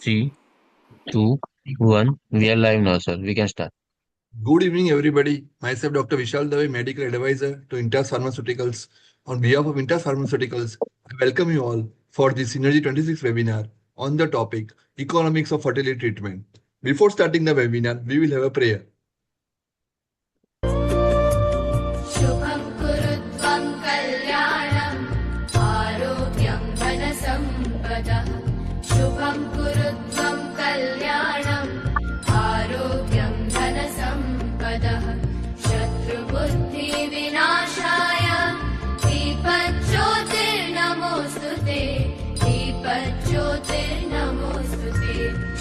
Three, two, one. We are live now, sir. We can start. Good evening, everybody. Myself, Dr. Vishal Dave, medical advisor to Intas Pharmaceuticals. On behalf of Intas Pharmaceuticals, I welcome you all for the Synergy 26 webinar on the topic Economics of Fertility Treatment. Before starting the webinar, we will have a prayer. शुभं कुरुत्वं कल्याणम् आरोग्यं धनसम्पदः शुभं कुरुत्वं कल्याणम् आरोग्यं धनसम्पदः शत्रुबुद्धिविनाशाय दीपज्योतिर्नमोऽस्तु ते दीपज्योतिर्नमोऽस्तु ते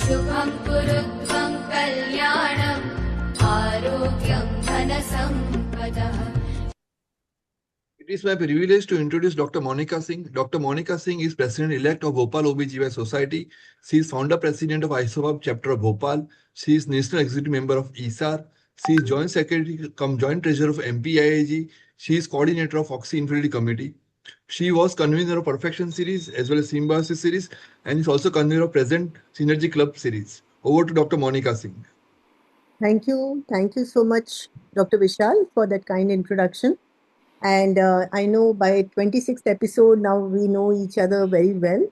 शुभं कुरुत्वं कल्याणम् आरोग्यं धनसम्पदः It is my privilege to introduce Dr. Monica Singh. Dr. Monica Singh is President-elect of Bhopal OBGY Society. She is Founder-President of ISOVAB Chapter of Bhopal. She is National Executive Member of ESAR. She is Joint Secretary cum Joint Treasurer of MPIIG. She is Coordinator of Oxy Infinity Committee. She was convener of Perfection Series as well as Symbiosis Series and is also convener of present Synergy Club Series. Over to Dr. Monica Singh. Thank you. Thank you so much, Dr. Vishal, for that kind introduction. And I know by 26th episode, now we know each other very well.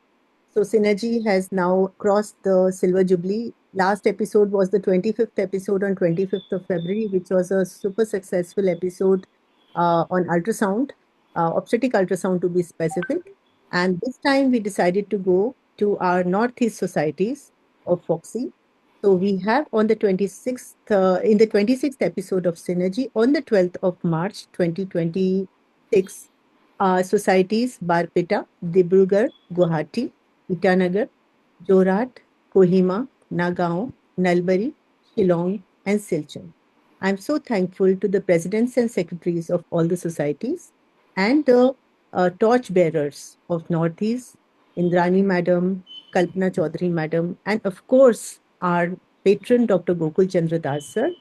So Synergy has now crossed the Silver Jubilee. Last episode was the 25th episode on 25th of February, which was a super successful episode on ultrasound, obstetric ultrasound to be specific. And this time we decided to go to our Northeast societies of Foxy. So we have on the 26th, in the 26th episode of Synergy on the 12th of March 2026, societies Barpeta, Dibrugarh, Guwahati, Itanagar, Jorhat, Kohima, Nagaon, Nalbari, Shillong, and Silchar. I'm so thankful to the presidents and secretaries of all the societies and the torch bearers of Northeast, Indrani Madam, Kalpana Chaudhary Madam, and of course, our patron Dr. Gokul Chandra Das sir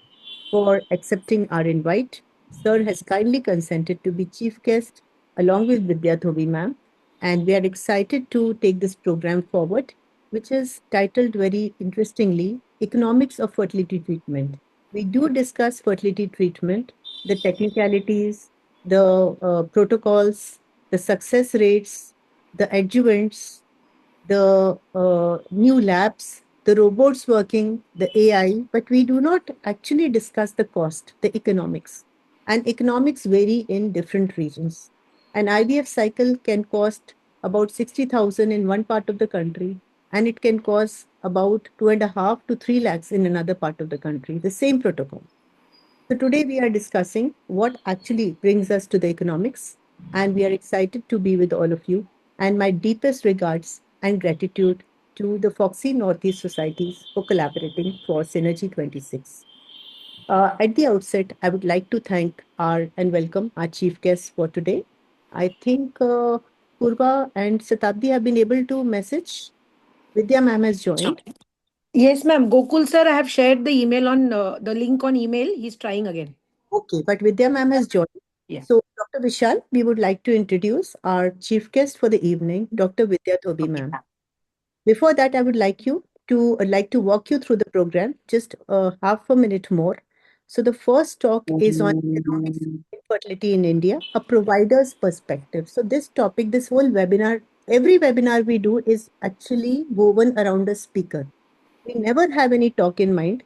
for accepting our invite. Sir has kindly consented to be chief guest along with Vidya Thobi ma'am, and we are excited to take this program forward, which is titled very interestingly Economics of Fertility Treatment. We do discuss fertility treatment, the technicalities, the protocols, the success rates, the adjuvants, the new labs, the robots working, the AI, but we do not actually discuss the cost, the economics. And economics vary in different regions. An IVF cycle can cost about 60,000 in one part of the country, and it can cost about 2.5 to 3 lakhs in another part of the country, the same protocol. So today we are discussing what actually brings us to the economics, and we are excited to be with all of you. And my deepest regards and gratitude to the Foxy Northeast Societies for collaborating for Synergy 26. At the outset, I would like to thank our and welcome our chief guests for today. I think Purva and Satabdi have been able to message. Vidya ma'am has joined. Yes, ma'am. Gokul sir, I have shared the email on the link on email. He's trying again. Okay, but Vidya ma'am has joined. Yeah. So, Dr. Vishal, we would like to introduce our chief guest for the evening, Dr. Vidya Thobi ma'am. Before that, I would like to walk you through the program just half a minute more. So, the first talk is on economics of infertility in India, a provider's perspective. So, this topic, this whole webinar, every webinar we do is actually woven around a speaker. We never have any talk in mind.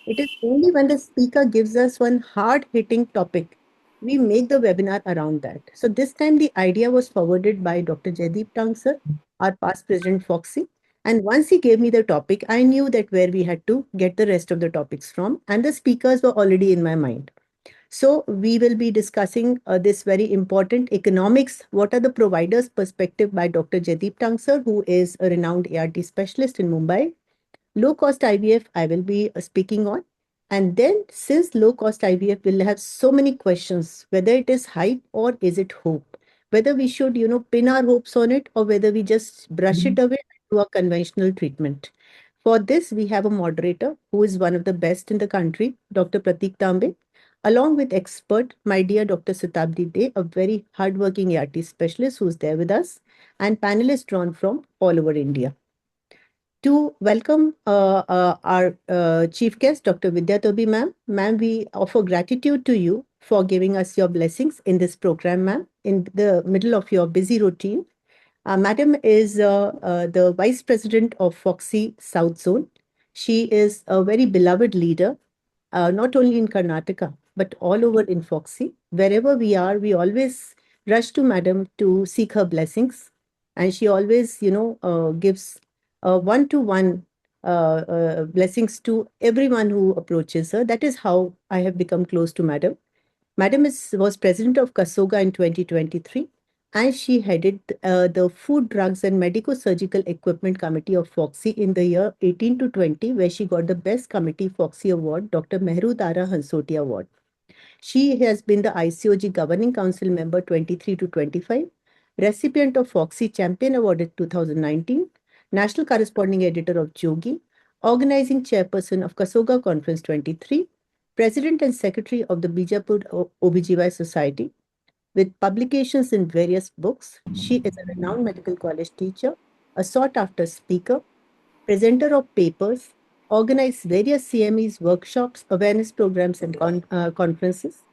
It is only when the speaker gives us one hard hitting topic, we make the webinar around that. So this time the idea was forwarded by Dr. Jaideep Tang sir, our past president Foxy. And once he gave me the topic, I knew that where we had to get the rest of the topics from, and the speakers were already in my mind. So we will be discussing this very important economics. What are the providers' perspective by Dr. Jaideep Tang sir, who is a renowned ART specialist in Mumbai. Low cost IVF, I will be speaking on. And then, since low cost IVF will have so many questions, whether it is hype or is it hope, whether we should, pin our hopes on it or whether we just brush it away and do a conventional treatment. For this, we have a moderator who is one of the best in the country, Dr. Pratik Tambe, along with expert, my dear Dr. Satabdi Day, a very hardworking ART specialist who's there with us, and panelists drawn from all over India. to welcome our chief guest, Dr. Vidya Tobi, ma'am. Ma'am, we offer gratitude to you for giving us your blessings in this program, ma'am, in the middle of your busy routine. Madam is the Vice President of Foxy South Zone. She is a very beloved leader, not only in Karnataka, but all over in Foxy. Wherever we are, we always rush to Madam to seek her blessings. And she always, gives one-to-one blessings to everyone who approaches her. That is how I have become close to Madam. Madam was president of Kasoga in 2023, and she headed the Food, Drugs, and Medico-Surgical Equipment Committee of Foxy in the year 18 to 20, where she got the Best Committee Foxy Award, Dr. Mehru Dara Hansoti Award. She has been the ICOG Governing Council member 23 to 25, recipient of Foxy Champion Award in 2019, national corresponding editor of Jogi, organizing chairperson of Kasoga Conference 23, president and secretary of the Bijapur OBGY Society. With publications in various books, she is a renowned medical college teacher, a sought-after speaker, presenter of papers, organized various CMEs, workshops, awareness programs, and conferences.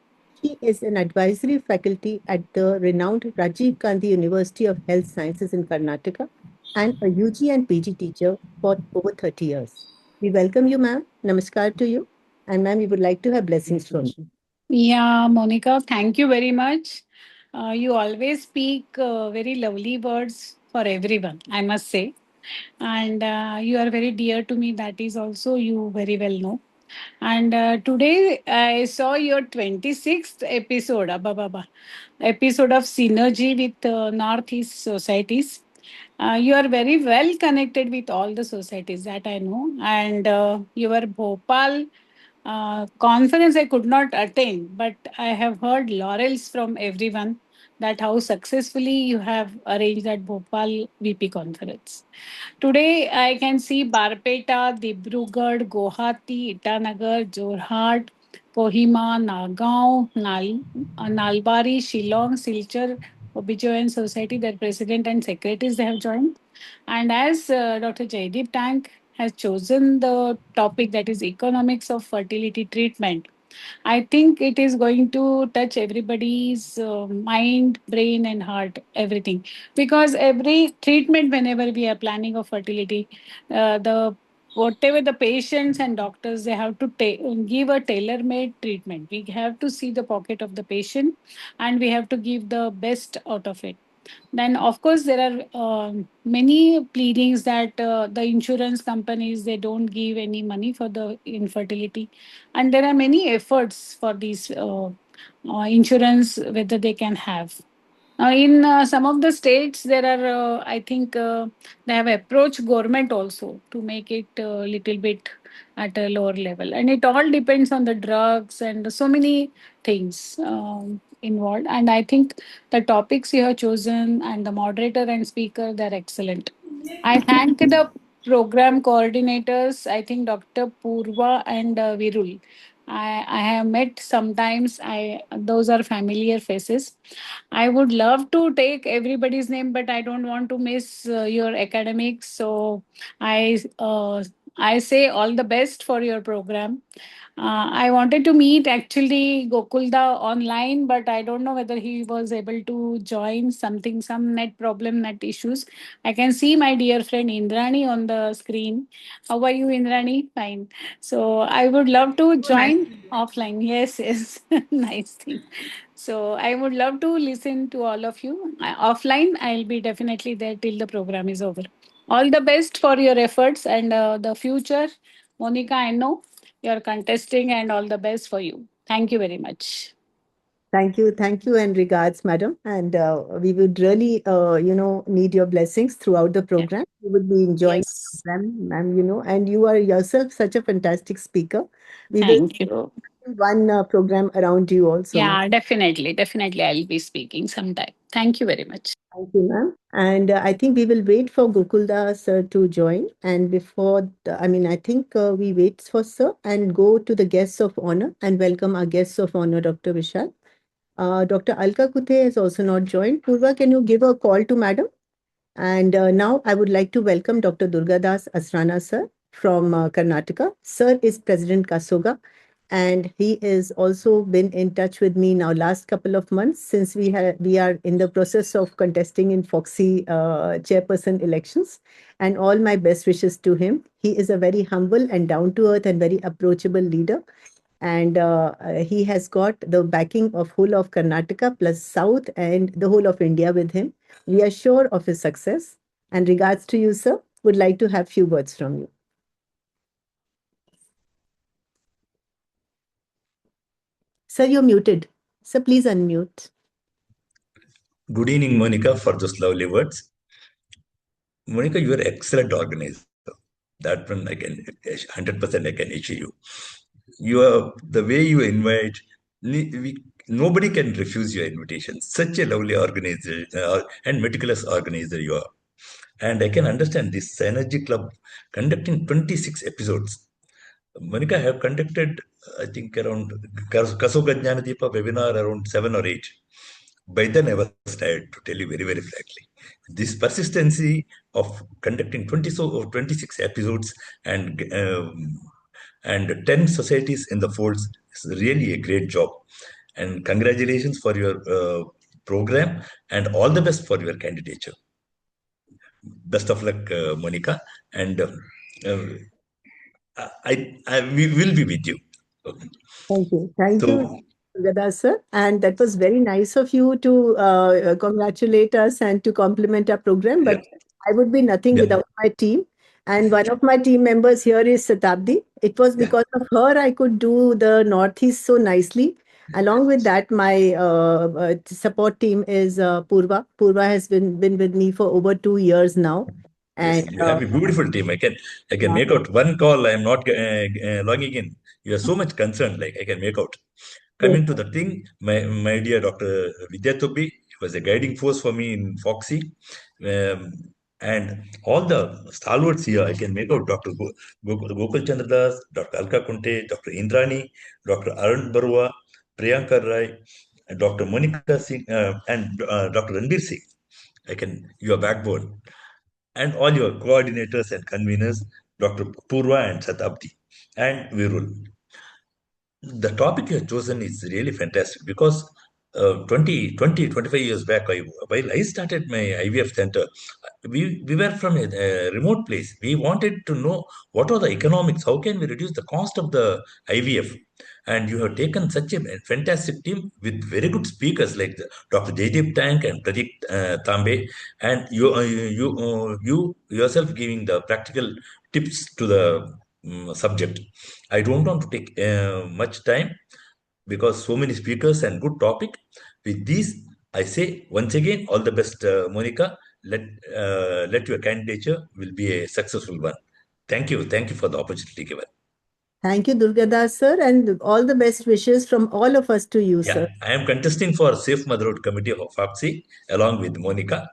She is an advisory faculty at the renowned Rajiv Gandhi University of Health Sciences in Karnataka and a UG and PG teacher for over 30 years. We welcome you, ma'am. Namaskar to you. And ma'am, we would like to have blessings from you. Yeah, Monica, thank you very much. You always speak very lovely words for everyone, I must say. And you are very dear to me. That is also you very well know. And today I saw your 26th episode, Abba Baba, episode of Synergy with Northeast Societies. You are very well connected with all the societies that I know. And your Bhopal conference I could not attend, but I have heard laurels from everyone that how successfully you have arranged that Bhopal VP conference. Today, I can see Barpeta, Dibrugarh, Guwahati, Itanagar, Jorhat, Kohima, Nagaon, Nalbari, Shillong, Silchar, Obijoyan Society, their president and secretaries they have joined. And as Dr. Jaideep Tank has chosen the topic that is economics of fertility treatment, I think it is going to touch everybody's mind, brain, and heart, everything. Because every treatment, whenever we are planning of fertility, the whatever the patients and doctors, they have to give a tailor-made treatment. We have to see the pocket of the patient, and we have to give the best out of it. Then of course there are many pleadings that the insurance companies they don't give any money for the infertility, and there are many efforts for these insurance whether they can have. In some of the states, there are, I think, they have approached government also to make it a little bit at a lower level. And it all depends on the drugs and so many things involved. And I think the topics you have chosen and the moderator and speaker, they're excellent. I thank the program coordinators, I think Dr. Purva and Virul. I have met sometimes. Those are familiar faces. I would love to take everybody's name, but I don't want to miss your academics. So I say all the best for your program. I wanted to meet actually Gokulda online, but I don't know whether he was able to join something, some net problem, net issues. I can see my dear friend Indrani on the screen. How are you, Indrani? Fine. So I would love to join offline. Yes, yes. Nice thing. So I would love to listen to all of you. Offline, I'll be definitely there till the program is over. All the best for your efforts and the future. Monica, I know you're contesting and all the best for you. Thank you very much. Thank you, and regards, madam. And we would really, need your blessings throughout the Yeah. program. We would be enjoying the Yes. program, ma'am, and you are yourself such a fantastic speaker. We will Thank you. do one program around you also, ma'am. Yeah, definitely. Definitely, I'll be speaking sometime. Thank you very much. Thank you, ma'am. And I think we will wait for Gokulda sir to join. And I think we wait for sir and go to the guests of honor and welcome our guests of honor, Dr. Vishal. Dr. Alka Kuthe has also not joined. Purva, can you give a call to madam? And now I would like to welcome Dr. Durgadas Asrana sir from Karnataka. Sir is President Kasoga, and he is also been in touch with me now last couple of months since we are in the process of contesting in Foxy chairperson elections. And all my best wishes to him. He is a very humble and down to earth and very approachable leader. And he has got the backing of whole of Karnataka plus South and the whole of India with him. We are sure of his success. And regards to you, sir, would like to have few words from you. Sir, you're muted. Sir, please unmute. Good evening, Monica, for those lovely words. Monica, you are an excellent organizer. That one I can 100% I can assure you. You are the way you invite. Nobody can refuse your invitation. Such a lovely organizer and meticulous organizer you are. And I can understand this Synergy Club conducting 26 episodes. Monica, I have conducted, I think, around Kasoga Jnanadeepa webinar around 7 or 8. By then, I was tired, to tell you very, very frankly. This persistency of conducting 26 episodes and 10 societies in the folds is really a great job. And congratulations for your program and all the best for your candidature. Best of luck, Monica. And we will be with you. Thank you. Thank So, you, Gada sir. And that was very nice of you to congratulate us and to compliment our program. But I would be nothing without my team. And one of my team members here is Satabdi. It was because of her I could do the Northeast so nicely. Along with that, my support team is Purva. Purva has been with me for over 2 years now. Yes, And you have a beautiful team. I can make out one call. I am not logging in. You are so much concerned. Like I can make out. Coming to the thing, my dear Dr. Vidya Tubbi was a guiding force for me in Foxy, and all the stalwarts here. I can make out Dr. Gokul Chandradas, Dr. Alka Kunte, Dr. Indrani, Dr. Arun Barua, Priyanka Rai, and Dr. Monica Singh, and Dr. Ranbir Singh. Your backbone. And all your coordinators and conveners, Dr. Purva and Satabdi, and Virul. The topic you have chosen is really fantastic because 25 years back, while I started my IVF center, we were from a remote place. We wanted to know what are the economics, how can we reduce the cost of the IVF? And you have taken such a fantastic team with very good speakers like Dr. Jaydeep Tank and Pradeep Tambe, and you yourself giving the practical tips to the subject. I don't want to take much time because so many speakers and good topic. With these, I say once again, all the best, Monica. Let your candidature will be a successful one. Thank you for the opportunity given. Thank you, Durgadas sir, and all the best wishes from all of us to you, sir. I am contesting for Safe Motherhood Committee of Foxy along with Monica.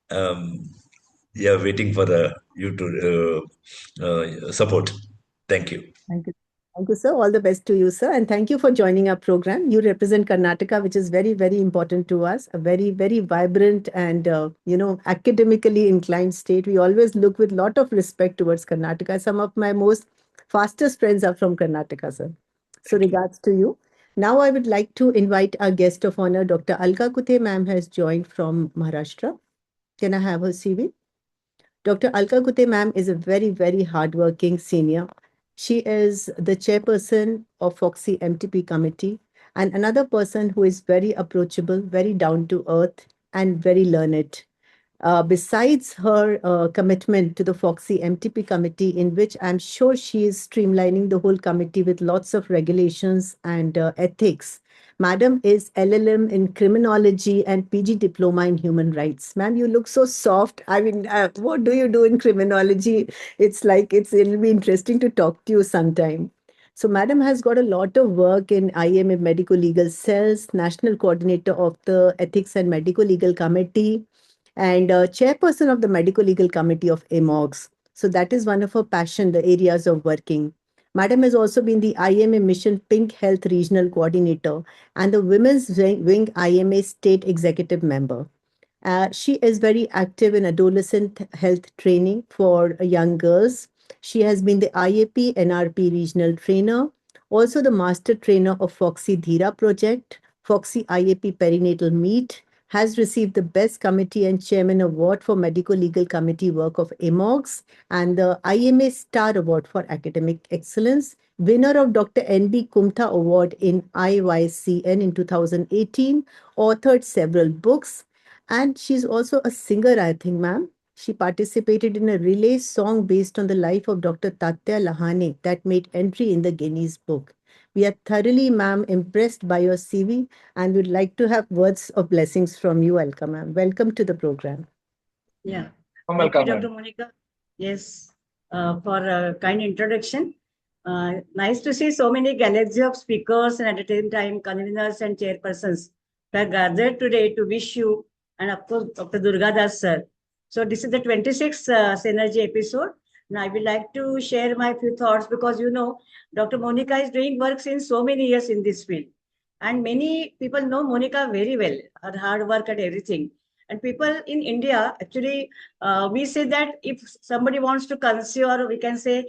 Waiting for you to support. Thank you. Thank you. Thank you, sir. All the best to you, sir. And thank you for joining our program. You represent Karnataka, which is very, very important to us. A very, very vibrant and, academically inclined state. We always look with a lot of respect towards Karnataka. Some of my most fastest friends are from Karnataka, sir. So regards to you. Now I would like to invite our guest of honor, Dr. Alka Kute ma'am has joined from Maharashtra. Can I have her CV? Dr. Alka Kute ma'am is a very, very hardworking senior. She is the chairperson of Foxy MTP committee and another person who is very approachable, very down to earth and very learned. Besides her commitment to the Foxy MTP committee, in which I'm sure she is streamlining the whole committee with lots of regulations and ethics. Madam is LLM in criminology and PG diploma in human rights. Ma'am, you look so soft. I mean, what do you do in criminology? It'll be interesting to talk to you sometime. So Madam has got a lot of work in IMA Medical Legal Cells, National Coordinator of the Ethics and Medical Legal Committee, and chairperson of the Medical Legal Committee of AMOGS. So that is one of her passion, the areas of working. Madam has also been the IMA Mission Pink Health Regional Coordinator and the Women's Wing IMA State Executive Member. She is very active in adolescent health training for young girls. She has been the IAP NRP regional trainer, also the master trainer of Foxy Dhira project, Foxy IAP perinatal meet, has received the Best Committee and Chairman Award for Medical Legal Committee work of AMOGS and the IMA Star Award for Academic Excellence, winner of Dr. N.B. Kumtha Award in IYCN in 2018, authored several books, and she's also a singer, I think, ma'am. She participated in a relay song based on the life of Dr. Tatya Lahane that made entry in the Guinness Book. We are thoroughly, ma'am, impressed by your CV and would like to have words of blessings from you, Alka, ma'am. Welcome to the program. Yeah. Welcome, Thank you, ma'am. Dr. Monica. Yes, for a kind introduction. Nice to see so many galaxy of speakers and at the same time conveners and chairpersons who are gathered today to wish you and of course Dr. Durga Das sir. So this is the 26th Synergy episode. Now I would like to share my few thoughts because you know Dr. Monica is doing work since so many years in this field. And many people know Monica very well, her hard work and everything. And people in India, actually, we say that if somebody wants to conceive or we can say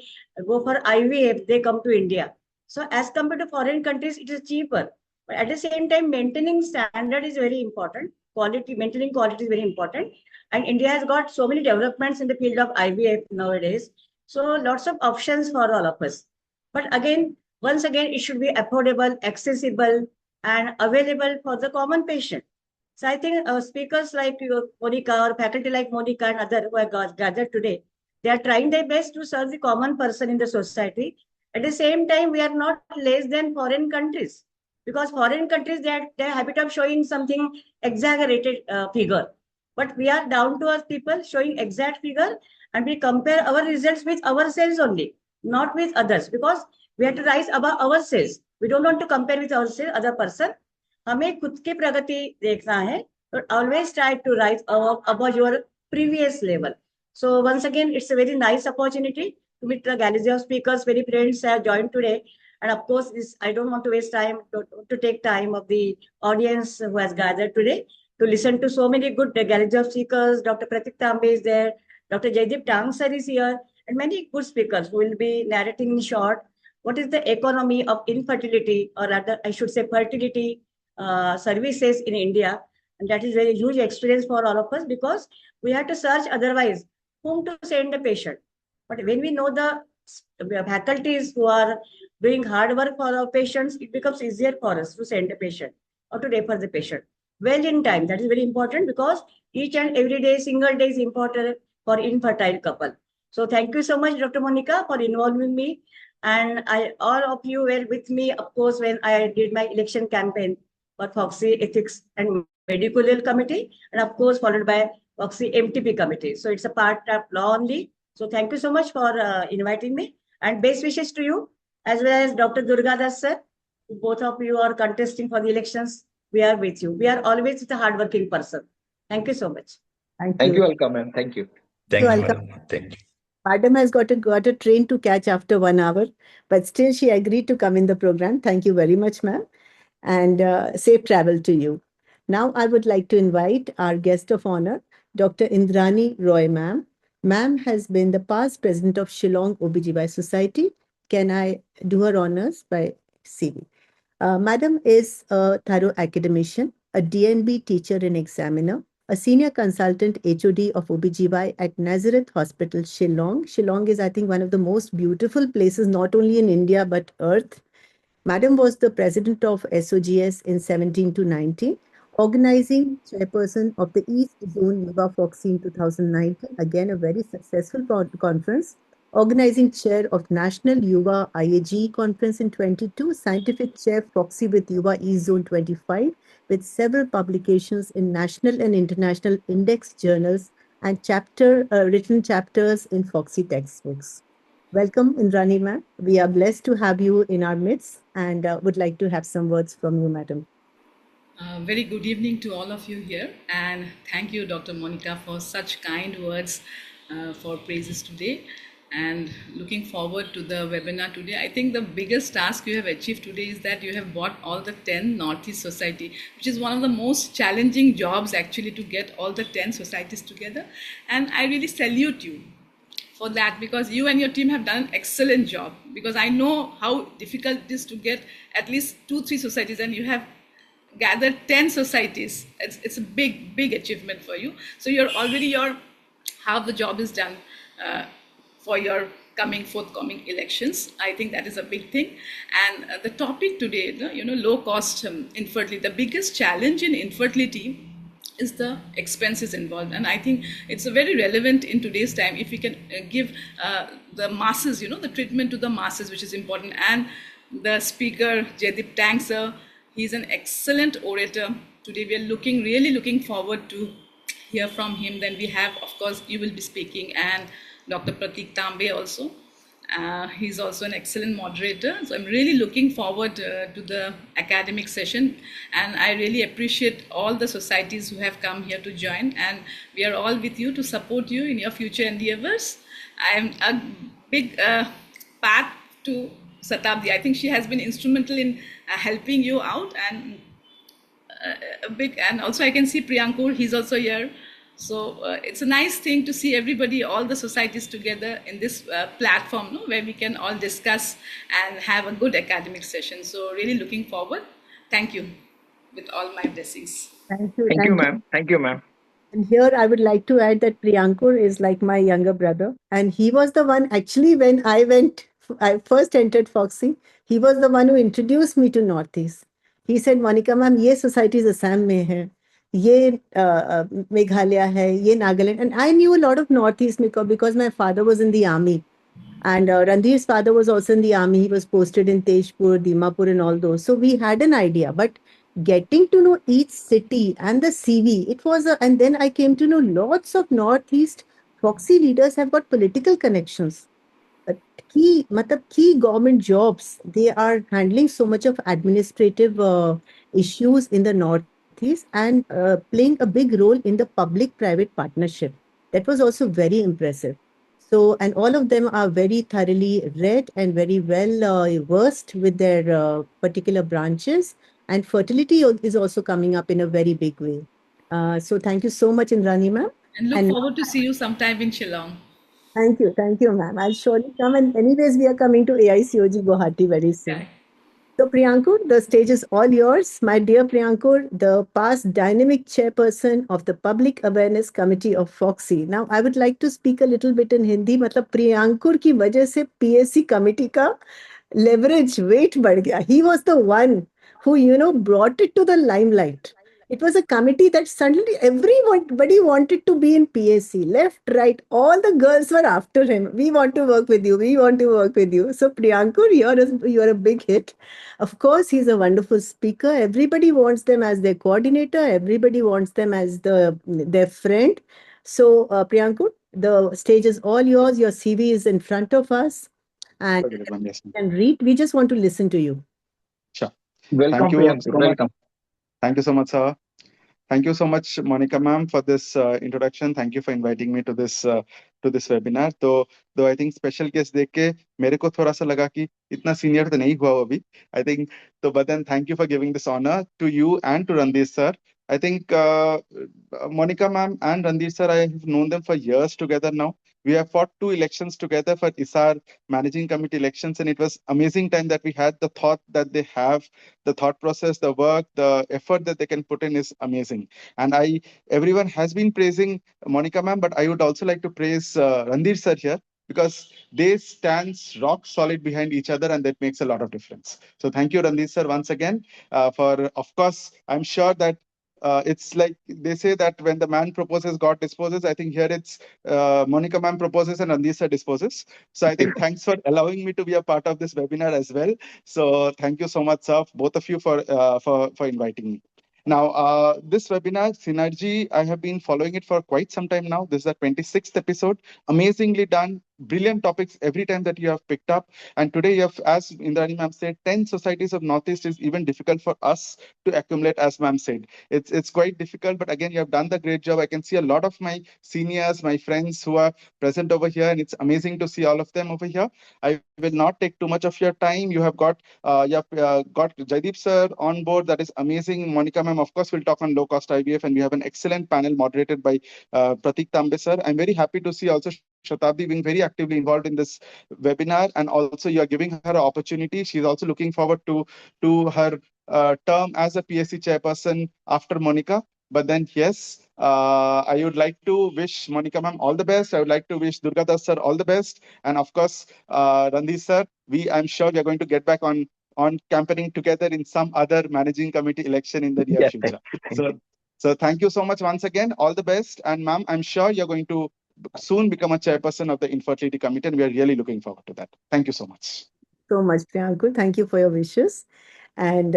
go for IVF, they come to India. So as compared to foreign countries, it is cheaper. But at the same time, maintaining standard is very important. Maintaining quality is very important. And India has got so many developments in the field of IVF nowadays. So lots of options for all of us. But again, once again, it should be affordable, accessible, and available for the common patient. So I think speakers like you, Monica, or faculty like Monica and others who are gathered today, they are trying their best to serve the common person in the society. At the same time, we are not less than foreign countries because foreign countries, they have a habit of showing something exaggerated figure. But we are down to earth people showing exact figure and we compare our results with ourselves only, not with others because we have to rise above ourselves. We don't want to compare with ourselves, other person. हमें खुद की प्रगति देखना है but always try to rise above your previous level. So once again, it's a very nice opportunity to meet the galaxy of speakers. Many friends have joined today. And of course, I don't want to waste time to take time of the audience who has gathered today to listen to so many good galaxy of speakers. Dr. Pratik Tambe is there. Dr. Jaideep Tang sir is here. And many good speakers who will be narrating in short what is the economy of infertility, or rather, I should say fertility services in India. And that is very huge experience for all of us because we have to search otherwise whom to send the patient. But when we know the faculties who are doing hard work for our patients, it becomes easier for us to send the patient or to refer the patient well in time. That is very important because each and every day, single day is important for infertile couple. So thank you so much, Dr. Monica, for involving me. And all of you were with me, of course, when I did my election campaign for Foxy Ethics and Medical Legal Committee, and of course, followed by Foxy MTP Committee. So it's a part of law only. So thank you so much for inviting me. And best wishes to you, as well as Dr. Durga Das sir. Both of you are contesting for the elections. We are with you. We are always with a hardworking person. Thank you so much. Thank you, Alka, ma'am. Thank you. Thank you, Alka. madam. Thank you. Madam has got a train to catch after 1 hour, but still she agreed to come in the program. Thank you very much, ma'am, and safe travel to you. Now I would like to invite our guest of honor, Dr. Indrani Roy, ma'am. Ma'am has been the past president of Shillong OBGY Society. Can I do her honors by CV? Madam is a thorough academician, a DNB teacher and examiner, a senior consultant HOD of OBGY at Nazareth Hospital, Shillong. Shillong is, I think, one of the most beautiful places, not only in India, but Earth. Madam was the president of SOGS in 17 to 19, organizing chairperson of the East Zone Yuva Foxy in 2019, again a very successful conference, organizing chair of National Yuva IAG conference in 22, scientific chair Foxy with Yuva East Zone 25, with several publications in national and international index journals and written chapters in Foxy textbooks. Welcome, Indrani ma'am. We are blessed to have you in our midst and would like to have some words from you, madam. Very good evening to all of you here, and thank you, Dr. Monica, for such kind words for praises today. and looking forward to the webinar today. I think the biggest task you have achieved today is that you have brought all the 10 Northeast Society, which is one of the most challenging jobs actually, to get all the 10 societies together. And I really salute you for that, because you and your team have done an excellent job, because I know how difficult it is to get at least 2-3 societies, and you have gathered 10 societies. It's a big achievement for you. So you're already half the job is done for your forthcoming elections. I think that is a big thing. And the topic today, low cost infertility. The biggest challenge in infertility is the expenses involved, and I think it's very relevant in today's time. If we can give the masses, the treatment to the masses, which is important. And the speaker, Jaideep Tang sir, he's an excellent orator. Today we are really looking forward to hear from him. Then we have, of course, you will be speaking, and Dr. Pratik Tambe also. He's also an excellent moderator. So I'm really looking forward to the academic session. And I really appreciate all the societies who have come here to join. And we are all with you to support you in your future endeavors. I'm a big path to Satabdi. I think she has been instrumental in helping you out. And and also I can see Priyankur, he's also here. So it's a nice thing to see everybody, all the societies together in this platform, where we can all discuss and have a good academic session. So really looking forward. Thank you, with all my blessings. Thank you. Thank you, ma'am. Thank you, ma'am. And here I would like to add that Priyankur is like my younger brother. And he was the one, actually, when I first entered Foxy, he was the one who introduced me to Northeast. He said, Monica ma'am, ye societies Assam mein hai. Ye Meghalaya hai, ye Nagaland. And I knew a lot of Northeast because my father was in the army. And Randhir's father was also in the army. He was posted in Tejpur, Dimapur and all those. So we had an idea. But getting to know each city and the CV, it was and then I came to know lots of Northeast Foxy leaders have got political connections. Key government jobs, they are handling so much of administrative issues in the Northeast and playing a big role in the public-private partnership. That was also very impressive. So, and all of them are very thoroughly read and very well versed with their particular branches. And fertility is also coming up in a very big way. So thank you so much, Indrani ma'am. And look forward to see you sometime in Shillong. Thank you, ma'am. I'll surely come. And anyways, we are coming to AICOG Guwahati very soon. Yeah. So Priyankur, the stage is all yours. My dear Priyankur, the past dynamic chairperson of the Public Awareness Committee of Foxy. Now, I would like to speak a little bit in Hindi. मतलब Priyankur की वजह से PSC committee का leverage weight बढ़ गया. He was the one who, brought it to the limelight. It was a committee that suddenly everybody wanted to be in PSC, left, right. All the girls were after him. We want to work with you. We want to work with you. So Priyankur, you're a big hit. Of course, he's a wonderful speaker. Everybody wants them as their coordinator. Everybody wants them as their friend. So Priyankur, the stage is all yours. Your CV is in front of us. And read. We just want to listen to you. Sure. Welcome, Thank you Priyankur. so much. Welcome. Thank you so much, sir. Thank you so much, Monica ma'am, for this introduction. Thank you for inviting me to this webinar. तो I think special case देख के मेरे को थोड़ा सा लगा कि इतना senior तो नहीं हुआ वो अभी. I think but then thank you for giving this honor to you and to Randhir sir. I think Monica ma'am and Randhir sir, I have known them for years together now. We have fought 2 elections together for ISAR managing committee elections, and it was amazing time that we had. The thought that they have, the thought process, the work, the effort that they can put in is amazing. And everyone has been praising Monica ma'am, but I would also like to praise Randhir sir here, because they stand rock solid behind each other, and that makes a lot of difference. So thank you, Randhir sir, once again for, of course, I'm sure that it's like they say that when the man proposes, God disposes. I think here it's Monica ma'am proposes and Randhir sir disposes. So I think thanks for allowing me to be a part of this webinar as well. So thank you so much, sir, both of you for inviting me. Now, this webinar, Synergy, I have been following it for quite some time now. This is the 26th episode. Amazingly done. brilliant topics every time that you have picked up. And today you have, as Indrani ma'am said, 10 societies of Northeast is even difficult for us to accumulate, as ma'am said. It's quite difficult, but again, you have done the great job. I can see a lot of my seniors, my friends who are present over here, and it's amazing to see all of them over here. I will not take too much of your time. You have got Jaideep sir on board. That is amazing. Monica ma'am, of course, will talk on low-cost IVF, and we have an excellent panel moderated by Pratik Tambe sir. I'm very happy to see also Shatabdi being very actively involved in this webinar, and also you are giving her an opportunity. She's also looking forward to her term as a PSC chairperson after Monica. But then, yes, I would like to wish Monica ma'am all the best. I would like to wish Durga Das sir all the best. And of course, Randhi sir, I'm sure we are going to get back on campaigning together in some other managing committee election in the near Yeah, future. thank you. So thank you so much once again. All the best. And ma'am, I'm sure you're going to soon become a chairperson of the infertility committee, and we are really looking forward to that. Thank you so much. So much, Priyanku. Thank you for your wishes. And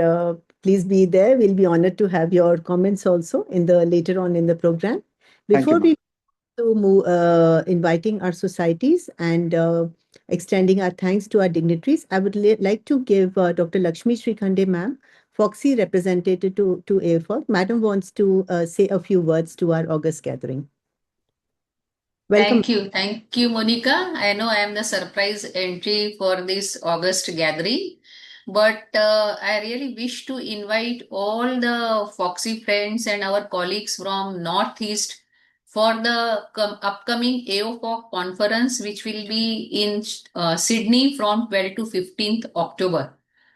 please be there. We'll be honored to have your comments also later on in the program. Before we move, inviting our societies and extending our thanks to our dignitaries, I would like to give Dr. Lakshmi Srikhande ma'am, Foxy representative to AFOG. Madam wants to say a few words to our August gathering. Welcome. Thank you, Monica. I know I am the surprise entry for this August gathering, but I really wish to invite all the Foxy friends and our colleagues from Northeast for the upcoming AOFOG conference, which will be in Sydney from 12 to 15th October.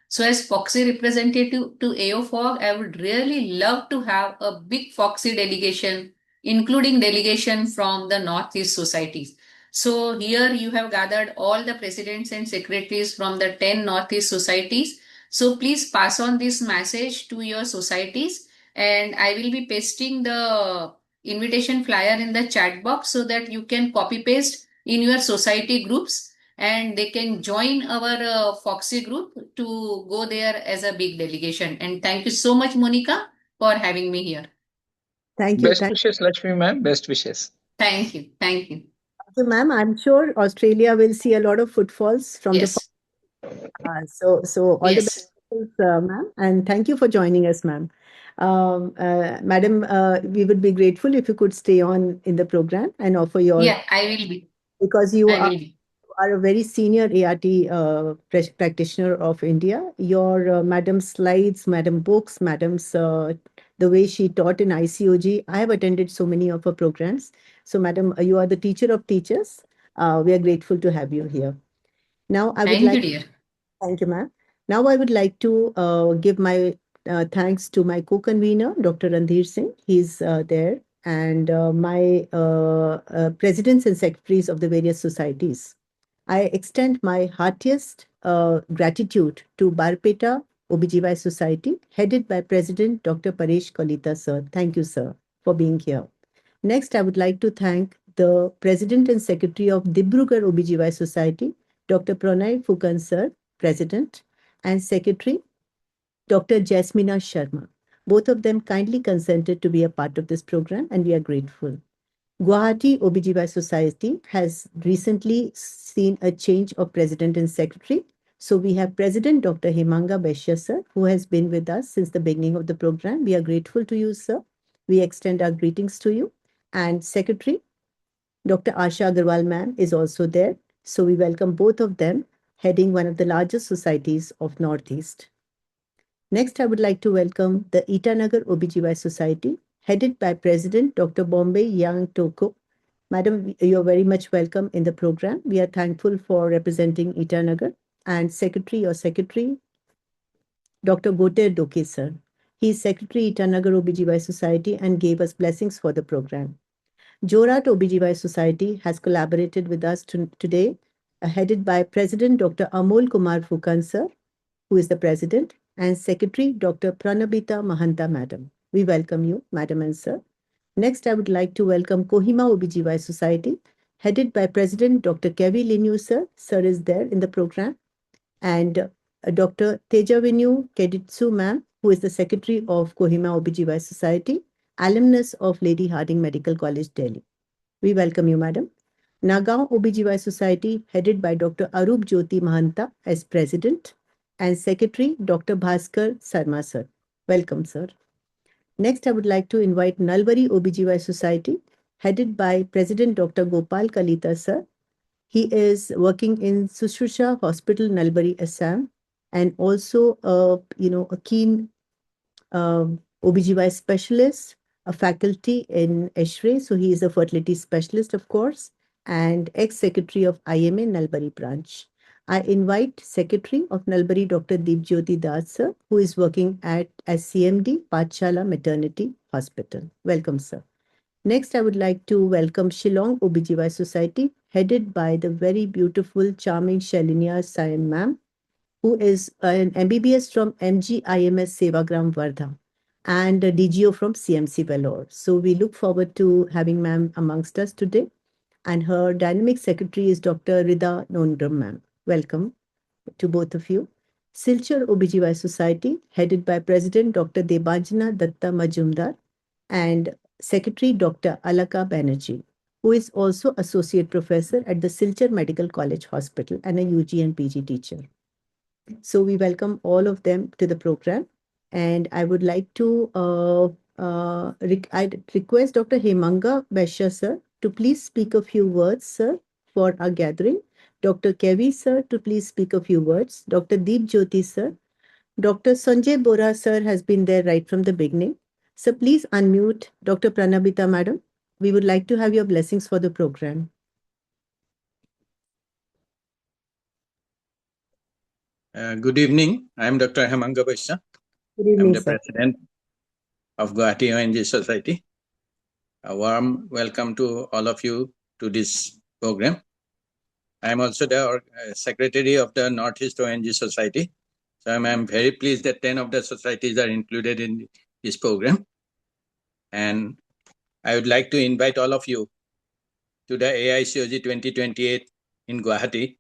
So as Foxy representative to AOFOG, I would really love to have a big Foxy delegation, including delegation from the Northeast societies. So here you have gathered all the presidents and secretaries from the 10 Northeast societies. So please pass on this message to your societies, and I will be pasting the invitation flyer in the chat box so that you can copy paste in your society groups, and they can join our Foxy group to go there as a big delegation. And thank you so much, Monica, for having me here. Thank you. Best wishes, Lakshmi ma'am. Best wishes. Thank you. Thank you. Thank you, ma'am. I'm sure Australia will see a lot of footfalls from the. So all the best, ma'am, and thank you for joining us, ma'am. Madam, we would be grateful if you could stay on in the program and offer your. Yeah, I will be. Because you are a very senior ART practitioner of India. Your madam's slides, madam books, madam's the way she taught in ICOG. I have attended so many of her programs. So, madam, you are the teacher of teachers. We are grateful to have you here. Now, I would Thank you, dear. Thank you, ma'am. Now, I would like to give my thanks to my co-convener, Dr. Randhir Singh. He's there. And my presidents and secretaries of the various societies. I extend my heartiest gratitude to Barpeta OBGY Society, headed by President Dr. Paresh Kalita, sir. Thank you, sir, for being here. Next, I would like to thank the President and Secretary of Dibrugarh OBGY Society, Dr. Pranay Fukan, sir, President, and Secretary, Dr. Jasmina Sharma. Both of them kindly consented to be a part of this program, and we are grateful. Guwahati OBGY Society has recently seen a change of president and secretary. So we have President Dr. Hemanga Beshya, sir, who has been with us since the beginning of the program. We are grateful to you, sir. We extend our greetings to you. And Secretary Dr. Asha Agarwal, ma'am, is also there. So we welcome both of them, heading one of the largest societies of Northeast. Next, I would like to welcome the Itanagar OBGY Society, headed by President Dr. Bombay Yang Toko. Madam, you are very much welcome in the program. We are thankful for representing Itanagar. And Secretary, Dr. Goter Doke, sir. He is Secretary Itanagar OBGY Society and gave us blessings for the program. Jorat OBGY Society has collaborated with us today, headed by President Dr. Amol Kumar Fukan, sir, who is the President, and Secretary Dr. Pranabita Mahanta, madam. We welcome you, madam and sir. Next, I would like to welcome Kohima OBGY Society, headed by President Dr. Kevi Linu, sir. Sir is there in the program. And Dr. Tejavinu Keditsu, ma'am, who is the Secretary of Kohima OBGY Society, alumnus of Lady Harding Medical College, Delhi. We welcome you, madam. Nagaon OBGY Society, headed by Dr. Arup Jyoti Mahanta as President, and Secretary Dr. Bhaskar Sarma sir. Welcome, sir. Next, I would like to invite Nalbari OBGY Society, headed by President Dr. Gopal Kalita sir. He is working in Sushrusha Hospital, Nalbari, Assam, and also a keen OBGY specialist, a faculty in Eshrei. So he is a fertility specialist, of course, and ex-secretary of IMA Nalbari branch. I invite Secretary of Nalbari, Dr. Deep Jyoti Das, sir, who is working as CMD, Pathshala Maternity Hospital. Welcome, sir. Next, I would like to welcome Shillong OBGY Society, headed by the very beautiful, charming Shalinia Sayan ma'am, who is an MBBS from MGIMS Sevagram Vardha and a DGO from CMC Vellore. So we look forward to having ma'am amongst us today. And her dynamic secretary is Dr. Rida Nondram ma'am. Welcome to both of you. Silchar OBGY Society, headed by President Dr. Debanjana Datta Majumdar and Secretary Dr. Alaka Banerjee, who is also Associate Professor at the Silchar Medical College Hospital and a UG and PG teacher. So we welcome all of them to the program. And I would like to I'd request Dr. Hemanga Vaishya sir to please speak a few words, sir, for our gathering. Dr. Kevi sir to please speak a few words. Dr. Deep Jyoti sir. Dr. Sanjay Bora sir has been there right from the beginning. So please unmute Dr. Pranabita madam. We would like to have your blessings for the program. Good evening. I am Dr. Hemanga Vaishya. Good evening, I am the sir. President of Guwahati ONG Society. A warm welcome to all of you to this program. I am also the Secretary of the Northeast ONG Society. So I am very pleased that 10 of the societies are included in this program. And I would like to invite all of you to the AICOG 2028 in Guwahati,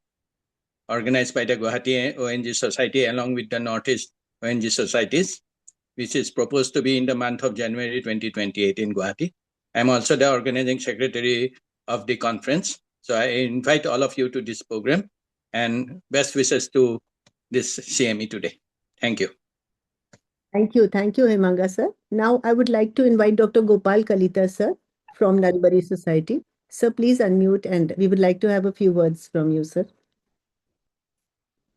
organized by the Guwahati ONG Society along with the Northeast ONG Societies, which is proposed to be in the month of January 2028 in Guwahati. I am also the organizing secretary of the conference. So I invite all of you to this program and best wishes to this CME today. Thank you. Thank you. Thank you, Hemanga sir. Now I would like to invite Dr. Gopal Kalita sir from Nalbari Society. Sir, please unmute and we would like to have a few words from you, sir.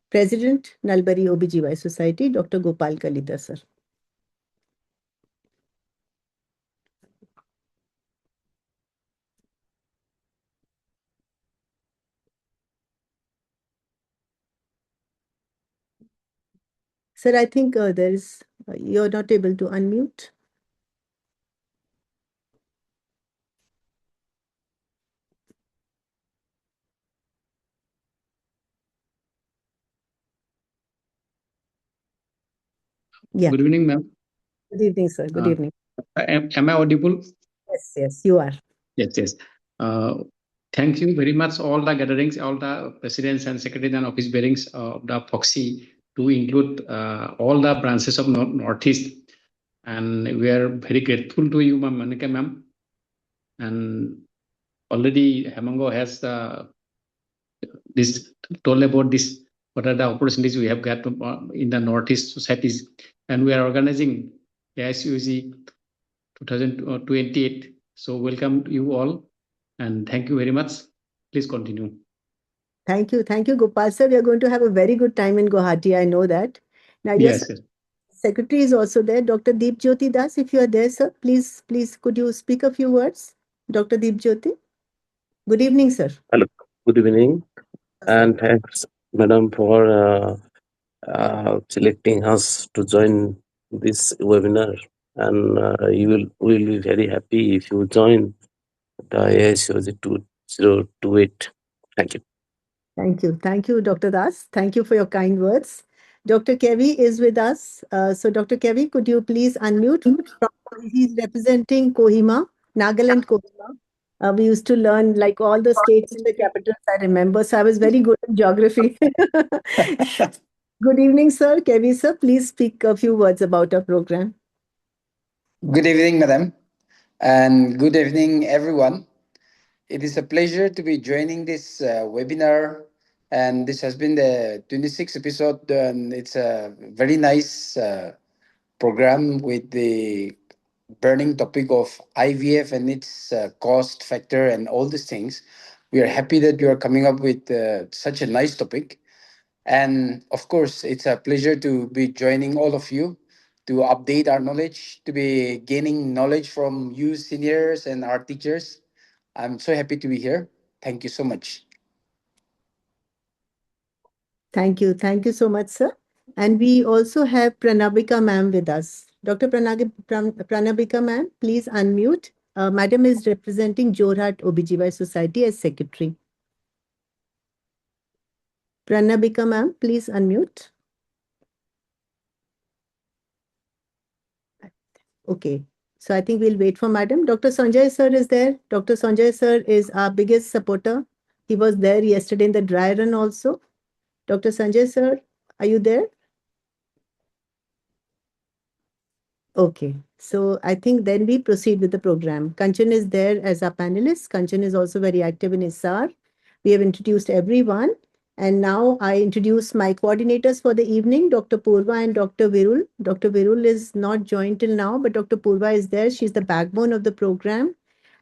President, Nalbari OBGY Society, Dr. Gopal Kalita sir. Sir, I think you're not able to unmute. Yeah. Good evening, ma'am. Good evening, sir. Good evening. Am I audible? Yes, yes, you are. Yes, yes. Thank you very much, all the gatherings, all the presidents and secretaries and office bearings of the FOXI to include all the branches of Northeast. And we are very grateful to you, Ma'am Monica, ma'am. And already Hemango has this told about this, what are the opportunities we have got in the Northeast societies. And we are organizing AICOG 2028. So welcome to you all. And thank you very much. Please continue. Thank you. Thank you, Gopal sir. We are going to have a very good time in Guwahati. I know that. Now, yes, yes. Secretary is also there. Dr. Deep Jyoti Das, if you are there, sir, please, could you speak a few words? Dr. Deep Jyoti. Good evening, sir. Hello. Good evening. And thanks, madam, for selecting us to join this webinar. And we will be very happy if you join the AICOG 2028. Thank you. Thank you. Thank you, Dr. Das. Thank you for your kind words. Dr. Kevi is with us. So, Dr. Kevi, could you please unmute? He's representing Kohima, Nagaland Kohima. We used to learn like all the states in the capitals, I remember. So I was very good in geography. Good evening, sir. Kevi, sir, please speak a few words about our program. Good evening, madam. And good evening, everyone. It is a pleasure to be joining this webinar, and this has been the 26th episode, and it's a very nice program with the burning topic of IVF and its cost factor and all these things. We are happy that you are coming up with such a nice topic. And of course, it's a pleasure to be joining all of you to update our knowledge, to be gaining knowledge from you seniors and our teachers. I'm so happy to be here. Thank you so much. Thank you. Thank you so much, sir. And we also have Pranabika ma'am with us. Dr. Pranabika ma'am, please unmute. Madam is representing Jorhat OBGY Society as secretary. Pranabika ma'am, please unmute. Okay. So I think we'll wait for madam. Dr. Sanjay sir is there. Dr. Sanjay sir is our biggest supporter. He was there yesterday in the dry run also. Dr. Sanjay sir, are you there? Okay, so I think then we proceed with the program. Kanchan is there as our panelist. Kanchan is also very active in ISAR. We have introduced everyone. And now I introduce my coordinators for the evening, Dr. Purva and Dr. Virul. Dr. Virul is not joined till now, but Dr. Purva is there. She's the backbone of the program.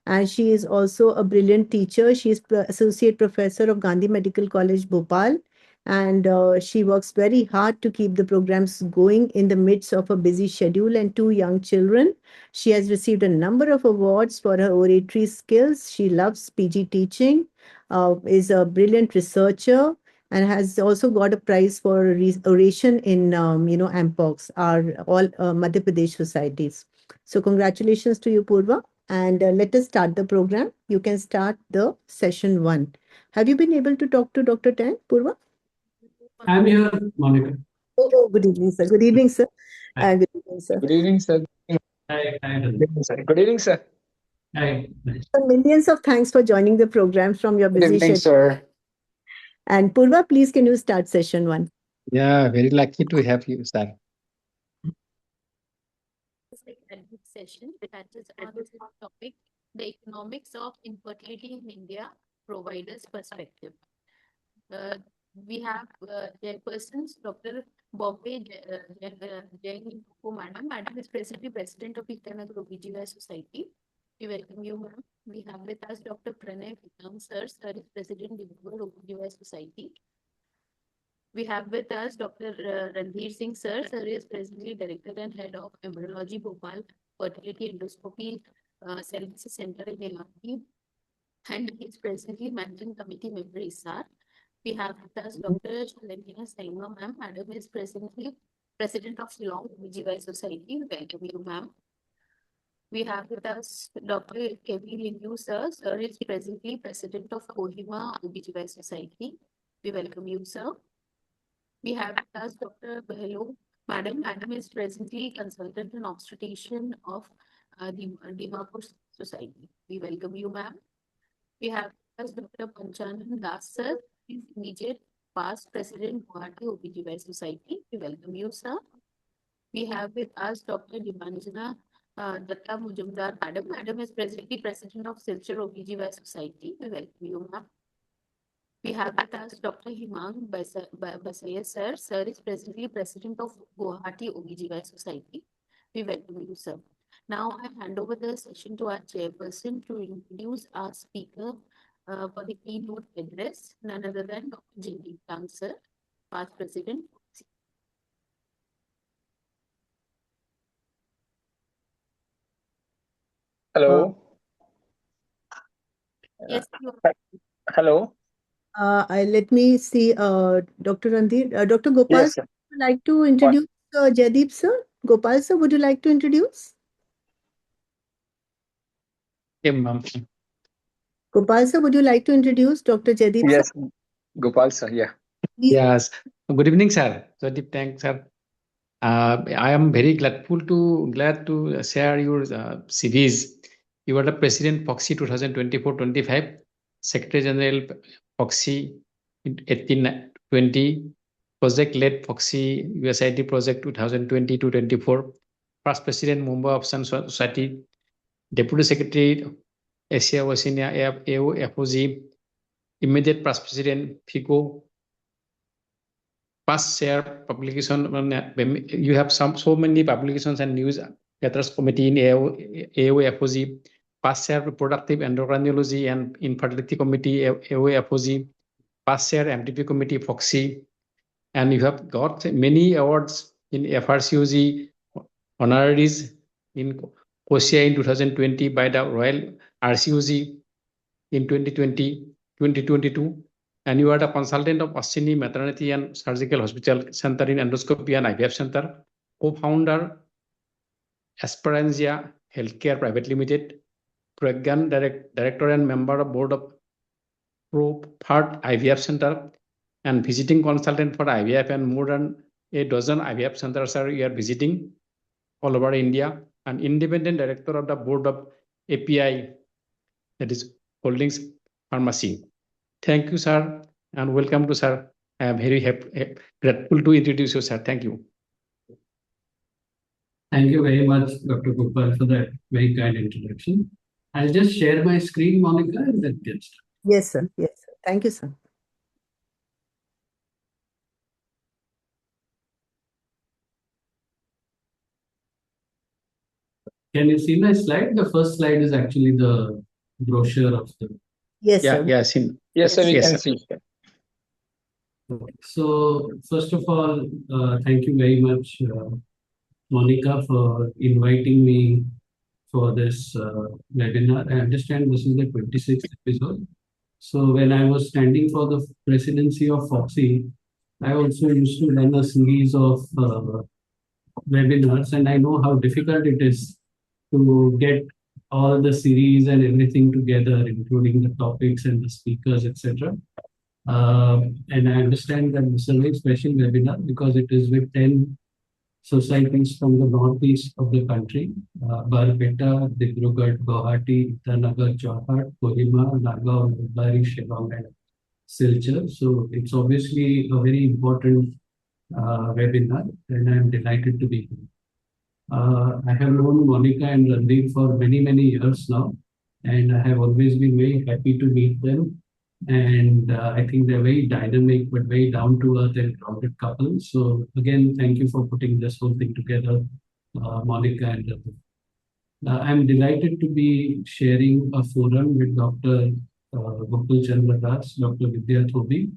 And she is also a brilliant teacher. She is Associate Professor of Gandhi Medical College, Bhopal. And she works very hard to keep the programs going in the midst of a busy schedule and 2 young children. She has received a number of awards for her oratory skills. She loves PG teaching, is a brilliant researcher, and has also got a prize for oration in, AMPOX, our all Madhya Pradesh societies. So congratulations to you, Purva. And let us start the program. You can start the session 1. Have you been able to talk to Dr. Tan, Purva? I'm here, Monica. Oh, good evening, sir. Good evening, sir. Good evening, sir. Good evening, sir. Hi. Good evening, sir. Hi. Millions of thanks for joining the program from your Good busy evening, schedule. sir. And Purva, please, can you start session 1? Yeah, very lucky to have you, sir. Session that is on the topic, the economics of infertility in India, providers' perspective. We have chairpersons, Dr. Bombay Jain Madam. Madam is presently President of Itanagar OBGY Society. We welcome you, ma'am. We have with us Dr. Pranay Vikram, sir. Sir is President of OBGY Society. We have with us Dr. Randhir Singh, sir. Sir is presently Director and Head of Embryology, Bhopal, Fertility Endoscopy Services Center in MRT. And he is presently Managing Committee member ISAR. We have with us Dr. Shalendra Saima, ma'am. Madam is presently President of Shillong OBGY Society. Welcome you, ma'am. We have with us Dr. Kevin Lindu, sir. Sir is presently President of Kohima OBGY Society. We welcome you, sir. We have with us Dr. Behlo, madam. Madam is presently consultant in obstetrician of the Dimapur Society. We welcome you, ma'am. We have with us Dr. Panchanan Das, sir. He is immediate past president Guwahati OBGY Society. We welcome you, sir. We have with us Dr. Dimanjana Datta Mujumdar, madam. Madam is presently president of Silchar OBGY Society. We welcome you, ma'am. We have with us Dr. Himang Basaya, sir. Sir is presently President of Guwahati OBGY Society. We welcome you, sir. Now I hand over the session to our chairperson to introduce our speaker for the keynote address, none other than Dr. J.D. Tang, sir, past President. Hello. Yes. Hello. Let me see, Dr. Randhir. Dr. Gopal, Yes, sir, would you like to introduce Jaideep, sir? Gopal, sir, would you like to introduce? Okay, ma'am. Gopal, sir, would you like to introduce Dr. Jaideep, Yes, sir? Gopal, sir. Yeah. Yes. Good evening, sir. Jaideep, thanks, sir. I am very glad to share your CVs. You are the President Foxy 2024-25, Secretary General Foxy 18-20, Project led Foxy USIT Project 2020-24, Past President Mumbai Option Society, Deputy Secretary Asia Oceania, AO, FOG, immediate past president, FICO, past chair publication. You have so many publications and news letters committee in AO, FOG, past chair reproductive endocrinology and infertility committee, AO, FOG, past chair MTP committee, FOXI, and you have got many awards in FRCOG, honoraries in COSIA in 2020 by the Royal RCOG in 2022, and you are the consultant of Ashwini Maternity and Surgical Hospital Center in Endoscopy and IVF Center, co-founder Esperanza Healthcare Private Limited, Pragyan Director and member of board of ProPhart IVF Center, and visiting consultant for IVF, and more than a dozen IVF centers you are visiting all over India, and independent director of the board of API, that is Holdings Pharmacy. Thank you, sir, and welcome to sir. I am very grateful to introduce you, sir. Thank you. Thank you very much, Dr. Gopal, for that very kind introduction. I'll just share my screen, Monica, and then get started. Yes, sir. Yes, sir. Thank you, sir. Can you see my slide? The first slide is actually the brochure of the. Yes, sir. Yes, sir, we can see. So, first of all, thank you very much, Monica, for inviting me for this webinar. I understand this is the 26th episode. So, when I was standing for the presidency of FOXI, I also used to run a series of webinars, and I know how difficult it is to get all the series and everything together, including the topics and the speakers, etc. And I understand that this is a very special webinar because it is with 10 societies from the northeast of the country: Barpeta, Dibrugarh, Guwahati, Itanagar, Jorhat, Kohima, Nagaon, Nilbari, Shillong, and Silchar. So it's obviously a very important webinar, and I'm delighted to be here. I have known Monica and Randeep for many, many years now, and I have always been very happy to meet them. And I think they're very dynamic, but very down to earth and grounded couple. So again, thank you for putting this whole thing together, Monica and Randeep. I'm delighted to be sharing a forum with Dr. Gokul Chandra Das, Dr. Vidya Thobi,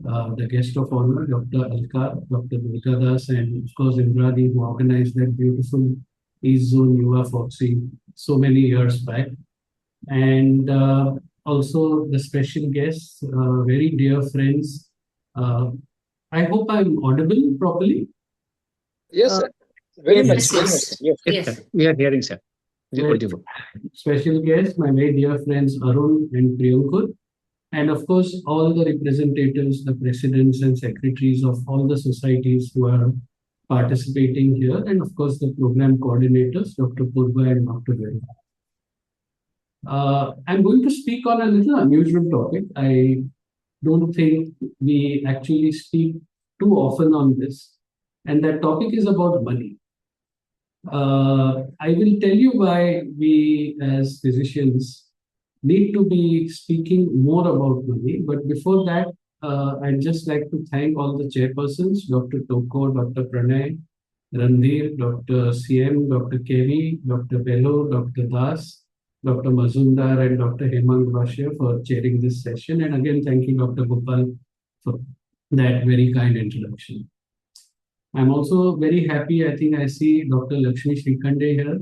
the guest of honor, Dr. Alkar, Dr. Durga Das, and of course Indradi, who organized that beautiful East Zone Yuva FOXI so many years back. And also the special guests, very dear friends. I hope I'm audible properly. Yes, sir. Very much. Yes. We are hearing, sir. Special guests, my very dear friends Arun and Priyankur. And of course, all the representatives, the presidents and secretaries of all the societies who are participating here, and of course, the program coordinators, Dr. Purva and Dr. Vera. I'm going to speak on a little unusual topic. I don't think we actually speak too often on this, and that topic is about money. I will tell you why we as physicians need to be speaking more about money. But before that, I'd just like to thank all the chairpersons, Dr. Toko, Dr. Pranay, Randeep, Dr. CM, Dr. Kevi, Dr. Bello, Dr. Das, Dr. Mazumdar, and Dr. Hemang Bashir for chairing this session. And again, thank you, Dr. Gopal, for that very kind introduction. I'm also very happy. I think I see Dr. Lakshmi Shrikande here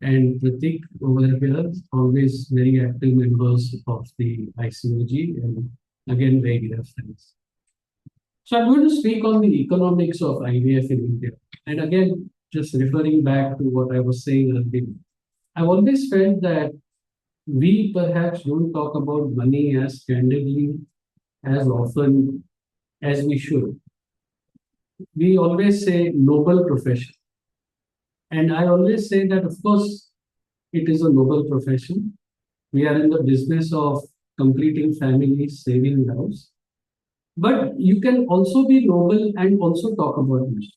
and Pratik over here, always very active members of the ICOG, and again, very dear friends. So I'm going to speak on the economics of IVF in India. And again, just referring back to what I was saying earlier, I've always felt that we perhaps don't talk about money as candidly, as often as we should. We always say noble profession. And I always say that, of course, it is a noble profession. We are in the business of completing families, saving lives. But you can also be noble and also talk about money.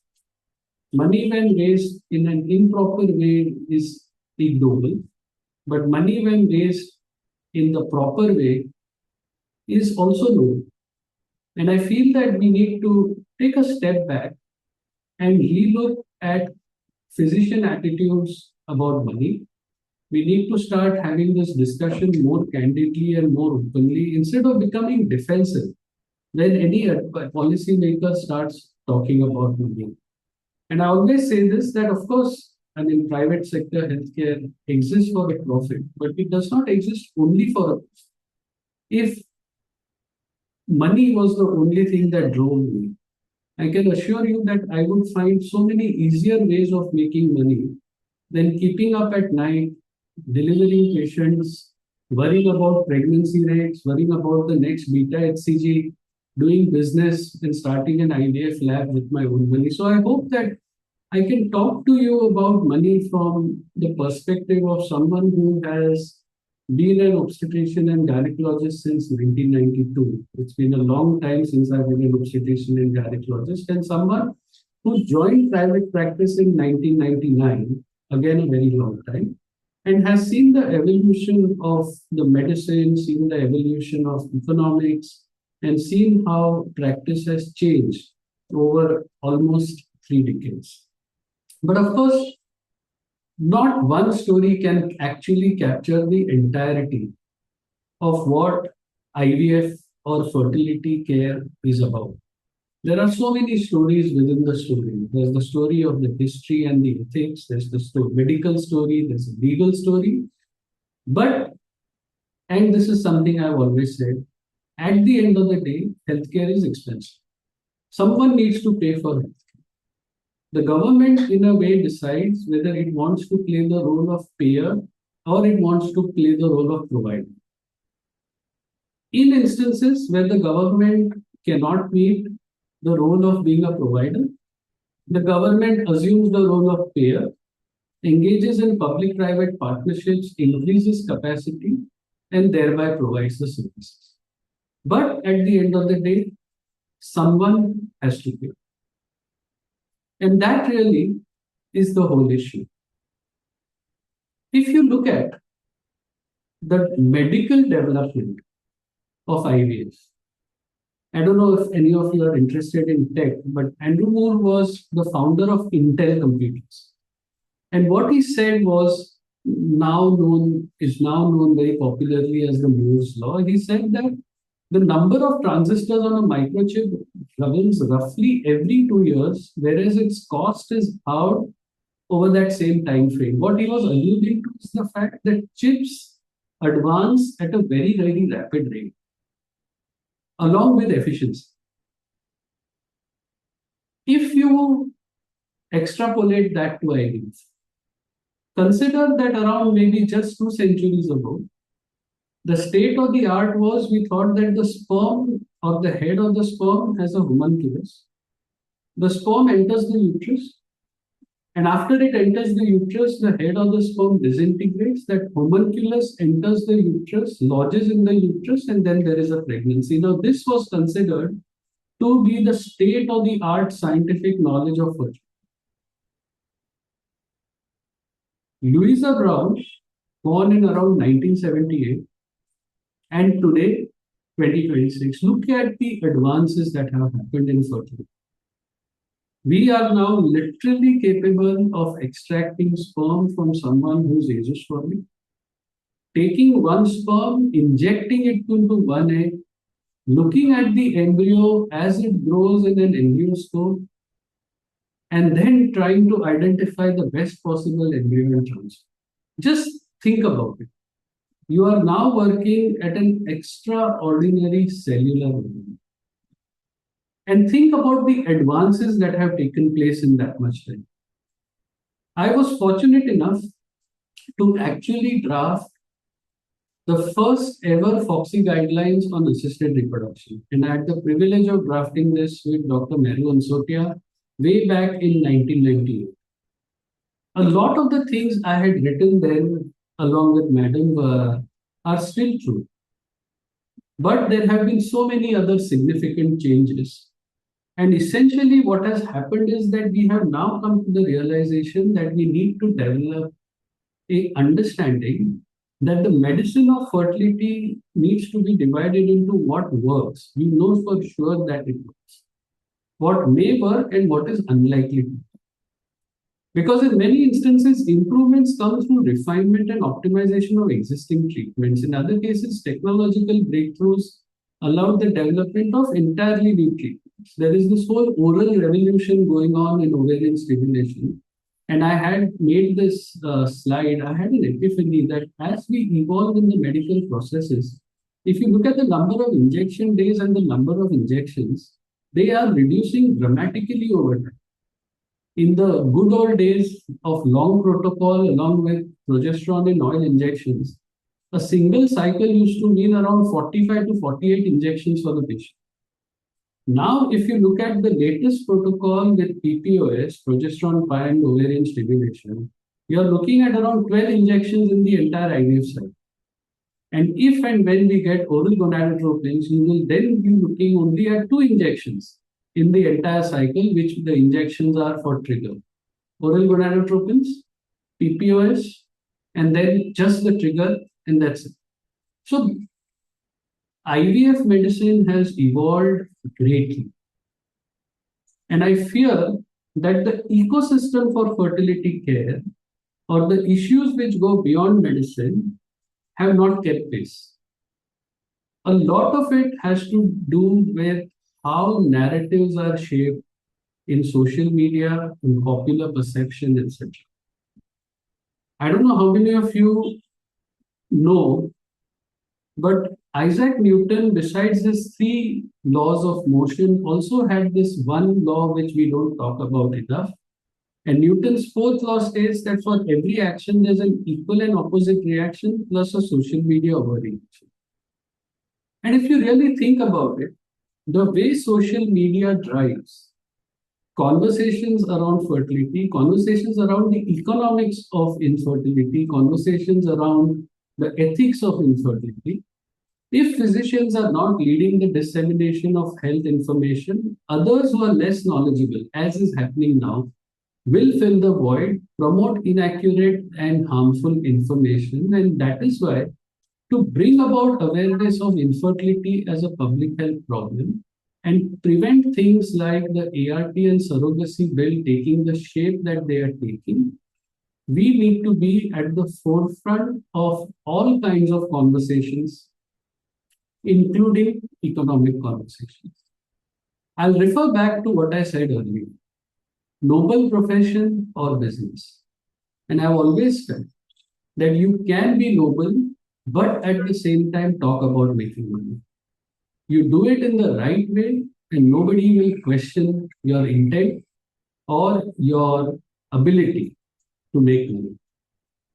Money, when raised in an improper way, is ignoble. But money, when raised in the proper way is also known. And I feel that we need to take a step back and relook at physician attitudes about money. We need to start having this discussion more candidly and more openly instead of becoming defensive when any policymaker starts talking about money. And I always say this, that of course, I mean, private sector healthcare exists for a profit, but it does not exist only for a profit. If money was the only thing that drove me, I can assure you that I would find so many easier ways of making money than keeping up at night, delivering patients, worrying about pregnancy rates, worrying about the next beta HCG, doing business and starting an IVF lab with my own money. So I hope that I can talk to you about money from the perspective of someone who has been an obstetrician and gynecologist since 1992. It's been a long time since I've been an obstetrician and gynecologist, and someone who joined private practice in 1999, again a very long time, and has seen the evolution of the medicine, seen the evolution of economics, and seen how practice has changed over almost 3 decades. But of course, not one story can actually capture the entirety of what IVF or fertility care is about. There are so many stories within the story. There's the story of the history and the ethics. There's the medical story. There's a legal story. But, and this is something I've always said, at the end of the day, healthcare is expensive. Someone needs to pay for healthcare. The government, in a way, decides whether it wants to play the role of payer or it wants to play the role of provider. In instances where the government cannot meet the role of being a provider, the government assumes the role of payer, engages in public-private partnerships, increases capacity, and thereby provides the services. But at the end of the day, someone has to pay. And that really is the whole issue. If you look at the medical development of IVF, I don't know if any of you are interested in tech, but Andrew Moore was the founder of Intel Computers. And what he said was is now known very popularly as the Moore's Law. He said that the number of transistors on a microchip doubles roughly every 2 years, whereas its cost is halved over that same time frame. What he was alluding to is the fact that chips advance at a very, very rapid rate, along with efficiency. If you extrapolate that to IVF, consider that around maybe just 2 centuries ago, the state of the art was we thought that the sperm or the head of the sperm has a homunculus. The sperm enters the uterus, and after it enters the uterus, the head of the sperm disintegrates. That homunculus enters the uterus, lodges in the uterus, and then there is a pregnancy. Now, this was considered to be the state of the art scientific knowledge of fertility. Louisa Brown, born in around 1978, and today, 2026, look at the advances that have happened in fertility. We are now literally capable of extracting sperm from someone who's azoospermic, taking one sperm, injecting it into one egg, looking at the embryo as it grows in an embryoscope, and then trying to identify the best possible embryo transfer. Just think about it. You are now working at an extraordinary cellular level. And think about the advances that have taken place in that much time. I was fortunate enough to actually draft the first ever FOXI guidelines on assisted reproduction. And I had the privilege of drafting this with Dr. Meru Ansotia way back in 1998. A lot of the things I had written then, along with Madam, are still true. But there have been so many other significant changes. And essentially what has happened is that we have now come to the realization that we need to develop an understanding that the medicine of fertility needs to be divided into what works. We know for sure that it works. What may work and what is unlikely to. Because in many instances, improvements come through refinement and optimization of existing treatments. In other cases, technological breakthroughs allowed the development of entirely new treatments. There is this whole oral revolution going on in ovarian stimulation. And I had made this slide, I had an epiphany that as we evolve in the medical processes, if you look at the number of injection days and the number of injections, they are reducing dramatically over time. In the good old days of long protocol along with progesterone and oil injections, a single cycle used to mean around 45 to 48 injections for the patient. Now, if you look at the latest protocol with PPOS, progesterone and ovarian stimulation, you are looking at around 12 injections in the entire IVF cycle. And if and when we get oral gonadotropins, you will then be looking only at 2 injections in the entire cycle, which the injections are for trigger. Oral gonadotropins, PPOS, and then just the trigger, and that's it. So IVF medicine has evolved greatly. And I fear that the ecosystem for fertility care or the issues which go beyond medicine have not kept pace. A lot of it has to do with how narratives are shaped in social media, in popular perception, etc. I don't know how many of you know, but Isaac Newton, besides his 3 laws of motion, also had this one law which we don't talk about enough. And Newton's 4th law states that for every action, there's an equal and opposite reaction plus a social media overreaction. And if you really think about it, the way social media drives conversations around fertility, conversations around the economics of infertility, conversations around the ethics of infertility, if physicians are not leading the dissemination of health information, others who are less knowledgeable, as is happening now, will fill the void, promote inaccurate and harmful information. And that is why, to bring about awareness of infertility as a public health problem and prevent things like the ART and surrogacy bill taking the shape that they are taking, we need to be at the forefront of all kinds of conversations, including economic conversations. I'll refer back to what I said earlier. Noble profession or business. And I've always felt that you can be noble, but at the same time talk about making money. You do it in the right way, and nobody will question your intent or your ability to make money.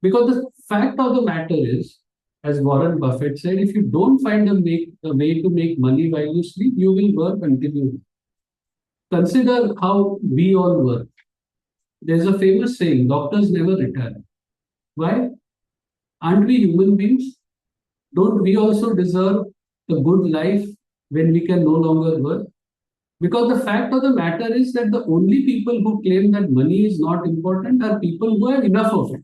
Because the fact of the matter is, as Warren Buffett said, if you don't find a way to make money while you sleep, you will work until you die. Consider how we all work. There's a famous saying, doctors never retire. Why? Aren't we human beings? Don't we also deserve a good life when we can no longer work? Because the fact of the matter is that the only people who claim that money is not important are people who have enough of it.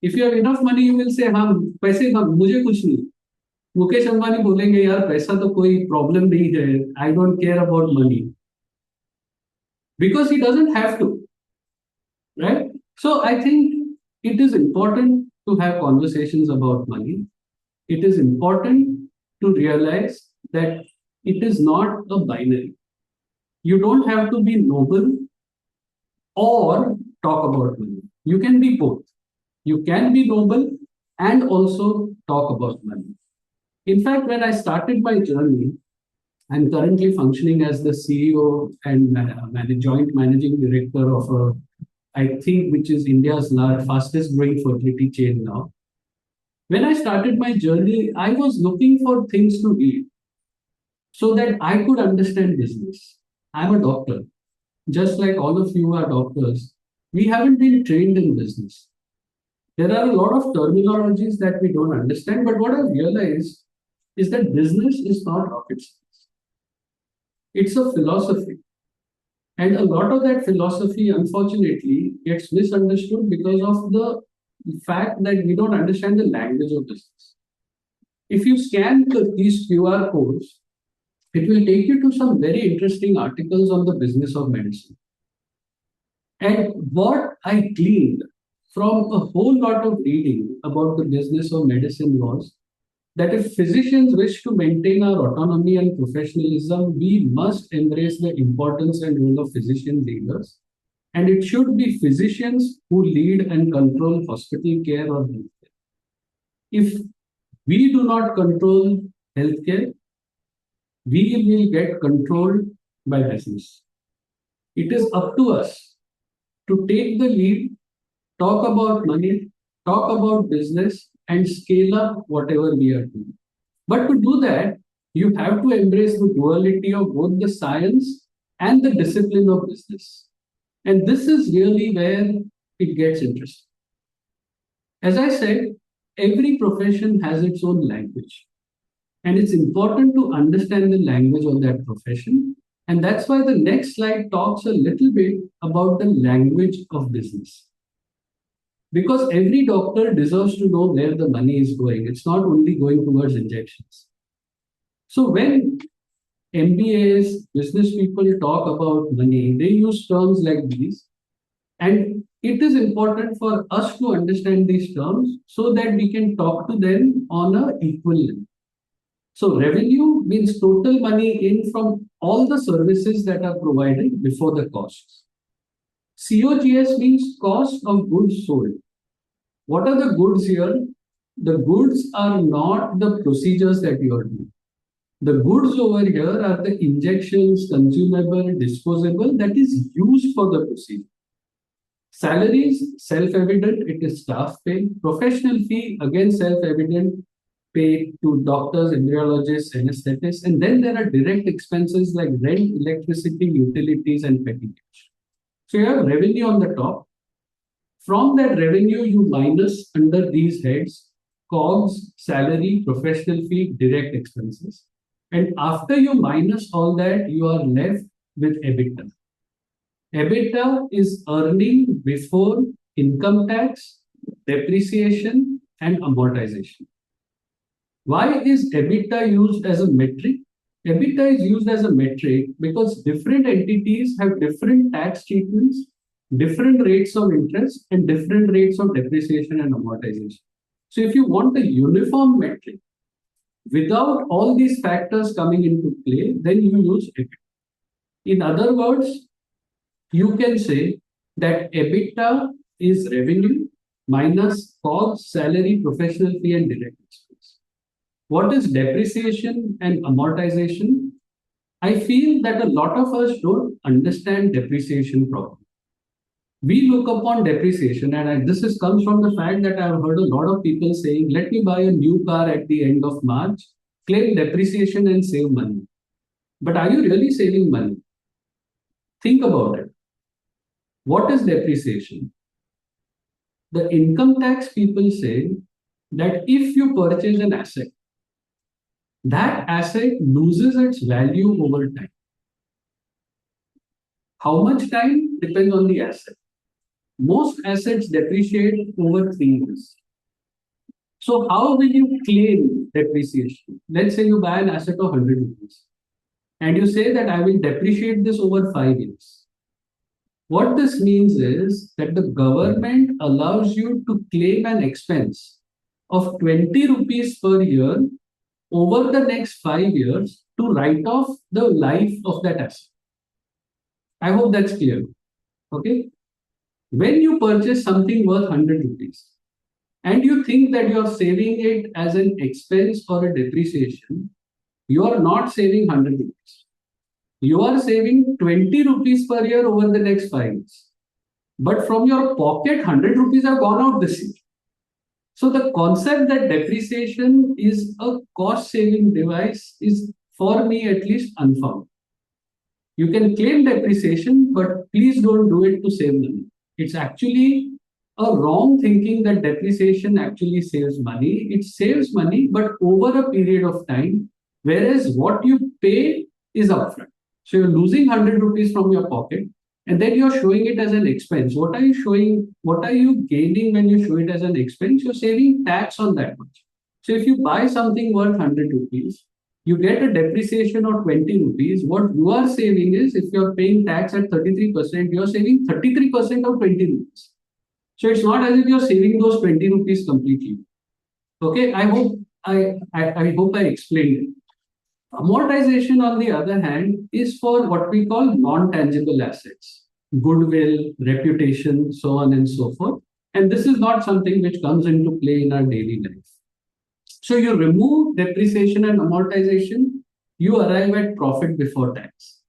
If you have enough money, you will say, हाँ पैसे मुझे कुछ नहीं. मुकेश अंबानी बोलेंगे यार पैसा तो कोई problem नहीं है. I don't care about money. Because he doesn't have to, right? So I think it is important to have conversations about money. It is important to realize that it is not a binary. You don't have to be noble or talk about money. You can be both. You can be noble and also talk about money. In fact, when I started my journey, I'm currently functioning as the CEO and joint managing director of I think, which is India's fastest growing fertility chain now. When I started my journey, I was looking for things to read so that I could understand business. I'm a doctor. Just like all of you are doctors, we haven't been trained in business. There are a lot of terminologies that we don't understand, but what I've realized is that business is not rocket science. It's a philosophy. And a lot of that philosophy, unfortunately, gets misunderstood because of the fact that we don't understand the language of business. If you scan these QR codes, it will take you to some very interesting articles on the business of medicine. And what I gleaned from a whole lot of reading about the business of medicine was that if physicians wish to maintain our autonomy and professionalism, we must embrace the importance and role of physician leaders. And it should be physicians who lead and control hospital care or healthcare. If we do not control healthcare, we will get controlled by business. It is up to us to take the lead, talk about money, talk about business, and scale up whatever we are doing. But to do that, you have to embrace the duality of both the science and the discipline of business. And this is really where it gets interesting. As I said, every profession has its own language. And it's important to understand the language of that profession. And that's why the next slide talks a little bit about the language of business. Because every doctor deserves to know where the money is going. It's not only going towards injections. So when MBAs, business people talk about money, they use terms like these. And it is important for us to understand these terms so that we can talk to them on an equal level. So revenue means total money in from all the services that are provided before the costs. COGS means cost of goods sold. What are the goods here? The goods are not the procedures that you are doing. The goods over here are the injections, consumable, disposable that is used for the procedure. Salaries, self-evident, it is staff pay. Professional fee, again self-evident, paid to doctors, embryologists, anesthetists. And then there are direct expenses like rent, electricity, utilities, and petty cash. So you have revenue on the top. From that revenue, you minus under these heads, COGS, salary, professional fee, direct expenses. And after you minus all that, you are left with EBITDA. EBITDA is earning before income tax, depreciation, and amortization. Why is EBITDA used as a metric? EBITDA is used as a metric because different entities have different tax treatments, different rates of interest, and different rates of depreciation and amortization. So if you want a uniform metric, without all these factors coming into play, then you use EBITDA. In other words, you can say that EBITDA is revenue minus COGS, salary, professional fee, and direct expense. What is depreciation and amortization? I feel that a lot of us don't understand depreciation properly. We look upon depreciation, and this comes from the fact that I've heard a lot of people saying, let me buy a new car at the end of March, claim depreciation and save money. But are you really saving money? Think about it. What is depreciation? The income tax people say that if you purchase an asset, that asset loses its value over time. How much time depends on the asset. Most assets depreciate over 3 years. So how will you claim depreciation? Let's say you buy an asset of 100 rupees and you say that I will depreciate this over 5 years. What this means is that the government allows you to claim an expense of 20 rupees per year over the next 5 years to write off the life of that asset. I hope that's clear. Okay. When you purchase something worth 100 rupees and you think that you are saving it as an expense or a depreciation, you are not saving 100 rupees. You are saving 20 rupees per year over the next 5 years. But from your pocket, 100 rupees have gone out this year. So the concept that depreciation is a cost-saving device is, for me at least, unfounded. You can claim depreciation, but please don't do it to save money. It's actually a wrong thinking that depreciation actually saves money. It saves money, but over a period of time, whereas what you pay is upfront. So you're losing 100 rupees from your pocket and then you're showing it as an expense. What are you showing? What are you gaining when you show it as an expense? You're saving tax on that much. So if you buy something worth 100 rupees, you get a depreciation of 20 rupees. What you are saving is, if you're paying tax at 33%, you're saving 33% of 20 rupees. So it's not as if you're saving those 20 rupees completely. Okay, I hope I explained it. Amortization, on the other hand, is for what we call non-tangible assets, goodwill, reputation, so on and so forth. And this is not something which comes into play in our daily life. So you remove depreciation and amortization, you arrive at profit before tax.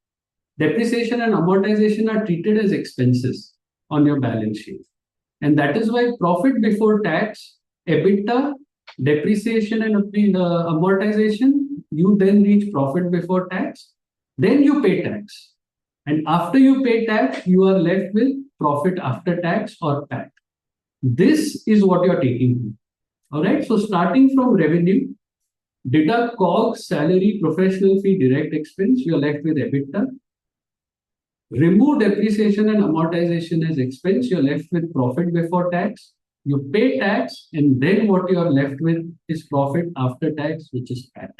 Depreciation and amortization are treated as expenses on your balance sheet. And that is why profit before tax, EBITDA, depreciation and amortization, you then reach profit before tax, then you pay tax. And after you pay tax, you are left with profit after tax or PAT. This is what you're taking. All right. So starting from revenue, deduct COGS, salary, professional fee, direct expense, you're left with EBITDA. Remove depreciation and amortization as expense, you're left with profit before tax. You pay tax, and then what you are left with is profit after tax, which is PAT.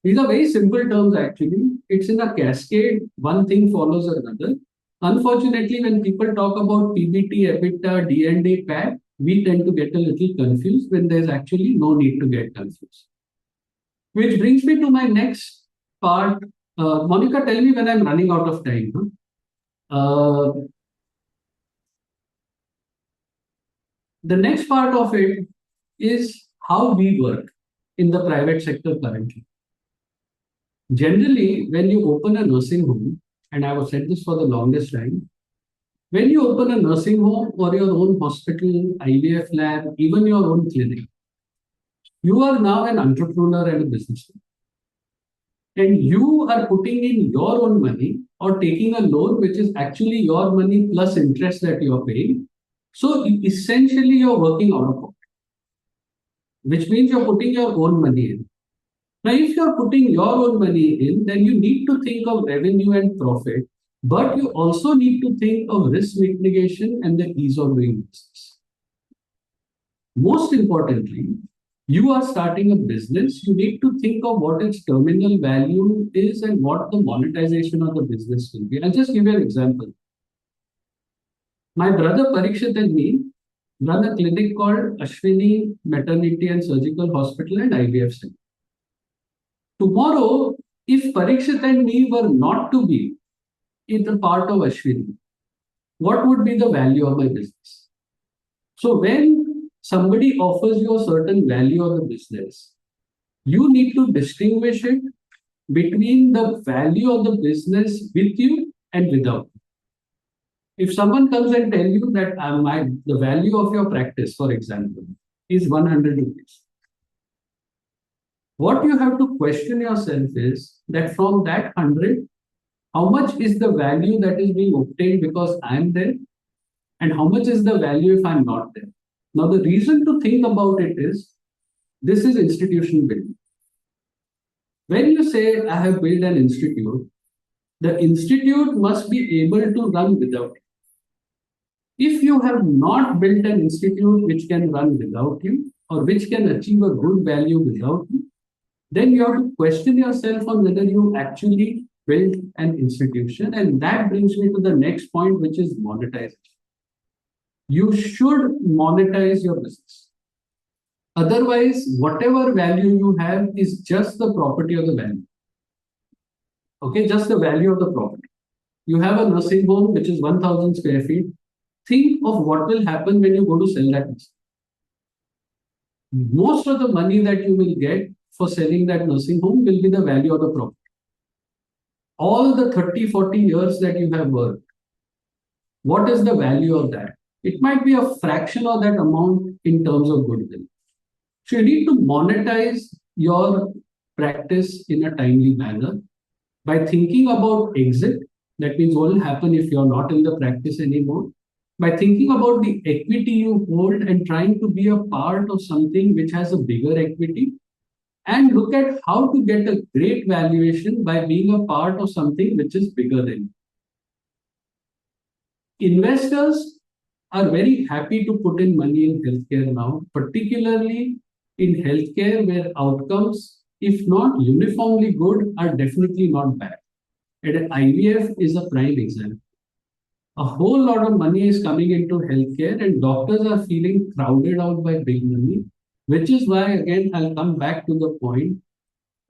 These are very simple terms actually. It's in a cascade, one thing follows another. Unfortunately, when people talk about PBT, EBITDA, D&A, PAT, we tend to get a little confused when there's actually no need to get confused. Which brings me to my next part. Monica, tell me when I'm running out of time. The next part of it is how we work in the private sector currently. Generally, when you open a nursing home, and I have said this for the longest time, when you open a nursing home or your own hospital, IVF lab, even your own clinic, you are now an entrepreneur and a businessman. And you are putting in your own money or taking a loan, which is actually your money plus interest that you're paying. So essentially, you're working out of pocket, which means you're putting your own money in. Now, if you're putting your own money in, then you need to think of revenue and profit, but you also need to think of risk mitigation and the ease of doing business. Most importantly, you are starting a business, you need to think of what its terminal value is and what the monetization of the business will be. I'll just give you an example. My brother Parikshit and me run a clinic called Ashwini Maternity and Surgical Hospital and IVF Center. Tomorrow, if Parikshit and me were not to be in the part of Ashwini, what would be the value of my business? So when somebody offers you a certain value of the business, you need to distinguish it between the value of the business with you and without you. If someone comes and tells you that the value of your practice, for example, is 100 rupees, what you have to question yourself is that from that 100, how much is the value that is being obtained because I'm there? And how much is the value if I'm not there? Now, the reason to think about it is, this is institution building. When you say, I have built an institute, the institute must be able to run without you. If you have not built an institute which can run without you, or which can achieve a good value without you, then you have to question yourself on whether you actually built an institution. And that brings me to the next point, which is monetization. You should monetize your business. Otherwise, whatever value you have is just the property of the value. Okay, just the value of the property. You have a nursing home which is 1,000 square feet. Think of what will happen when you go to sell that nursing. Most of the money that you will get for selling that nursing home will be the value of the property. All the 30, 40 years that you have worked, what is the value of that? It might be a fraction of that amount in terms of goodwill. So you need to monetize your practice in a timely manner by thinking about exit. That means what will happen if you're not in the practice anymore. By thinking about the equity you hold and trying to be a part of something which has a bigger equity, and look at how to get a great valuation by being a part of something which is bigger than you. Investors are very happy to put in money in healthcare now, particularly in healthcare where outcomes, if not uniformly good, are definitely not bad. And IVF is a prime example. A whole lot of money is coming into healthcare, and doctors are feeling crowded out by big money, which is why, again, I'll come back to the point.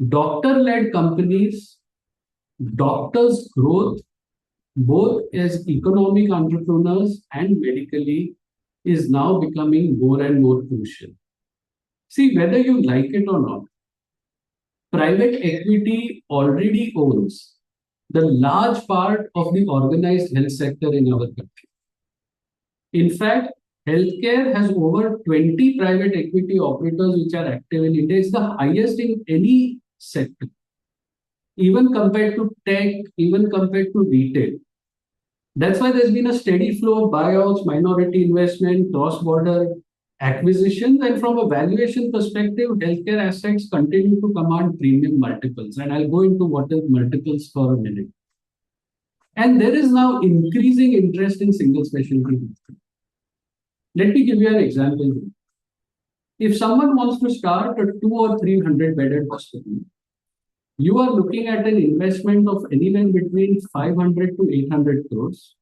Doctor-led companies, doctors' growth, both as economic entrepreneurs and medically, is now becoming more and more crucial. See, whether you like it or not, private equity already owns the large part of the organized health sector in our country. In fact, healthcare has over 20 private equity operators which are active in India. It's the highest in any sector, even compared to tech, even compared to retail. That's why there's been a steady flow of buyouts, minority investment, cross-border acquisitions, and from a valuation perspective, healthcare assets continue to command premium multiples. And I'll go into what are multiples for a minute. And there is now increasing interest in single specialty. Let me give you an example. If someone wants to start a 200 or 300 bedded hospital, you are looking at an investment of anywhere between 500 to 800 crores.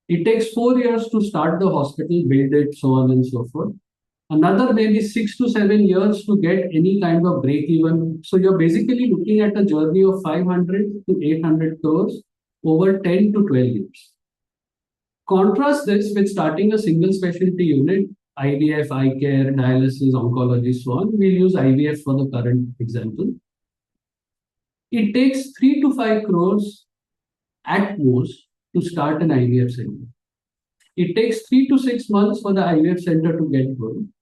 It takes 4 years to start the hospital, build it, so on and so forth. Another maybe 6 to 7 years to get any kind of break even. So you're basically looking at a journey of 500 to 800 crores over 10 to 12 years. Contrast this with starting a single specialty unit, IVF, eye care, dialysis, oncology, so on. We'll use IVF for the current example. It takes 3 to 5 crores at most to start an IVF center. It takes 3 to 6 months for the IVF center to get going.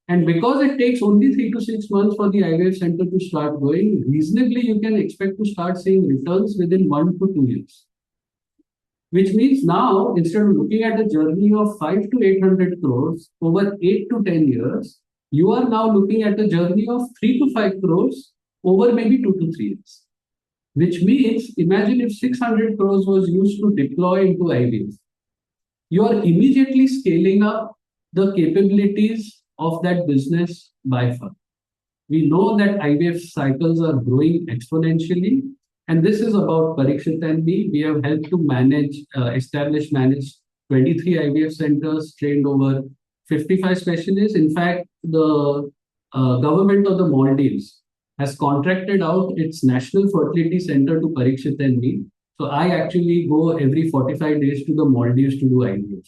And because it takes only 3 to 6 months for the IVF center to start going, reasonably you can expect to start seeing returns within 1 to 2 years. Which means now, instead of looking at a journey of 5 to 800 crores over 8 to 10 years, you are now looking at a journey of 3 to 5 crores over maybe 2 to 3 years. Which means, imagine if 600 crores was used to deploy into IVF. You are immediately scaling up the capabilities of that business by far. We know that IVF cycles are growing exponentially, and this is about Parikshit and me. We have helped to manage 23 IVF centers, trained over 55 specialists. In fact, the government of the Maldives has contracted out its National Fertility Center to Parikshit and me. So I actually go every 45 days to the Maldives to do IVF.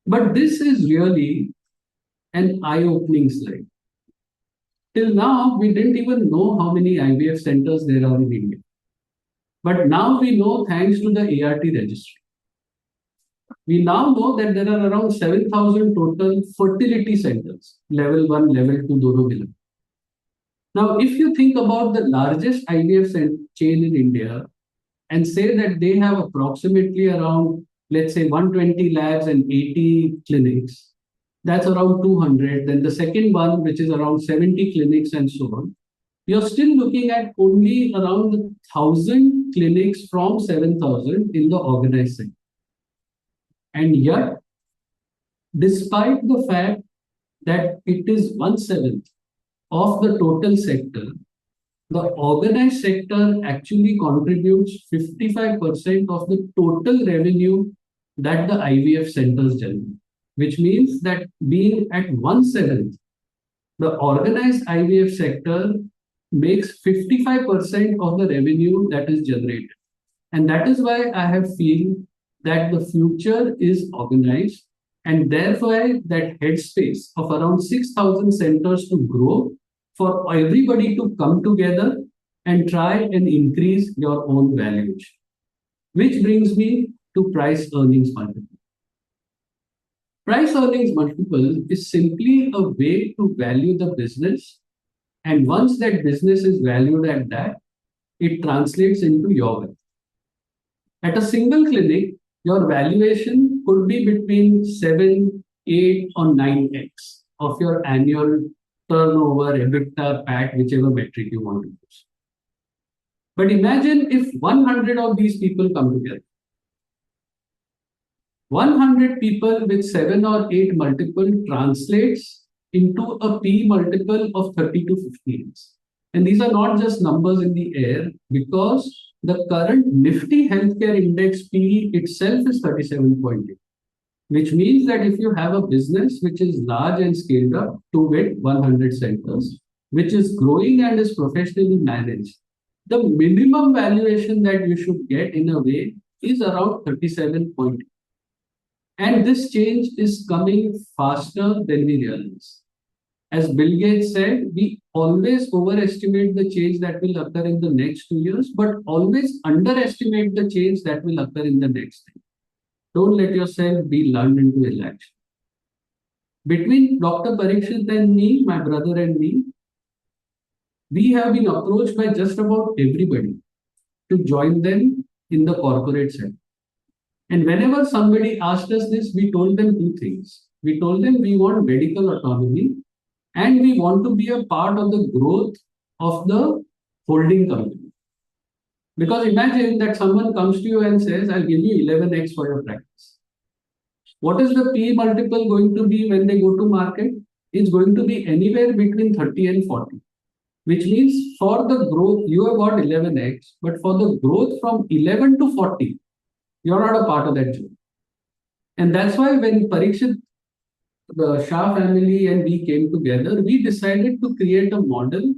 But this is really an eye-opening slide. Till now, we didn't even know how many IVF centers there are in India. But now we know thanks to the ART registry. We now know that there are around 7,000 total fertility centers, level 1, level 2, dono mila. Now, if you think about the largest IVF chain in India and say that they have approximately around, let's say, 120 labs and 80 clinics, that's around 200. Then the second one, which is around 70 clinics and so on, you're still looking at only around 1,000 clinics from 7,000 in the organized sector. And yet, despite the fact that it is 1/7 of the total sector, the organized sector actually contributes 55% of the total revenue that the IVF centers generate, which means that being at 1/7, the organized IVF sector makes 55% of the revenue that is generated. And that is why I have feel that the future is organized, and therefore that headspace of around 6,000 centers to grow for everybody to come together and try and increase your own valuation. Which brings me to price earnings multiple. Price earnings multiple is simply a way to value the business, and once that business is valued at that, it translates into your wealth. At a single clinic, your valuation could be between 7, 8, or 9x of your annual turnover, EBITDA, PAT, whichever metric you want to use. But imagine if 100 of these people come together. 100 people with 7 or 8 multiple translates into a P multiple of 30 to 50x. And these are not just numbers in the air, because the current Nifty Healthcare Index P itself is 37.8, which means that if you have a business which is large and scaled up to with 100 centers, which is growing and is professionally managed, the minimum valuation that you should get in a way is around 37.8. And this change is coming faster than we realize. As Bill Gates said, we always overestimate the change that will occur in the next 2 years, but always underestimate the change that will occur in the next 10. Don't let yourself be lulled into election. Between Dr. Parikshit and me, my brother and me, we have been approached by just about everybody to join them in the corporate sector. And whenever somebody asked us this, we told them two things. We told them we want medical autonomy and we want to be a part of the growth of the holding company. Because imagine that someone comes to you and says, I'll give you 11x for your practice. What is the P multiple going to be when they go to market? It's going to be anywhere between 30 and 40. Which means for the growth, you have got 11x, but for the growth from 11 to 40, you're not a part of that journey. And that's why when Parikshit, the Shah family and we came together, we decided to create a model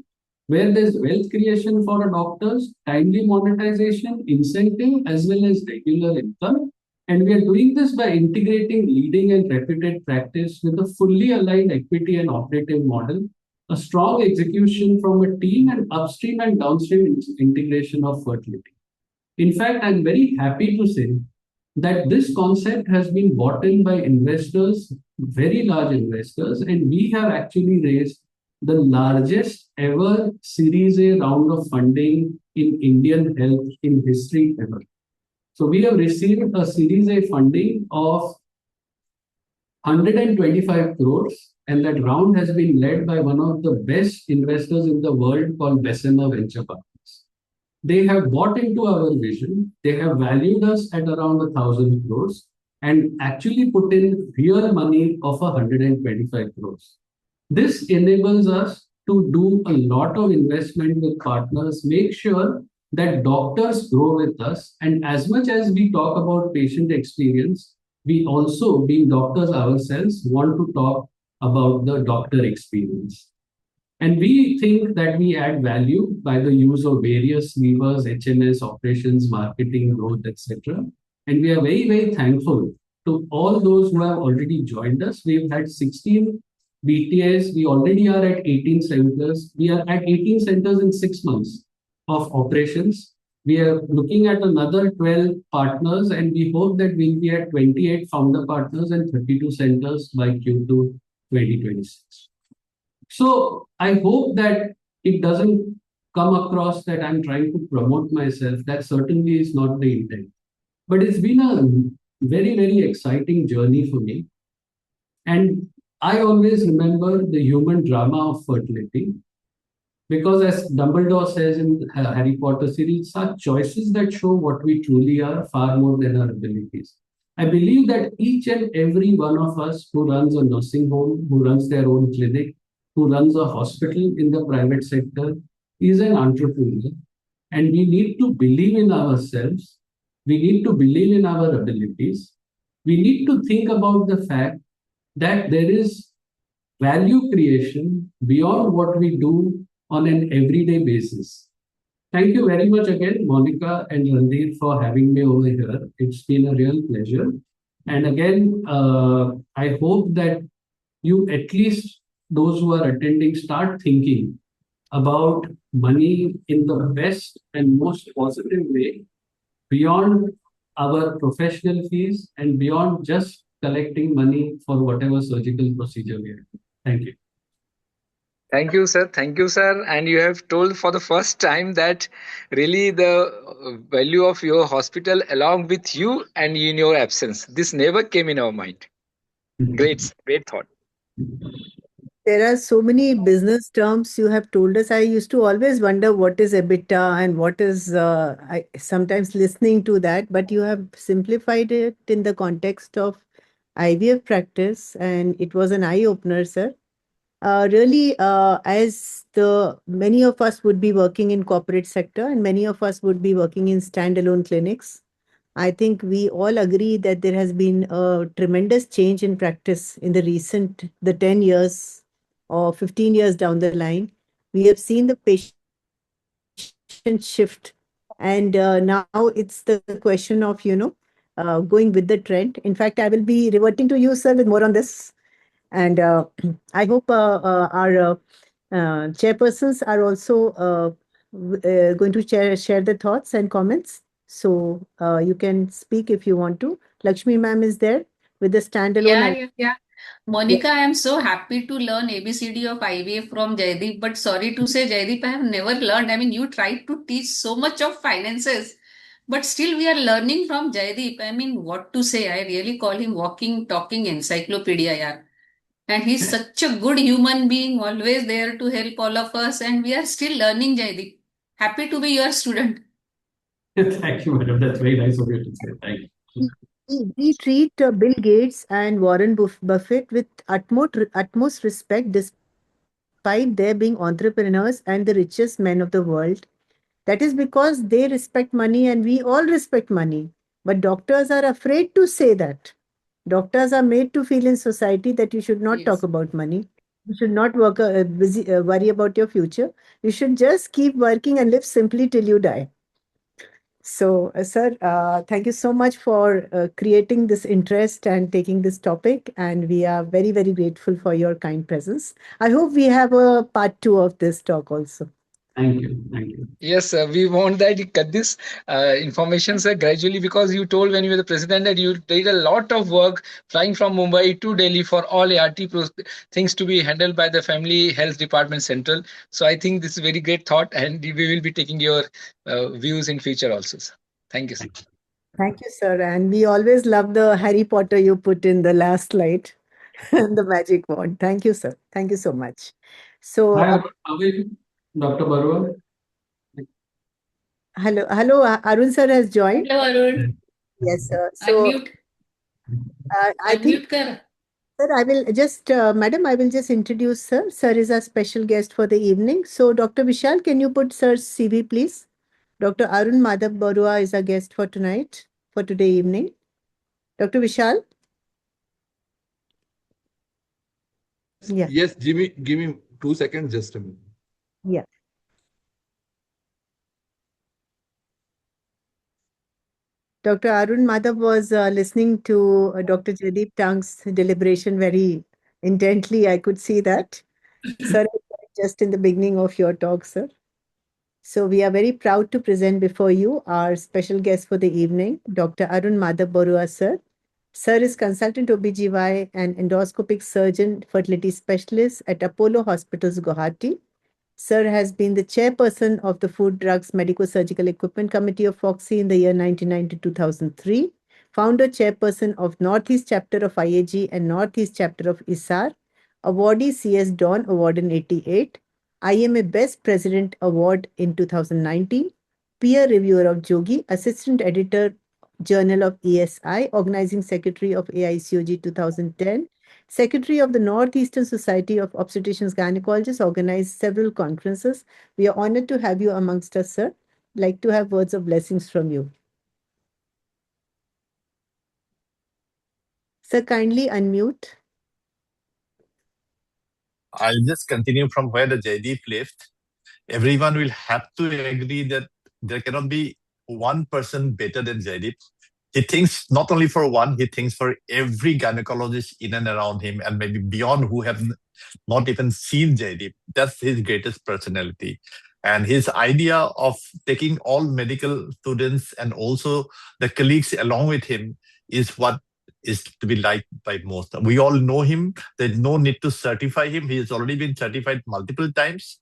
where there's wealth creation for doctors, timely monetization, incentive, as well as regular income. And we are doing this by integrating leading and reputed practice with a fully aligned equity and operative model, a strong execution from a team, and upstream and downstream integration of fertility. In fact, I'm very happy to say that this concept has been bought in by investors, very large investors, and we have actually raised the largest ever Series A round of funding in Indian health in history ever. So we have received a Series A funding of 125 crores, and that round has been led by one of the best investors in the world called Bessemer Venture Partners. They have bought into our vision. They have valued us at around 1,000 crores and actually put in real money of 125 crores. This enables us to do a lot of investment with partners, make sure that doctors grow with us. And as much as we talk about patient experience, we also, being doctors ourselves, want to talk about the doctor experience. And we think that we add value by the use of various levers, HNS, operations, marketing, growth, etc. And we are very, very thankful to all those who have already joined us. We've had 16 BTS. We already are at 18 centers. We are at 18 centers in 6 months of operations. We are looking at another 12 partners, and we hope that we'll be at 28 founder partners and 32 centers by Q2 2026. So I hope that it doesn't come across that I'm trying to promote myself. That certainly is not the intent. But it's been a very, very exciting journey for me. And I always remember the human drama of fertility. Because as Dumbledore says in Harry Potter series, are choices that show what we truly are far more than our abilities. I believe that each and every one of us who runs a nursing home, who runs their own clinic, who runs a hospital in the private sector is an entrepreneur. And we need to believe in ourselves. We need to believe in our abilities. We need to think about the fact that there is value creation beyond what we do on an everyday basis. Thank you very much again, Monica and Randir, for having me over here. It's been a real pleasure. And again, I hope that you, at least those who are attending, start thinking about money in the best and most positive way, beyond our professional fees and beyond just collecting money for whatever surgical procedure we are. Thank you. Thank you, sir. Thank you, sir. And you have told for the first time that really the value of your hospital along with you and in your absence. This never came in our mind. Great thought. There are so many business terms you have told us. I used to always wonder what is EBITDA and what is, I sometimes listening to that, but you have simplified it in the context of IVF practice, and it was an eye opener, sir. Really, as the many of us would be working in corporate sector and many of us would be working in standalone clinics, I think we all agree that there has been a tremendous change in practice in the 10 years or 15 years down the line. We have seen the patient shift, and now it's the question of, going with the trend. In fact, I will be reverting to you, sir, with more on this. And I hope our chairpersons are also going to share the thoughts and comments. So you can speak if you want to. Lakshmi ma'am is there with the standalone. Yeah. Monica, I am so happy to learn ABCD of IVF from Jaideep, but sorry to say, Jaideep, I have never learned. I mean, you tried to teach so much of finances, but still we are learning from Jaideep. I mean, what to say? I really call him walking, talking encyclopedia, yeah. And he's such a good human being, always there to help all of us, and we are still learning, Jaideep. Happy to be your student. Thank you, madam. That's very nice of you to say. Thank you. We treat Bill Gates and Warren Buffett with utmost respect, despite their being entrepreneurs and the richest men of the world. That is because they respect money and we all respect money. But doctors are afraid to say that. Doctors are made to feel in society that you should not talk about money. You should not worry about your future. You should just keep working and live simply till you die. So, sir, thank you so much for creating this interest and taking this topic. And we are very, very grateful for your kind presence. I hope we have a part 2 of this talk also. Thank you. Thank you. Yes, we want that you cut this information, sir, gradually, because you told when you were the president that you did a lot of work flying from Mumbai to Delhi for all ART things to be handled by the Family Health Department Central. So I think this is a very great thought, and we will be taking your views in future also, sir. Thank you, sir. Thank you, sir. And we always love the Harry Potter you put in the last slide, the magic wand. Thank you, sir. Thank you so much. So, Hi, Dr. Barua. hello, Arun sir has joined. Hello, Arun. Yes, sir. So, Unmute. I think, Unmute sir, I will just, madam, I will just introduce sir. Sir is our special guest for the evening. So, Dr. Vishal, can you put sir's CV, please? Dr. Arun Madhav Barua is our guest for tonight, for today evening. Dr. Vishal? Yeah. Yes, give me 2 seconds, just a minute. Yeah. Dr. Arun Madhav was listening to Dr. Jaideep Tang's deliberation very intently. I could see that. Sir, just in the beginning of your talk, sir. So we are very proud to present before you our special guest for the evening, Dr. Arun Madhav Barua, sir. Sir is consultant OBGY and endoscopic surgeon, fertility specialist at Apollo Hospitals, Guwahati. Sir has been the chairperson of the Food, Drugs, Medico-Surgical Equipment Committee of FOXI in the year 1999 to 2003, founder chairperson of Northeast Chapter of IAG and Northeast Chapter of ISAR, awardee CS Dawn Award in 88, IMA Best President Award in 2019, peer reviewer of Jogi, assistant editor Journal of ESI, organizing secretary of AICOG 2010, Secretary of the Northeastern Society of Obstetricians Gynecologists, organized several conferences. We are honored to have you amongst us, sir. Like to have words of blessings from you. Sir, kindly unmute. I'll just continue from where the Jaideep left. Everyone will have to agree that there cannot be one person better than Jaideep. He thinks not only for one, he thinks for every gynecologist in and around him and maybe beyond who have not even seen Jaideep. That's his greatest personality. And his idea of taking all medical students and also the colleagues along with him is what is to be liked by most. We all know him. There's no need to certify him. He has already been certified multiple times.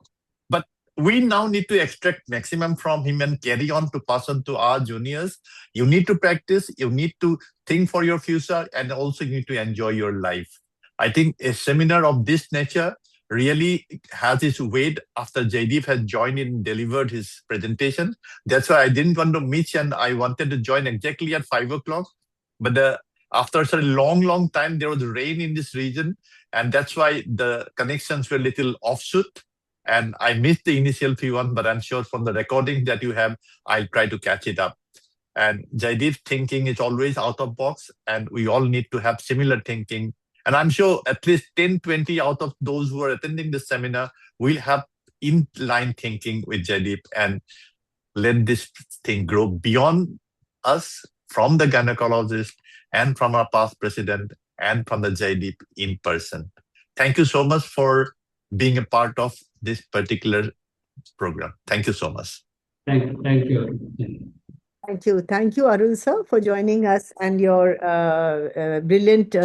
But we now need to extract maximum from him and carry on to pass on to our juniors. You need to practice, you need to think for your future, and also you need to enjoy your life. I think a seminar of this nature really has its weight after Jaideep has joined in and delivered his presentation. That's why I didn't want to miss, and I wanted to join exactly at 5 o'clock. But after such a long time, there was rain in this region, and that's why the connections were a little offshoot. And I missed the initial P1, but I'm sure from the recording that you have, I'll try to catch it up. And Jaideep's thinking is always out of box, and we all need to have similar thinking. And I'm sure at least 10, 20 out of those who are attending the seminar will have in-line thinking with Jaideep and let this thing grow beyond us, from the gynecologist and from our past president and from the Jaideep in person. Thank you so much for being a part of this particular program. Thank you so much. Thank you. Thank you. Thank you. Thank you, Arun sir, for joining us and your brilliant,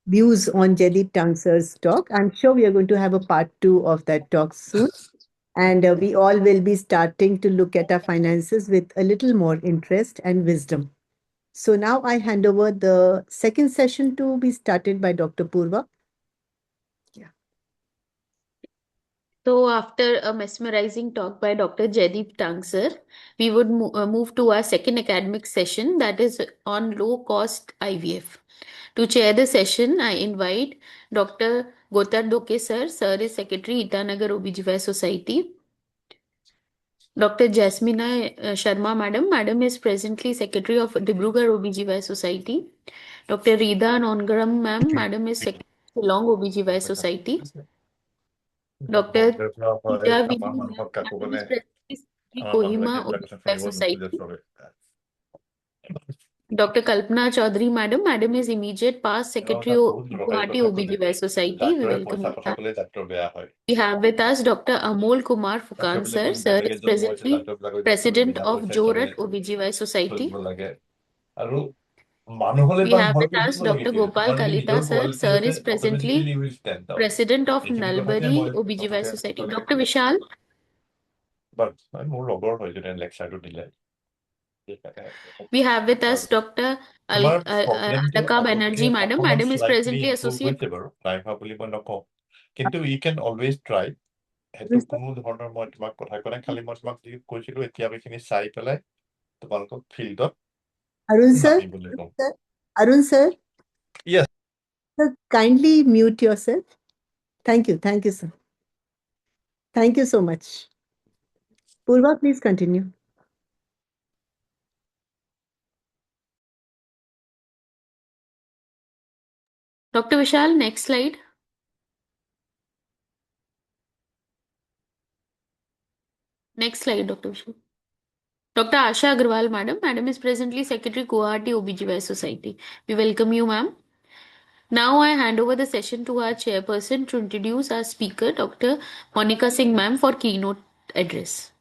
views on Jaideep Tangsar's talk. I'm sure we are going to have a part 2 of that talk soon. And we all will be starting to look at our finances with a little more interest and wisdom. So now I hand over the second session to be started by Dr. Purva. So after a mesmerizing talk by Dr. Jaideep Tangsar, we would move to our second academic session, that is on low-cost IVF. To chair the session, I invite Dr. Gotar Doke sir. Sir is Secretary, Itanagar OBGYN Society. Dr. Jasmina Sharma madam. Madam is presently Secretary of Dibrugarh OBGYN Society. Dr. Rida Nongaram ma'am. Madam is Secretary of Long OBGYN Society. Dr. Kohima OBGYN Society. Dr. Kalpana Chaudhary madam. Madam is immediate past Secretary of Guwahati OBGYN Society. We welcome you. We have with us Dr. Amol Kumar Fukan sir. Sir is presently President of Jorat OBGYN Society. We have with us Dr. Gopal Kalita sir. Sir is presently President of Nalbari OBGYN Society. Dr. Vishal. We have with us Dr. Alaka Banerjee madam. Madam is presently Associate. কিন্তু we can always try. সেইটো কোনো ধৰণৰ মই তোমাক কথা কোৱা নাই, খালি মই তোমাক যি কৈছিলো এতিয়া এইখিনি চাই পেলাই তোমালোকক ফিল্ডত Arun sir. Yes. Sir, kindly mute yourself. Thank you, sir. Thank you so much. Purva, please continue. Dr. Vishal, next slide. Next slide, Dr. Vishal. Dr. Asha Agarwal madam. Madam is presently Secretary Guwahati OBGYN Society. We welcome you, ma'am. Now I hand over the session to our chairperson to introduce our speaker, Dr. Monica Singh ma'am, for keynote address.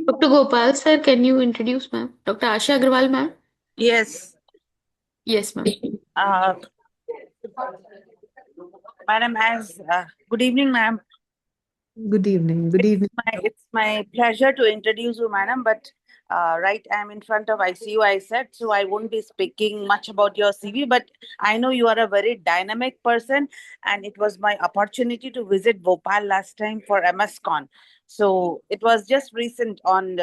Dr. Gopal sir, can you introduce ma'am? Dr. Asha Agarwal ma'am? Yes. Yes, ma'am. Madam, good evening, ma'am. Good evening. Good evening. It's my pleasure to introduce you, madam, but right, I'm in front of ICU, I said, so I won't be speaking much about your CV, but I know you are a very dynamic person, and it was my opportunity to visit Bhopal last time for MSCon. So it was just recent in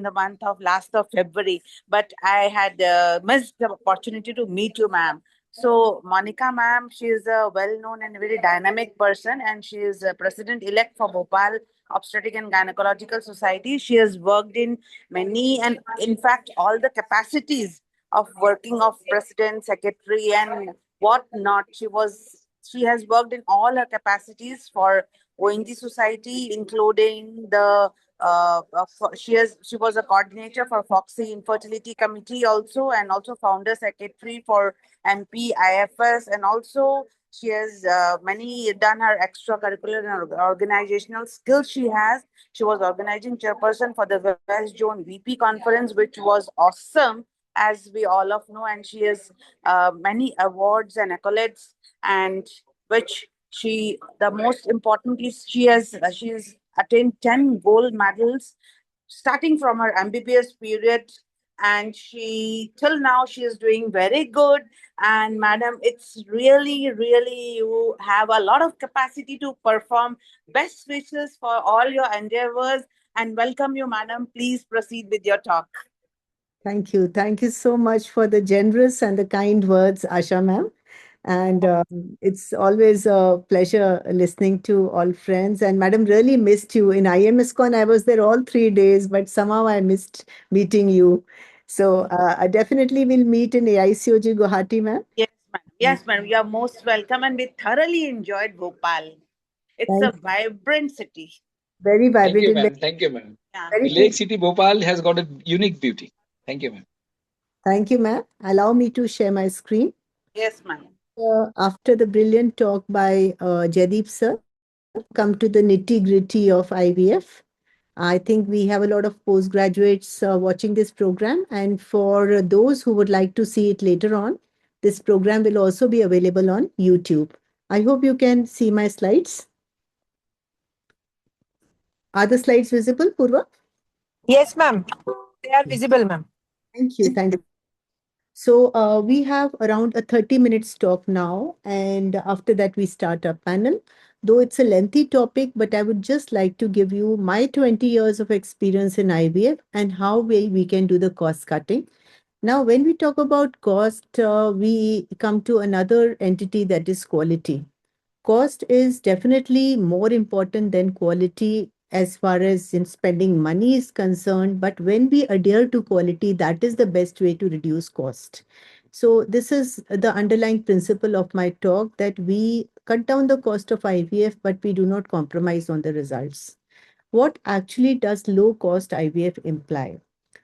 the month of last of February, but I had missed the opportunity to meet you, ma'am. So Monica ma'am, she is a well-known and very dynamic person, and she is a president-elect for Bhopal Obstetric and Gynecological Society. She has worked in many, and in fact, all the capacities of working of president, secretary, and whatnot. She has worked in all her capacities for ONG Society, including the she was a coordinator for Foxy Infertility Committee also, and also founder secretary for MP IFS, and also she has done her extracurricular and organizational skills. She was organizing chairperson for the West Zone VP conference, which was awesome, as we all of know, and she has many awards and accolades, and which the most importantly, she has attained 10 gold medals starting from her MBBS period and till now she is doing very good. And madam, it's really you have a lot of capacity to perform. Best wishes for all your endeavors, and welcome you, madam. Please proceed with your talk. Thank you. Thank you so much for the generous and the kind words, Asha ma'am. And it's always a pleasure listening to all friends. And madam, really missed you. In IMSCon, I was there all 3 days, but somehow I missed meeting you. So I definitely will meet in AICOG Guwahati, ma'am. Yes, madam. Yes, madam. You are most welcome, and we thoroughly enjoyed Bhopal. It's a Thank vibrant city. Very Thank vibrant you, and ma'am. Thank you, ma'am. Yeah. very Lake City, Bhopal has got a unique beauty. Thank you, ma'am. Thank you, ma'am. Allow me to share my screen. Yes, madam. After the brilliant talk by Jaideep sir, come to the nitty-gritty of IVF. I think we have a lot of postgraduates watching this program, and for those who would like to see it later on, this program will also be available on YouTube. I hope you can see my slides. Are the slides visible, Purva? Yes, ma'am. They are visible, ma'am. Thank you. Thank you. So we have around a 30 minutes talk now, and after that we start our panel. Though it's a lengthy topic, but I would just like to give you my 20 years of experience in IVF and how we can do the cost cutting. Now, when we talk about cost, we come to another entity, that is quality. Cost is definitely more important than quality as far as in spending money is concerned. But when we adhere to quality, that is the best way to reduce cost. So this is the underlying principle of my talk, that we cut down the cost of IVF, but we do not compromise on the results. What actually does low cost IVF imply?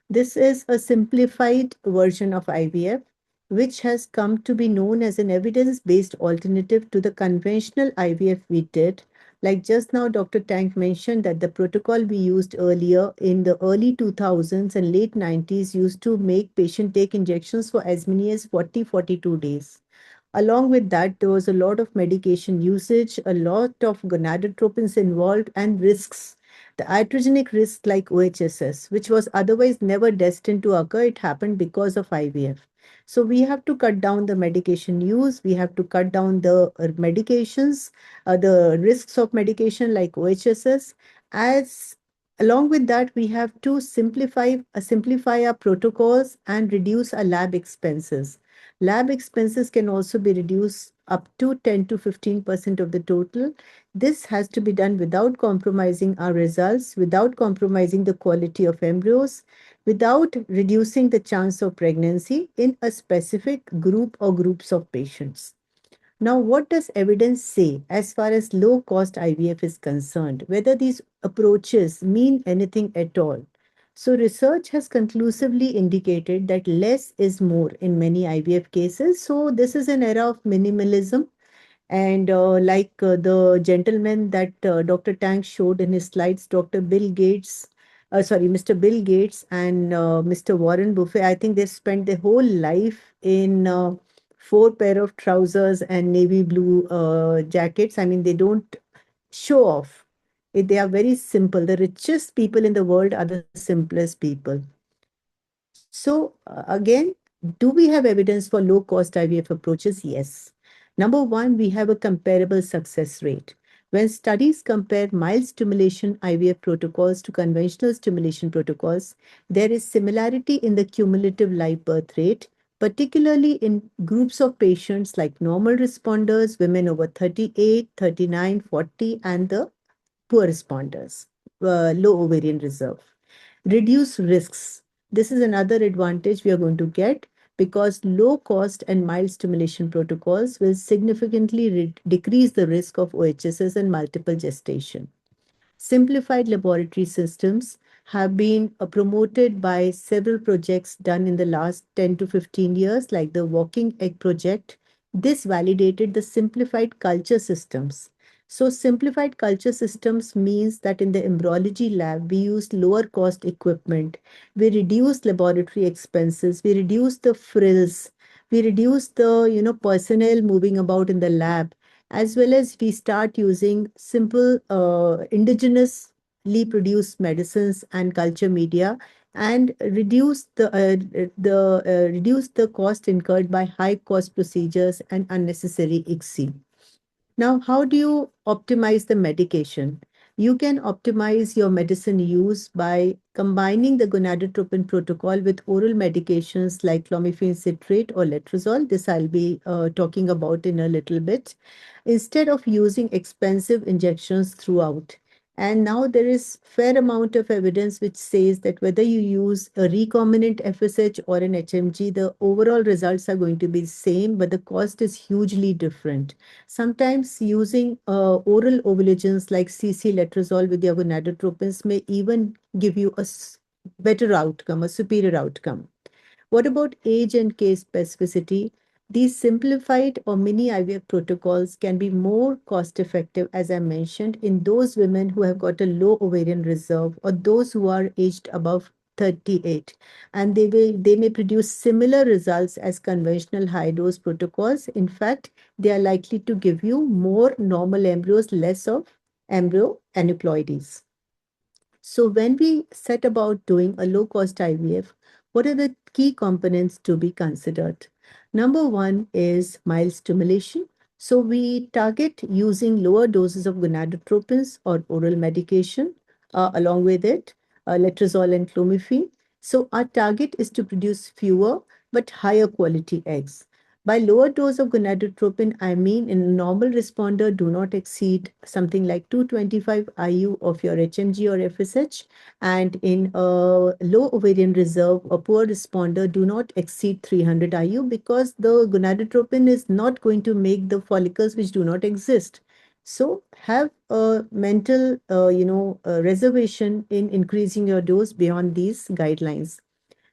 This is a simplified version of IVF, which has come to be known as an evidence-based alternative to the conventional IVF we did. Like just now, Dr. Tank mentioned that the protocol we used earlier in the early 2000s and late 90s used to make patient take injections for as many as 40-42 days. Along with that, there was a lot of medication usage, a lot of gonadotropins involved, and risks. The iatrogenic risk like OHSS, which was otherwise never destined to occur, it happened because of IVF. So we have to cut down the medication use. We have to cut down the medications, the risks of medication like OHSS. As along with that, we have to simplify our protocols and reduce our lab expenses. Lab expenses can also be reduced up to 10 to 15% of the total. This has to be done without compromising our results, without compromising the quality of embryos, without reducing the chance of pregnancy in a specific group or groups of patients. Now, what does evidence say as far as low cost IVF is concerned? Whether these approaches mean anything at all? So, research has conclusively indicated that less is more in many IVF cases. So, this is an era of minimalism. And the gentleman that Dr. Tank showed in his slides, Mr. Bill Gates and Mr. Warren Buffett, I think they spent their whole life in 4 pair of trousers and navy blue jackets. I mean, they don't show off. They are very simple. The richest people in the world are the simplest people. So again, do we have evidence for low cost IVF approaches? Yes. Number one, we have a comparable success rate. When studies compare mild stimulation IVF protocols to conventional stimulation protocols, there is similarity in the cumulative live birth rate, particularly in groups of patients like normal responders, women over 38, 39, 40, and the poor responders, low ovarian reserve. Reduce risks. This is another advantage we are going to get because low cost and mild stimulation protocols will significantly decrease the risk of OHSS and multiple gestation. Simplified laboratory systems have been promoted by several projects done in the last 10 to 15 years, like the Walking Egg Project. This validated the simplified culture systems. So simplified culture systems means that in the embryology lab, we use lower cost equipment. We reduce laboratory expenses. We reduce the frills. We reduce the personnel moving about in the lab, as well as we start using simple indigenously produced medicines and culture media and reduce the cost incurred by high cost procedures and unnecessary ICSI. Now, how do you optimize the medication? You can optimize your medicine use by combining the gonadotropin protocol with oral medications like clomiphene citrate or letrozole. This I'll be talking about in a little bit, instead of using expensive injections throughout. And now there is fair amount of evidence which says that whether you use a recombinant FSH or an HMG, the overall results are going to be the same, but the cost is hugely different. Sometimes using oral ovulagens like CC letrozole with your gonadotropins may even give you a better outcome, a superior outcome. What about age and case specificity? These simplified or mini IVF protocols can be more cost effective, as I mentioned, in those women who have got a low ovarian reserve or those who are aged above 38, and they may produce similar results as conventional high dose protocols. In fact, they are likely to give you more normal embryos, less of embryo aneuploidies. So when we set about doing a low cost IVF, what are the key components to be considered? Number one is mild stimulation. So we target using lower doses of gonadotropins or oral medication along with it, letrozole and clomiphene. So our target is to produce fewer but higher quality eggs. By lower dose of gonadotropin, I mean in a normal responder, do not exceed something like 225 IU of your HMG or FSH. And in a low ovarian reserve, a poor responder, do not exceed 300 IU, because the gonadotropin is not going to make the follicles which do not exist. So have a mental, reservation in increasing your dose beyond these guidelines.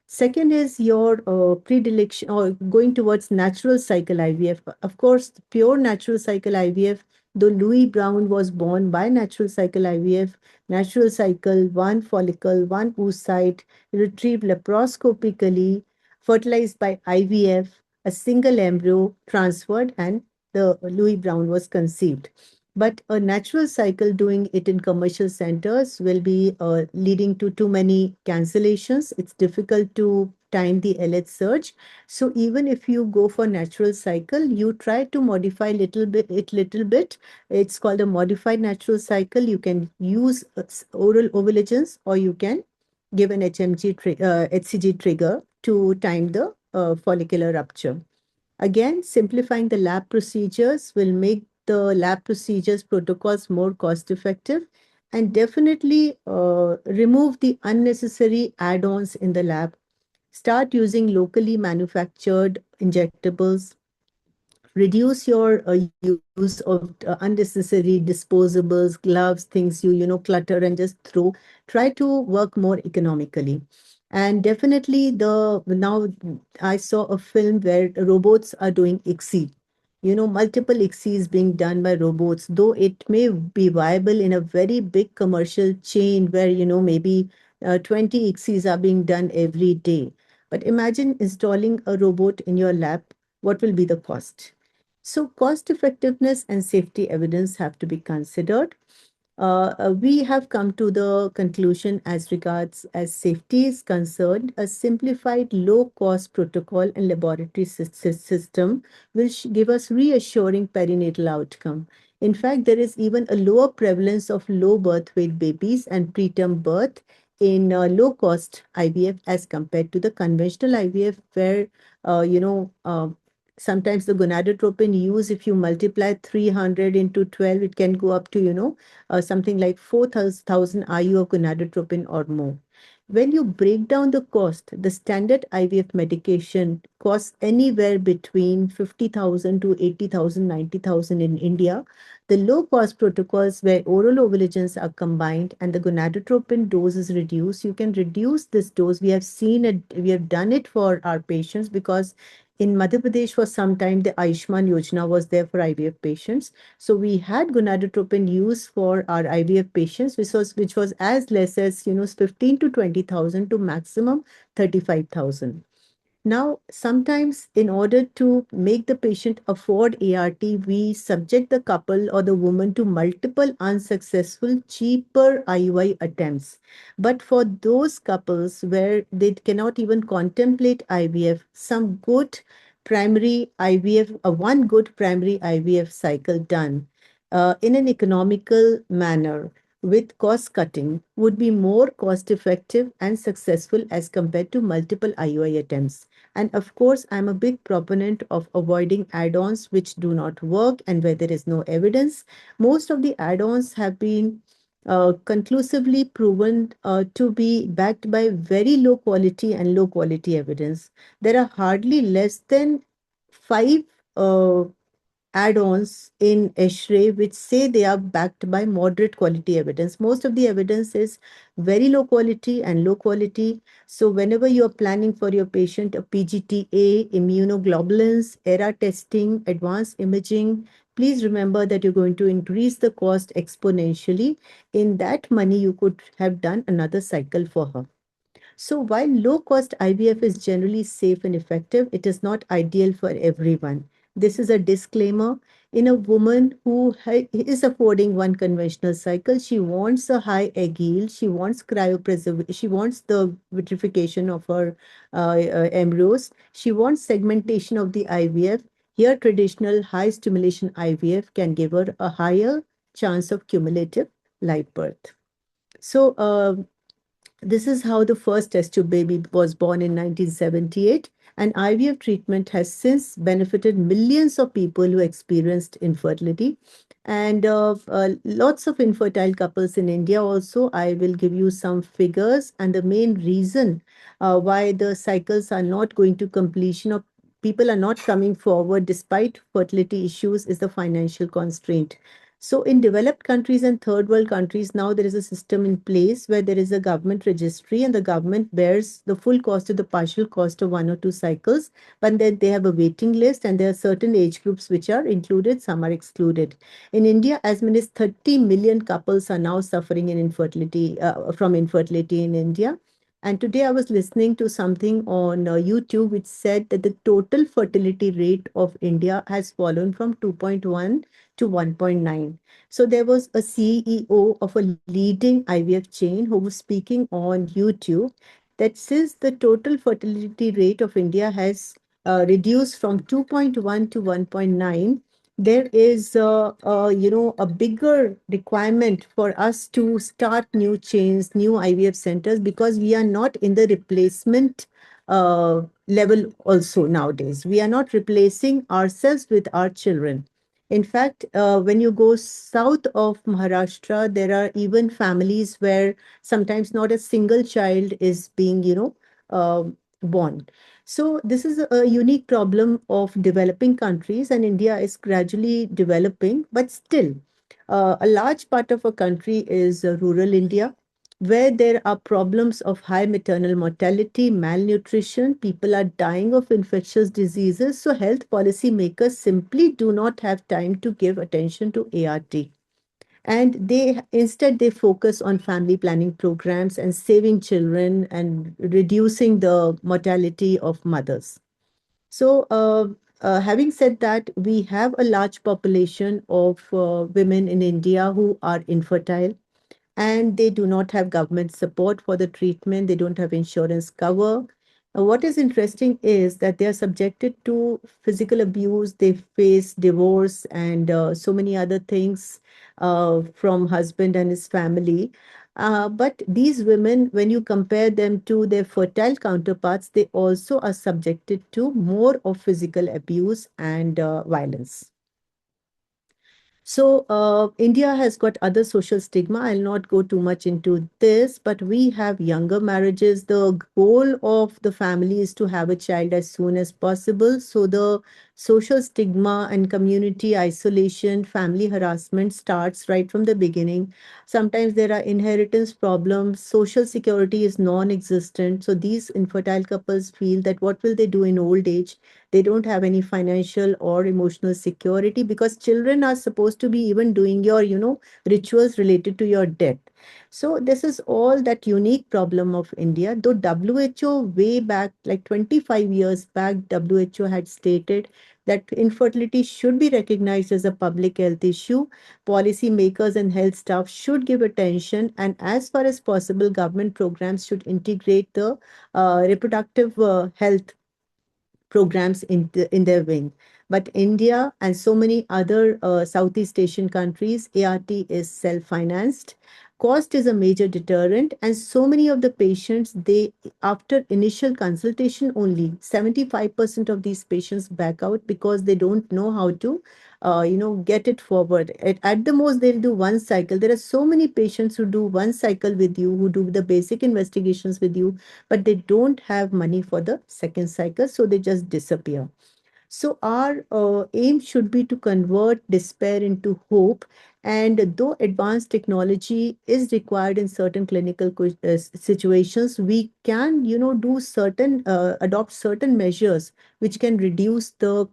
Second is your predilection or going towards natural cycle IVF. Of course, pure natural cycle IVF, though Louis Brown was born by natural cycle IVF, natural cycle, one follicle, one oocyte, retrieved laparoscopically, fertilized by IVF, a single embryo transferred, and the Louis Brown was conceived. But a natural cycle doing it in commercial centers will be leading to too many cancellations. It's difficult to time the LH surge. So even if you go for natural cycle, you try to modify little bit. It's called a modified natural cycle. You can use oral ovulagens, or you can give an HCG trigger to time the follicular rupture. Again, simplifying the lab procedures will make the lab procedures protocols more cost effective, and definitely remove the unnecessary add-ons in the lab. Start using locally manufactured injectables. Reduce your use of unnecessary disposables, gloves, things you clutter and just throw. Try to work more economically. And definitely now I saw a film where robots are doing ICSI. Multiple ICSIs being done by robots, though it may be viable in a very big commercial chain where, maybe 20 ICSIs are being done every day. But imagine installing a robot in your lab. What will be the cost? So cost effectiveness and safety evidence have to be considered. We have come to the conclusion as regards as safety is concerned, a simplified low-cost protocol and laboratory system will give us reassuring perinatal outcome. In fact, there is even a lower prevalence of low birth weight babies and preterm birth in low-cost IVF as compared to the conventional IVF, where sometimes the gonadotropin use, if you multiply 300 into 12, it can go up to, something like 4,000 IU of gonadotropin or more. When you break down the cost, the standard IVF medication costs anywhere between 50,000 to 80,000, 90,000 in India. The low-cost protocols where oral ovulagens are combined and the gonadotropin dose is reduced, you can reduce this dose. We have seen it, we have done it for our patients, because in Madhya Pradesh for some time, the Ayushman Yojana was there for IVF patients. So we had gonadotropin use for our IVF patients, which was as less as 15 to 20,000 to maximum 35,000. Now, sometimes in order to make the patient afford ART, we subject the couple or the woman to multiple unsuccessful, cheaper IUI attempts. But for those couples where they cannot even contemplate IVF, some good primary IVF, one good primary IVF cycle done in an economical manner with cost cutting would be more cost effective and successful as compared to multiple IUI attempts. And of course, I'm a big proponent of avoiding add-ons which do not work and where there is no evidence. Most of the add-ons have been conclusively proven to be backed by very low quality and low quality evidence. There are hardly less than five uh, add-ons in ESHRE which say they are backed by moderate quality evidence. Most of the evidence is very low quality and low quality. So whenever you're planning for your patient a PGTA, immunoglobulins, ERA testing, advanced imaging, please remember that you're going to increase the cost exponentially. In that money, you could have done another cycle for her. So while low-cost IVF is generally safe and effective, it is not ideal for everyone. This is a disclaimer. In a woman who is affording one conventional cycle, she wants a high egg yield, she wants cryopreservation, she wants the vitrification of her embryos, she wants segmentation of the IVF. Here, traditional high stimulation IVF can give her a higher chance of cumulative live birth. So, this is how the first test tube baby was born in 1978, and IVF treatment has since benefited millions of people who experienced infertility. And lots of infertile couples in India also. I will give you some figures, and the main reason why the cycles are not going to completion or people are not coming forward despite fertility issues is the financial constraint. So in developed countries and third world countries, now there is a system in place where there is a government registry and the government bears the full cost of the partial cost of one or two cycles, but then they have a waiting list and there are certain age groups which are included, some are excluded. In India, as many as 30 million couples are now suffering in infertility, from infertility in India. And today I was listening to something on YouTube which said that the total fertility rate of India has fallen from 2.1 to 1.9. So there was a CEO of a leading IVF chain who was speaking on YouTube that since the total fertility rate of India has reduced from 2.1 to 1.9, there is a bigger requirement for us to start new chains, new IVF centers, because we are not in the replacement level also nowadays. We are not replacing ourselves with our children. In fact, when you go south of Maharashtra, there are even families where sometimes not a single child is being, born. So this is a unique problem of developing countries, and India is gradually developing, but still, a large part of a country is rural India, where there are problems of high maternal mortality, malnutrition, people are dying of infectious diseases. So health policy makers simply do not have time to give attention to ART. And they focus on family planning programs and saving children and reducing the mortality of mothers. So, having said that, we have a large population of women in India who are infertile and they do not have government support for the treatment. They don't have insurance cover. What is interesting is that they are subjected to physical abuse. They face divorce and so many other things from husband and his family. But these women, when you compare them to their fertile counterparts, they also are subjected to more of physical abuse and violence. So India has got other social stigma. I'll not go too much into this, but we have younger marriages. The goal of the family is to have a child as soon as possible. So the social stigma and community isolation, family harassment starts right from the beginning. Sometimes there are inheritance problems. Social security is non-existent. So these infertile couples feel that what will they do in old age? They don't have any financial or emotional security because children are supposed to be even doing your, rituals related to your death. So this is all that unique problem of India. Though WHO way back, like 25 years back, WHO had stated that infertility should be recognized as a public health issue. Policy makers and health staff should give attention, and as far as possible, government programs should integrate the reproductive health programs in their wing. But India and so many other Southeast Asian countries, ART is self-financed. Cost is a major deterrent, and so many of the patients, they after initial consultation only, 75% of these patients back out because they don't know how to get it forward. At the most, they'll do one cycle. There are so many patients who do one cycle with you, who do the basic investigations with you, but they don't have money for the second cycle, so they just disappear. So our aim should be to convert despair into hope. And though advanced technology is required in certain clinical situations, we can, adopt certain measures which can reduce the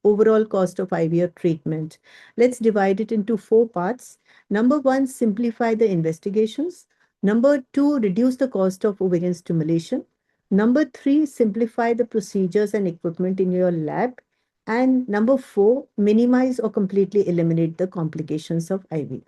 overall cost of IVF treatment. Let's divide it into 4 parts. Number 1, simplify the investigations. Number 2, reduce the cost of ovarian stimulation. Number 3, simplify the procedures and equipment in your lab. And number 4, minimize or completely eliminate the complications of IVF.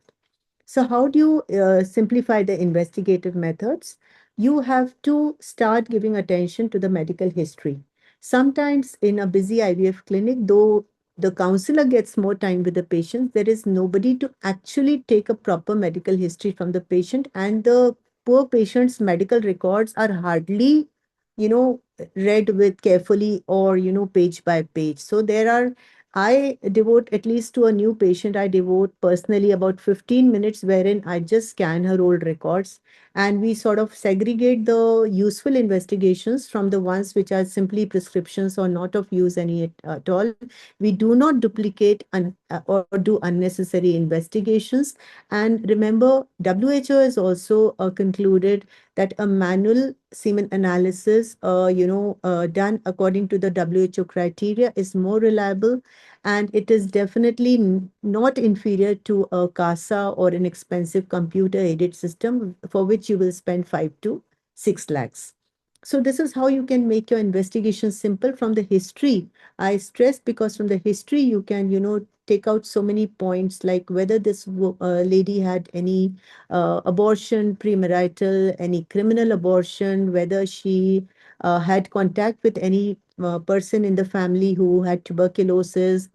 So how do you simplify the investigative methods? You have to start giving attention to the medical history. Sometimes in a busy IVF clinic, though the counselor gets more time with the patient, there is nobody to actually take a proper medical history from the patient, and the poor patient's medical records are hardly read with carefully or page by page. So I devote, at least to a new patient, I devote personally about 15 minutes wherein I just scan her old records, and we sort of segregate the useful investigations from the ones which are simply prescriptions or not of use any at all. We do not duplicate or do unnecessary investigations. And remember, WHO has also concluded that a manual semen analysis, done according to the WHO criteria is more reliable, and it is definitely not inferior to a CASA or an expensive computer-aided system for which you will spend 5 to 6 lakhs. So this is how you can make your investigation simple from the history. I stress because from the history you can, take out so many points, like whether this lady had any abortion, premarital, any criminal abortion, whether she had contact with any person in the family who had tuberculosis,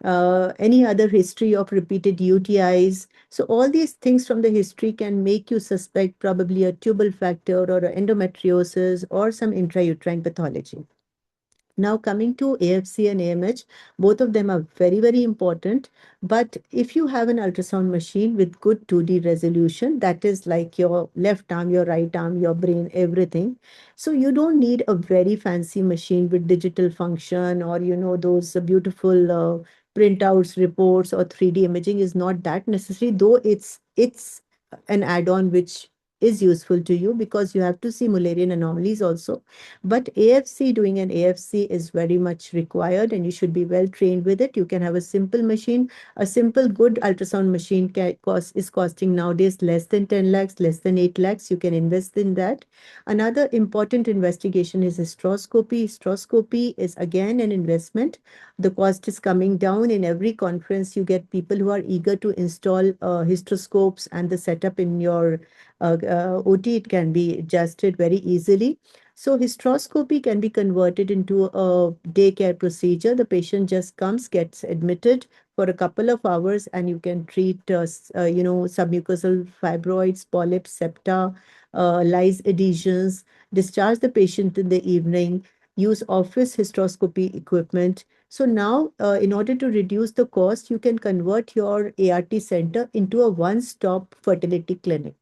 any other history of repeated UTIs. So all these things from the history can make you suspect probably a tubal factor or a endometriosis or some intrauterine pathology. Now coming to AFC and AMH, both of them are very, very important. But if you have an ultrasound machine with good 2D resolution, that is like your left arm, your right arm, your brain, everything. So you don't need a very fancy machine with digital function or, those beautiful printouts, reports, or 3D imaging is not that necessary, though it's an add-on which is useful to you because you have to see Mullerian anomalies also. But AFC, doing an AFC is very much required, and you should be well trained with it. You can have a simple machine. A simple good ultrasound machine is costing nowadays less than 10 lakhs, less than 8 lakhs. You can invest in that. Another important investigation is hysteroscopy. Hysteroscopy is again an investment. The cost is coming down. In every conference, you get people who are eager to install hysteroscopes, and the setup in your OT, it can be adjusted very easily. So hysteroscopy can be converted into a daycare procedure. The patient just comes, gets admitted for a couple of hours, and you can treat, submucosal fibroids, polyps, septa, lice adhesions, discharge the patient in the evening, use office hysteroscopy equipment. So now, in order to reduce the cost, you can convert your ART center into a one-stop fertility clinic.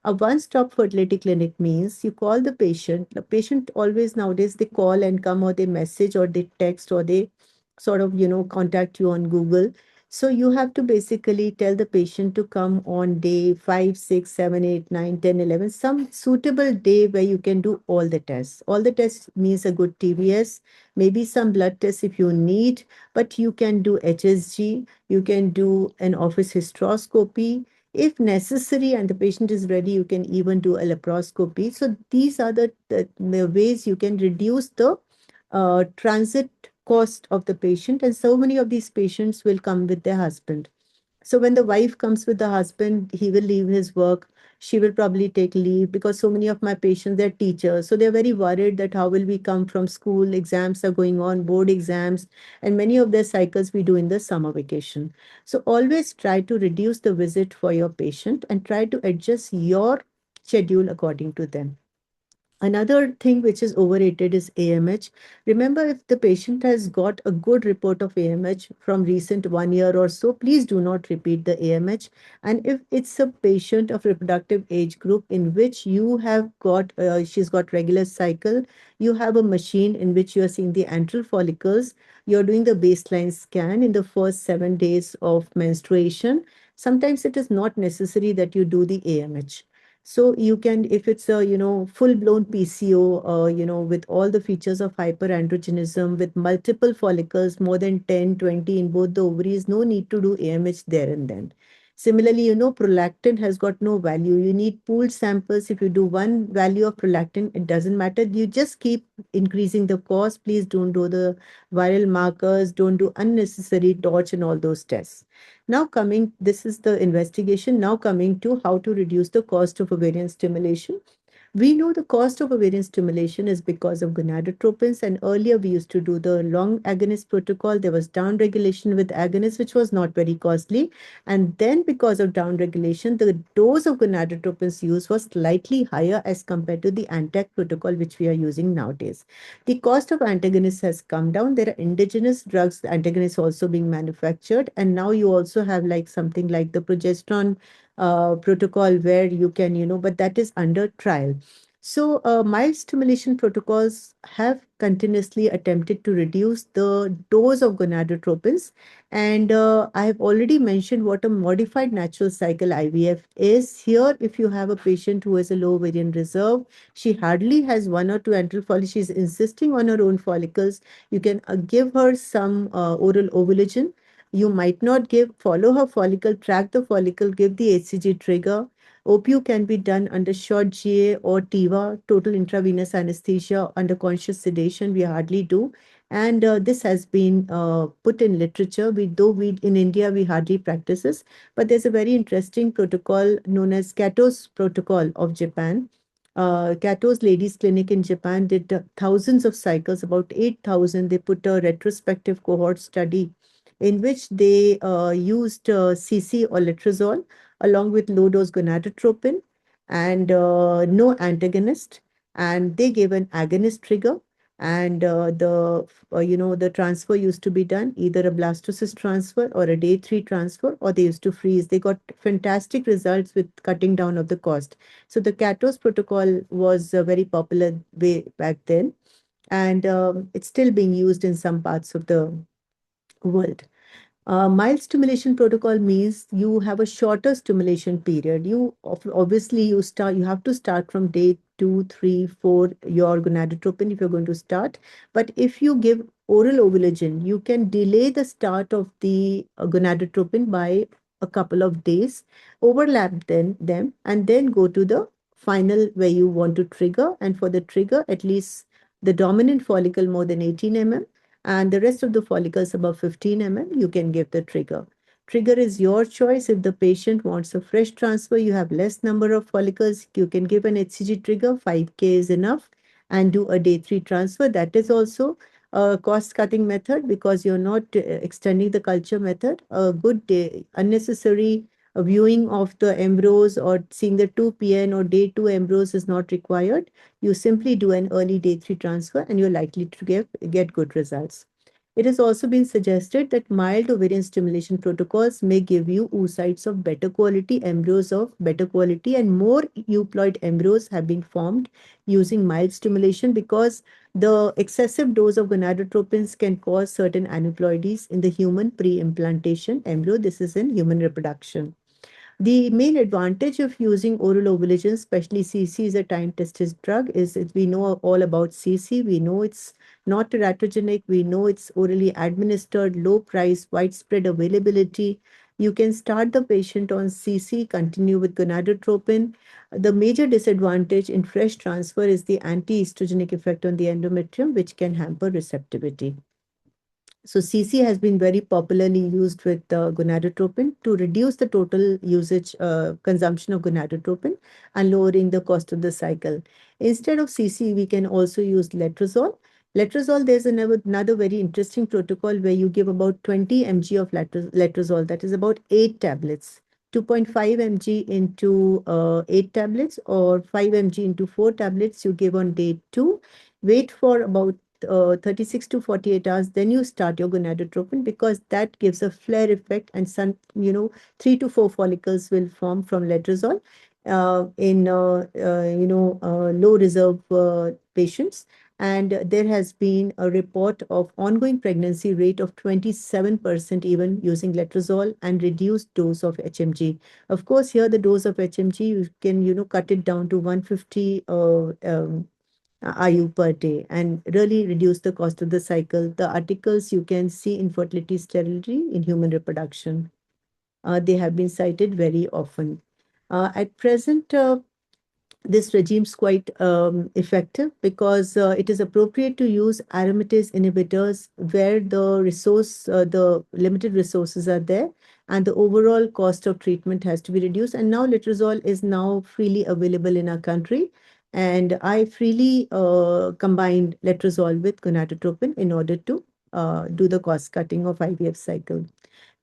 A one-stop fertility clinic means you call the patient. The patient always nowadays, they call and come, or they message, or they text, or they sort of, contact you on Google. So you have to basically tell the patient to come on day 5, 6, 7, 8, 9, 10, 11, some suitable day where you can do all the tests. All the tests means a good TVS, maybe some blood tests if you need, but you can do HSG, you can do an office hysteroscopy. If necessary and the patient is ready, you can even do a laparoscopy. So these are the ways you can reduce the transit cost of the patient. And so many of these patients will come with their husband. So when the wife comes with the husband, he will leave his work. She will probably take leave because so many of my patients, they're teachers. So they're very worried that how will we come from school? Exams are going on, board exams, and many of their cycles we do in the summer vacation. So always try to reduce the visit for your patient and try to adjust your schedule according to them. Another thing which is overrated is AMH. Remember, if the patient has got a good report of AMH from recent 1 year or so, please do not repeat the AMH. And if it's a patient of reproductive age group in which you have got, she's got regular cycle, you have a machine in which you are seeing the antral follicles, you're doing the baseline scan in the first 7 days of menstruation. Sometimes it is not necessary that you do the AMH. So you can, if it's a, full-blown PCO, with all the features of hyperandrogenism, with multiple follicles, more than 10, 20 in both the ovaries, no need to do AMH there and then. Similarly, prolactin has got no value. You need pooled samples. If you do one value of prolactin, it doesn't matter. You just keep increasing the cost. Please don't do the viral markers. Don't do unnecessary torch and all those tests. Now this is the investigation. Now coming to how to reduce the cost of ovarian stimulation. We know the cost of ovarian stimulation is because of gonadotropins, and earlier we used to do the long agonist protocol. There was downregulation with agonists, which was not very costly. And then because of downregulation, the dose of gonadotropins used was slightly higher as compared to the ANTAC protocol, which we are using nowadays. The cost of antagonists has come down. There are indigenous drugs, antagonists also being manufactured. And now you also have like something like the progesterone protocol where you can, but that is under trial. So mild stimulation protocols have continuously attempted to reduce the dose of gonadotropins. And I have already mentioned what a modified natural cycle IVF is. Here, if you have a patient who has a low ovarian reserve, she hardly has 1 or 2 antral follicles, she's insisting on her own follicles, you can give her some oral ovulation. You might not follow her follicle, track the follicle, give the HCG trigger. OPU can be done under short GA or TIVA, total intravenous anesthesia, under conscious sedation. We hardly do. And this has been put in literature. In India, we hardly practice this. But there's a very interesting protocol known as Kato's protocol of Japan. Kato's Ladies Clinic in Japan did thousands of cycles, about 8,000. They put a retrospective cohort study in which they used CC or letrozole along with low-dose gonadotropin and no antagonist. And they gave an agonist trigger. And the transfer used to be done, either a blastocyst transfer or a day 3 transfer, or they used to freeze. They got fantastic results with cutting down of the cost. So the Kato's protocol was a very popular way back then. And it's still being used in some parts of the world. Mild stimulation protocol means you have a shorter stimulation period. Obviously you have to start from day 2, 3, 4 your gonadotropin if you're going to start. But if you give oral ovulation, you can delay the start of the gonadotropin by a couple of days, overlap them, and then go to the final where you want to trigger. And for the trigger, at least the dominant follicle more than 18 mm and the rest of the follicles above 15 mm, you can give the trigger. Trigger is your choice. If the patient wants a fresh transfer, you have less number of follicles, you can give an HCG trigger, 5K is enough, and do a day 3 transfer. That is also a cost-cutting method because you're not extending the culture method. A good unnecessary viewing of the embryos or seeing the 2PN or day 2 embryos is not required. You simply do an early day 3 transfer and you're likely to get good results. It has also been suggested that mild ovarian stimulation protocols may give you oocytes of better quality, embryos of better quality, and more euploid embryos have been formed using mild stimulation because the excessive dose of gonadotropins can cause certain aneuploidies in the human pre-implantation embryo. This is in human reproduction. The main advantage of using oral ovulation, especially CC is a time-tested drug, is that we know all about CC. We know it's not teratogenic. We know it's orally administered, low price, widespread availability. You can start the patient on CC, continue with gonadotropin. The major disadvantage in fresh transfer is the anti-estrogenic effect on the endometrium, which can hamper receptivity. So CC has been very popularly used with gonadotropin to reduce the total usage consumption of gonadotropin and lowering the cost of the cycle. Instead of CC, we can also use letrozole. Letrozole, there's another very interesting protocol where you give about 20 mg of letrozole, that is about 8 tablets. 2.5 mg into 8 tablets or 5 mg into 4 tablets you give on day 2. Wait for about 36 to 48 hours, then you start your gonadotropin, because that gives a flare effect, and 3 to 4 follicles will form from letrozole in low reserve patients. And there has been a report of ongoing pregnancy rate of 27% even using letrozole and reduced dose of HMG. Of course, here the dose of HMG, you can cut it down to 150 IU per day and really reduce the cost of the cycle. The articles you can see infertility, sterility in human reproduction. They have been cited very often. At present, this regime is quite effective because it is appropriate to use aromatase inhibitors where the limited resources are there and the overall cost of treatment has to be reduced. And now letrozole is now freely available in our country. And I freely combined letrozole with gonadotropin in order to do the cost cutting of IVF cycle.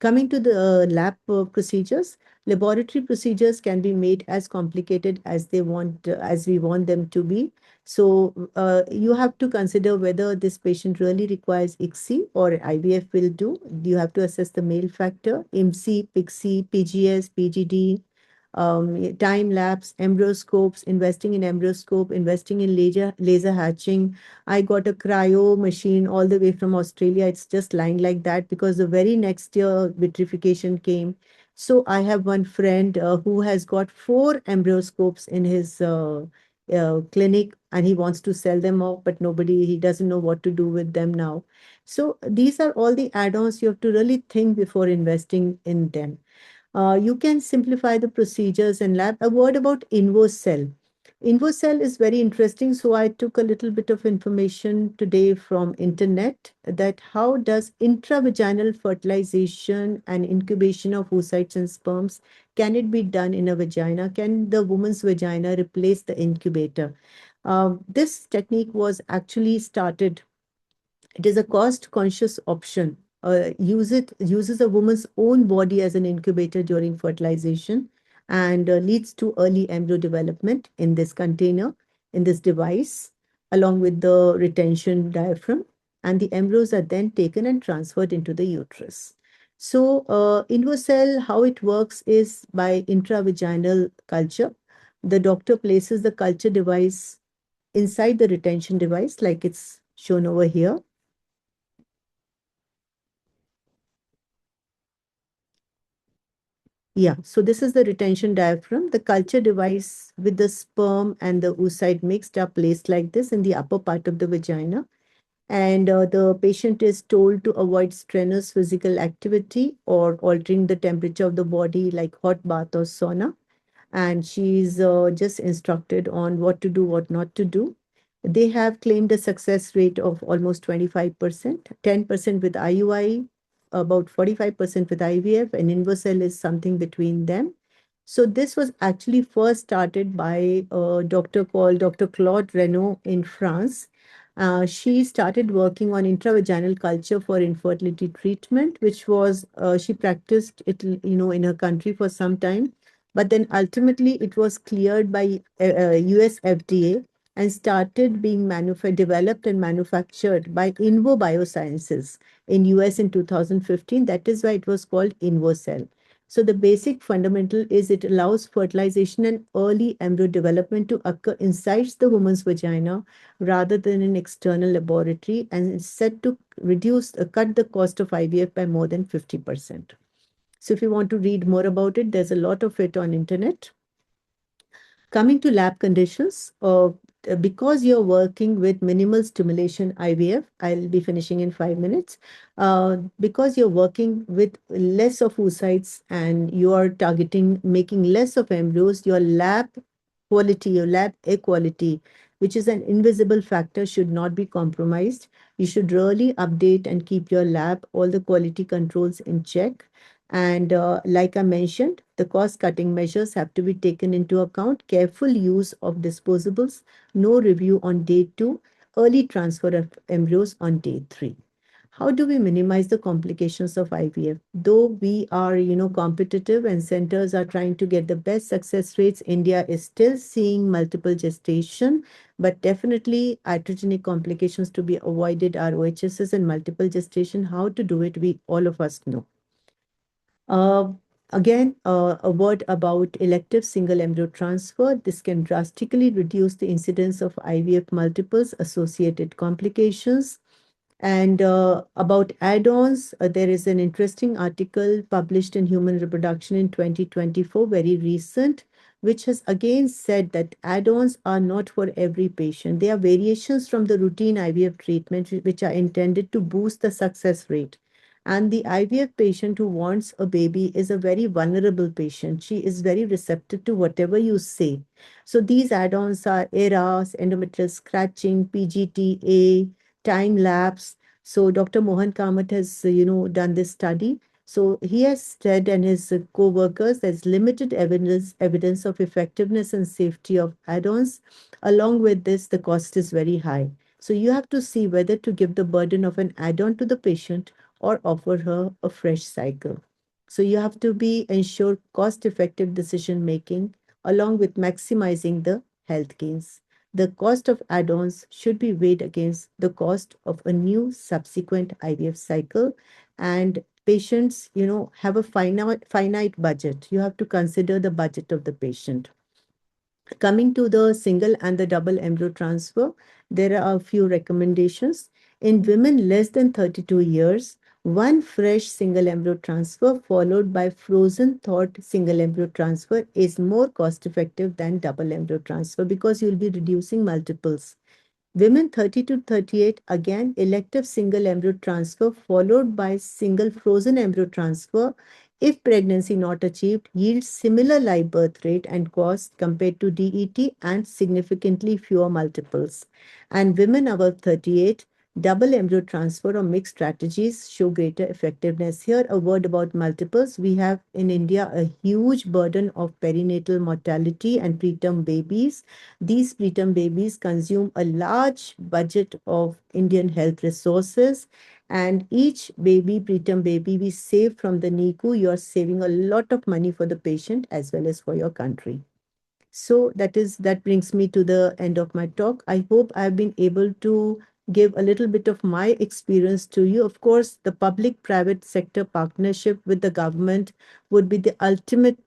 Coming to the lab procedures, laboratory procedures can be made as complicated as we want them to be. So you have to consider whether this patient really requires ICSI or IVF will do. You have to assess the male factor, IMSI, PICSI, PGS, PGD, time lapse, embryoscopes, investing in embryoscope, investing in laser hatching. I got a cryo machine all the way from Australia. It's just lying like that because the very next year vitrification came. So I have one friend who has got 4 embryoscopes in his clinic and he wants to sell them off, but he doesn't know what to do with them now. So these are all the add-ons you have to really think before investing in them. You can simplify the procedures in lab. A word about InvoCell. InvoCell is very interesting. So I took a little bit of information today from internet that how does intravaginal fertilization and incubation of oocytes and sperms, can it be done in a vagina? Can the woman's vagina replace the incubator? This technique was actually started. It is a cost-conscious option. Uses a woman's own body as an incubator during fertilization and leads to early embryo development in this container, in this device, along with the retention diaphragm. And the embryos are then taken and transferred into the uterus. So InvoCell, how it works is by intravaginal culture. The doctor places the culture device inside the retention device like it's shown over here. Yeah, so this is the retention diaphragm. The culture device with the sperm and the oocyte mixed are placed like this in the upper part of the vagina. And the patient is told to avoid strenuous physical activity or altering the temperature of the body like hot bath or sauna. And she's just instructed on what to do, what not to do. They have claimed a success rate of almost 25%, 10% with IUI, about 45% with IVF, and InvoCell is something between them. So this was actually first started by a doctor called Dr. Claude Renaud in France. She started working on intravaginal culture for infertility treatment, which was, she practiced it, in her country for some time. But then ultimately it was cleared by US FDA and started being developed and manufactured by Invo Biosciences in US in 2015. That is why it was called InvoCell. So the basic fundamental is it allows fertilization and early embryo development to occur inside the woman's vagina rather than in external laboratory, and is set to cut the cost of IVF by more than 50%. So if you want to read more about it, there's a lot of it on internet. Coming to lab conditions, because you're working with minimal stimulation IVF, I'll be finishing in 5 minutes. Because you're working with less of oocytes and you are targeting making less of embryos, your lab quality, your lab air quality, which is an invisible factor, should not be compromised. You should really update and keep your lab, all the quality controls in check. And like I mentioned, the cost-cutting measures have to be taken into account. Careful use of disposables, no review on day 2, early transfer of embryos on day 3. How do we minimize the complications of IVF? Though we are, competitive and centers are trying to get the best success rates, India is still seeing multiple gestation, but definitely iatrogenic complications to be avoided are OHSs and multiple gestation. How to do it, we all of us know. Again, a word about elective single embryo transfer. This can drastically reduce the incidence of IVF multiples, associated complications. And about add-ons, there is an interesting article published in Human Reproduction in 2024, very recent, which has again said that add-ons are not for every patient. They are variations from the routine IVF treatment, which are intended to boost the success rate. And the IVF patient who wants a baby is a very vulnerable patient. She is very receptive to whatever you say. So these add-ons are ERAS, endometrial scratching, PGTA, time lapse. So Dr. Mohan Kamath has, done this study. So he has said, and his co-workers, there's limited evidence of effectiveness and safety of add-ons. Along with this, the cost is very high. So you have to see whether to give the burden of an add-on to the patient or offer her a fresh cycle. So you have to ensure cost-effective decision-making along with maximizing the health gains. The cost of add-ons should be weighed against the cost of a new subsequent IVF cycle. And patients, have a finite budget. You have to consider the budget of the patient. Coming to the single and the double embryo transfer, there are a few recommendations. In women less than 32 years, one fresh single embryo transfer followed by frozen thawed single embryo transfer is more cost effective than double embryo transfer because you'll be reducing multiples. Women 30 to 38, again, elective single embryo transfer followed by single frozen embryo transfer, if pregnancy not achieved, yields similar live birth rate and cost compared to DET and significantly fewer multiples. And women above 38, double embryo transfer or mixed strategies show greater effectiveness. Here, a word about multiples. We have in India a huge burden of perinatal mortality and preterm babies. These preterm babies consume a large budget of Indian health resources. And each preterm baby we save from the NICU, you're saving a lot of money for the patient as well as for your country. So that brings me to the end of my talk. I hope I've been able to give a little bit of my experience to you. Of course, the public-private sector partnership with the government would be the ultimate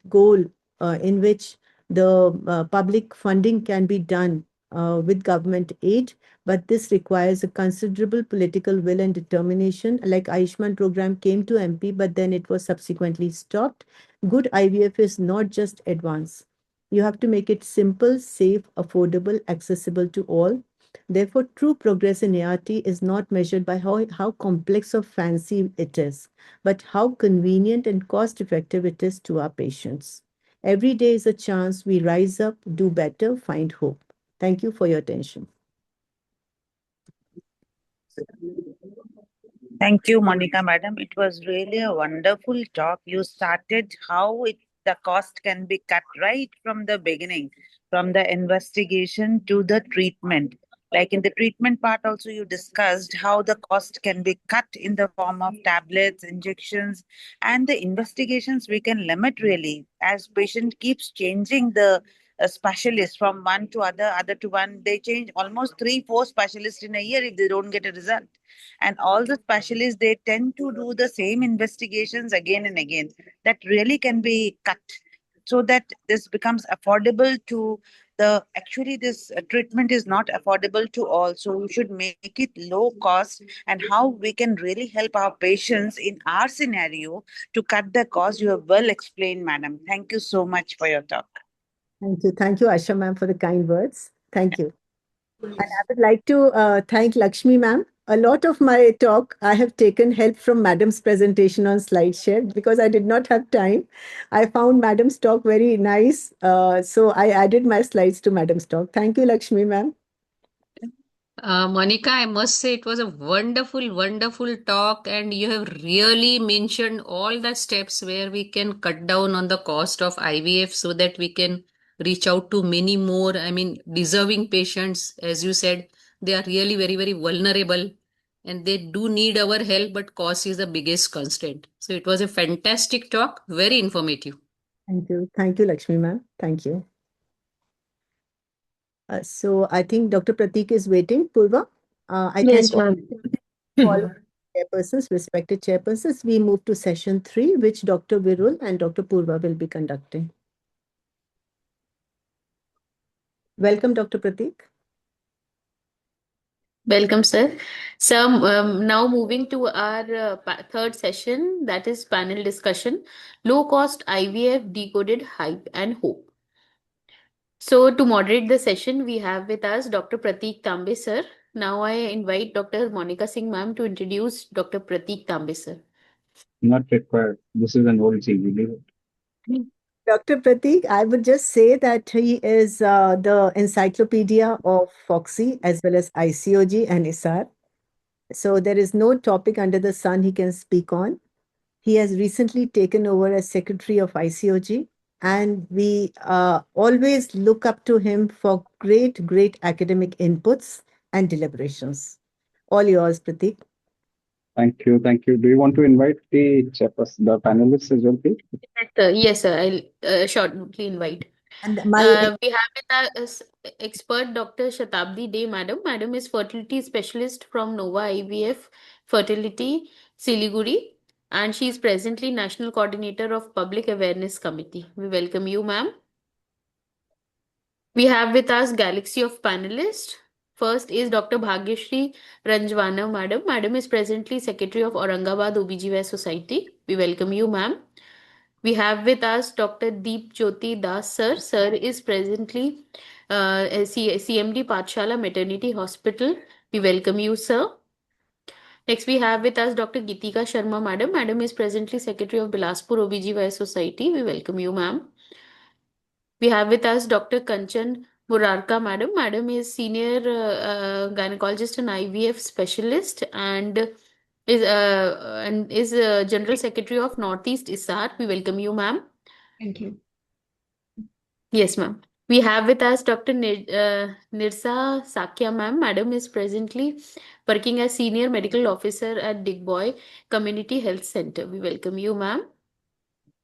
goal in which the public funding can be done with government aid, but this requires a considerable political will and determination. Like Ayushman program came to MP, but then it was subsequently stopped. Good IVF is not just advanced. You have to make it simple, safe, affordable, accessible to all. Therefore, true progress in ART is not measured by how complex or fancy it is, but how convenient and cost-effective it is to our patients. Every day is a chance we rise up, do better, find hope. Thank you for your attention. Thank you, Monica Madam. It was really a wonderful talk. You started how the cost can be cut right from the beginning, from the investigation to the treatment. Like in the treatment part also, you discussed how the cost can be cut in the form of tablets, injections, and the investigations we can limit really. As patient keeps changing the specialist from one to other to one, they change almost 3-4 specialists in a year if they don't get a result. And all the specialists, they tend to do the same investigations again and again. That really can be cut so that this becomes affordable to actually this treatment is not affordable to all. So we should make it low cost, and how we can really help our patients in our scenario to cut the cost. You have well explained, madam. Thank you so much for your talk. Thank you. Thank you, Asha ma'am, for the kind words. Thank you. And I would like to thank Lakshmi ma'am. A lot of my talk, I have taken help from Madam's presentation on SlideShare because I did not have time. I found Madam's talk very nice. So I added my slides to Madam's talk. Thank you, Lakshmi ma'am. Monica, I must say it was a wonderful, wonderful talk, and you have really mentioned all the steps where we can cut down on the cost of IVF so that we can reach out to many more, I mean, deserving patients. As you said, they are really very, very vulnerable and they do need our help, but cost is the biggest constraint. So it was a fantastic talk, very informative. Thank you. Thank you, Lakshmi ma'am. Thank you. So I think Dr. Pratik is waiting. Purva, I Yes, thank all ma'am. chairpersons, respected chairpersons. We move to session 3, which Dr. Virul and Dr. Purva will be conducting. Welcome, Dr. Pratik. Welcome, sir. So now moving to our third session, that is panel discussion, low cost IVF decoded hype and hope. So to moderate the session, we have with us Dr. Pratik Tambe, sir. Now I invite Dr. Monica Singh ma'am to introduce Dr. Pratik Tambe, sir. Not required. This is an old CV. Dr. Pratik, I would just say that he is the encyclopedia of FOXY as well as ICOG and ISAR. So there is no topic under the sun he can speak on. He has recently taken over as secretary of ICOG, and we always look up to him for great, great academic inputs and deliberations. All yours, Pratik. Thank you. Thank you. Do you want to invite the the panelists as well, please? Yes, sir. I'll shortly invite. And we have with us expert Dr. Shatabdi Day, madam. Madam is fertility specialist from Nova IVF Fertility, Siliguri, and she is presently National Coordinator of Public Awareness Committee. We welcome you, ma'am. We have with us galaxy of panelists. First is Dr. Bhagyashri Ranjwana, madam. Madam is presently Secretary of Aurangabad OBGYN Society. We welcome you, ma'am. We have with us Dr. Deep Jyoti Das, sir. Sir is presently CMD Pathshala Maternity Hospital. We welcome you, sir. Next, we have with us Dr. Gitika Sharma, madam. Madam is presently Secretary of Bilaspur OBGYN Society. We welcome you, ma'am. We have with us Dr. Kanchan Murarka, madam. Madam is Senior Gynecologist and IVF Specialist and is General Secretary of Northeast ISAR. We welcome you, ma'am. Thank you. Yes, ma'am. We have with us Dr. Nirsa Sakya, ma'am. Madam is presently working as Senior Medical Officer at Digboy Community Health Center. We welcome you, ma'am.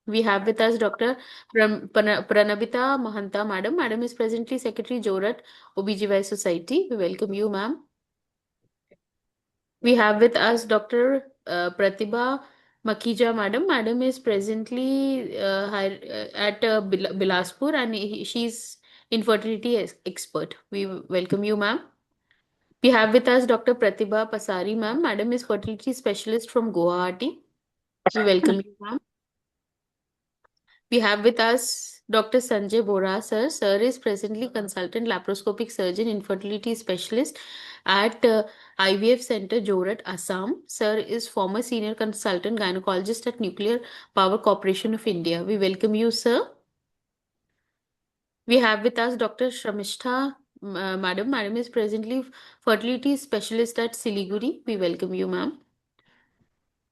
We have with us Dr. Pranabita Mahanta, madam. Madam is presently Secretary Jorat OBGYN Society. We welcome you, ma'am. We have with us Dr. Pratibha Makija, madam. Madam is presently at Bilaspur and she's infertility expert. We welcome you, ma'am. We have with us Dr. Pratibha Pasari, ma'am. Madam is fertility specialist from Guwahati. We welcome you, ma'am. We have with us Dr. Sanjay Bora, sir. Sir is presently consultant laparoscopic surgeon, infertility specialist at IVF Center, Jorat, Assam. Sir is former senior consultant gynecologist at Nuclear Power Corporation of India. We welcome you, sir. We have with us Dr. Shramishta, madam. Madam is presently fertility specialist at Siliguri. We welcome you, ma'am.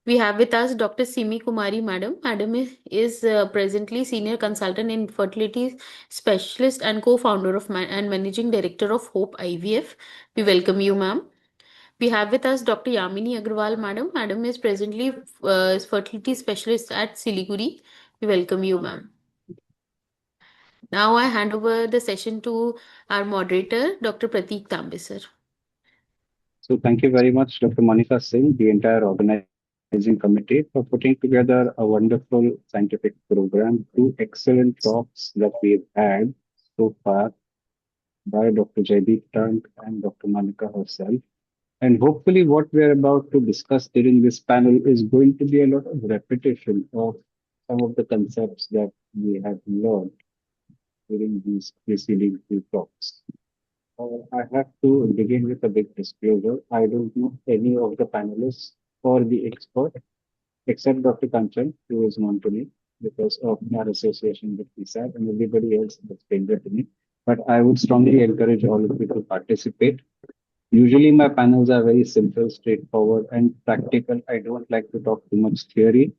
We have with us Dr. Simi Kumari, madam. Madam is presently senior consultant in fertility specialist and co-founder of and managing director of Hope IVF. We welcome you, ma'am. We have with us Dr. Yamini Agrawal, madam. Madam is presently fertility specialist at Siliguri. We welcome you, ma'am. Now I hand over the session to our moderator, Dr. Pratik Tambe, sir. So thank you very much, Dr. Monica Singh, the entire organizing committee for putting together a wonderful scientific program. 2 excellent talks that we've had so far by Dr. Jaideep Tank and Dr. Monica herself. And hopefully what we're about to discuss during this panel is going to be a lot of repetition of some of the concepts that we have learned during these preceding 2 talks. I have to begin with a big disclosure. I don't know any of the panelists or the expert except Dr. Kanchan, who is known to me because of our association with PSAT, and everybody else is stranger to me. But I would strongly encourage all of you to participate. Usually my panels are very simple, straightforward, and practical. I don't like to talk too much theory.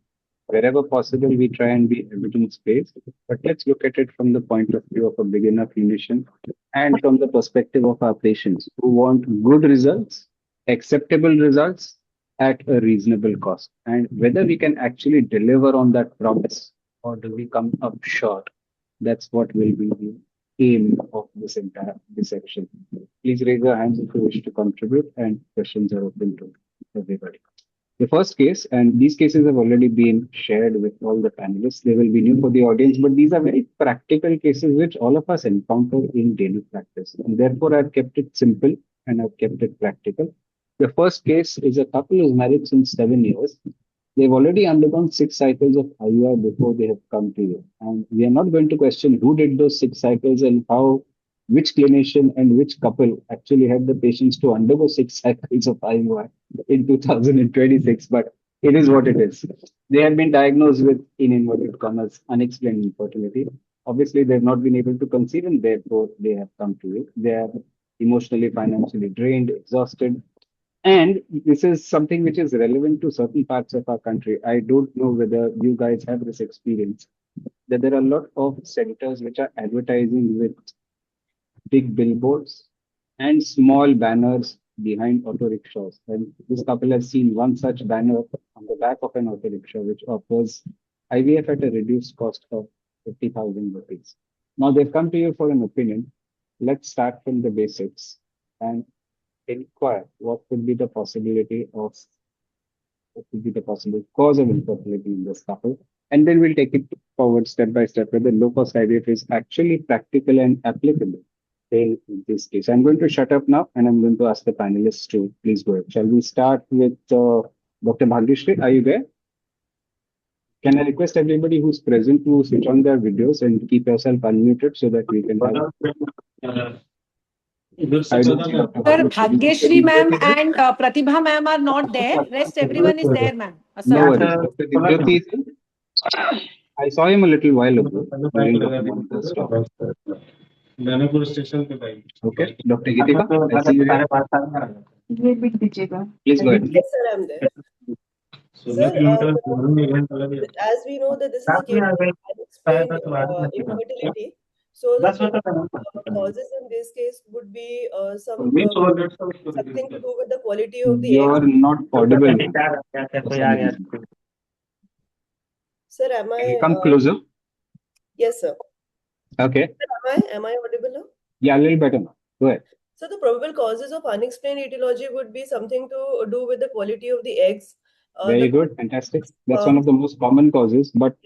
Wherever possible, we try and be evidence-based, but let's look at it from the point of view of a beginner clinician and from the perspective of our patients who want good results, acceptable results at a reasonable cost, and whether we can actually deliver on that promise or do we come up short. That's what will be the aim of this entire section. Please raise your hands if you wish to contribute, and questions are open to everybody. The first case, and these cases have already been shared with all the panelists. They will be new for the audience, but these are very practical cases which all of us encounter in daily practice. And therefore, I've kept it simple and I've kept it practical. The first case is a couple who's married since 7 years. They've already undergone 6 cycles of IUI before they have come to you. And we are not going to question who did those 6 cycles and how, which clinician and which couple actually had the patience to undergo 6 cycles of IUI in 2026, but it is what it is. They have been diagnosed with, in inverted commas, unexplained infertility. Obviously, they've not been able to conceive, and therefore they have come to you. They are emotionally, financially drained, exhausted. And this is something which is relevant to certain parts of our country. I don't know whether you guys have this experience, that there are a lot of centers which are advertising with big billboards and small banners behind auto rickshaws. And this couple has seen one such banner on the back of an auto rickshaw, which offers IVF at a reduced cost of 50,000 rupees. Now they've come to you for an opinion. Let's start from the basics and inquire what could be the possibility of, what could be the possible cause of infertility in this couple. And then we'll take it forward step by step, whether low-cost IVF is actually practical and applicable in this case. I'm going to shut up now and I'm going to ask the panelists to please go ahead. Shall we start with Dr. Bhagyashree? Are you there? Can I request everybody who's present to switch on their videos and keep yourself unmuted so that we can have... Sir, Bhagyashree ma'am and Pratibha ma'am are not there. Rest everyone is there, ma'am. No worries. Dr. Divyoti, I saw him a little while ago during Dr. Monika's talk. Okay, Dr. Geetika, I see you here. Please go ahead. Yes, sir, I'm there. Sir, as we know that this is a case of unexplained infertility, so the causes in this case would be something to do with the quality of the You are not audible. Sir, am I? Come closer. Yes, sir. Okay. Sir, am I audible now? Yeah, a little better now. Go ahead. So the probable causes of unexplained etiology would be something to do with the quality of the eggs. Very good, fantastic. That's one of the most common causes. But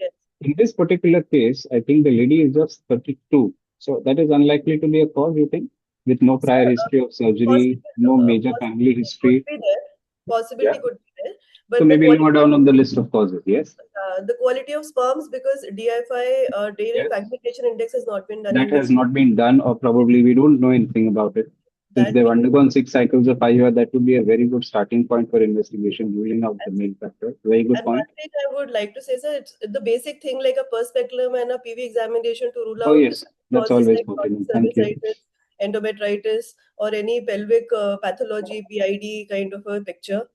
in this particular case, I think the lady is just 32. So that is unlikely to be a cause, you think? With no prior history of surgery, no major family history. Possibility could be there. But so maybe lower down on the list of causes, yes? The quality of sperms, because DFI, Day Fragmentation Index, has not been done. That has not been done, or probably we don't know anything about it. Since they've undergone 6 cycles of IUI, that would be a very good starting point for investigation, ruling out the male factor. Very good point. One thing I would like to say, sir, it's the basic thing like a perspeculum and a PV examination to rule out. Oh, yes, that's always important. Thank you. Endometritis or any pelvic pathology, PID kind of a picture,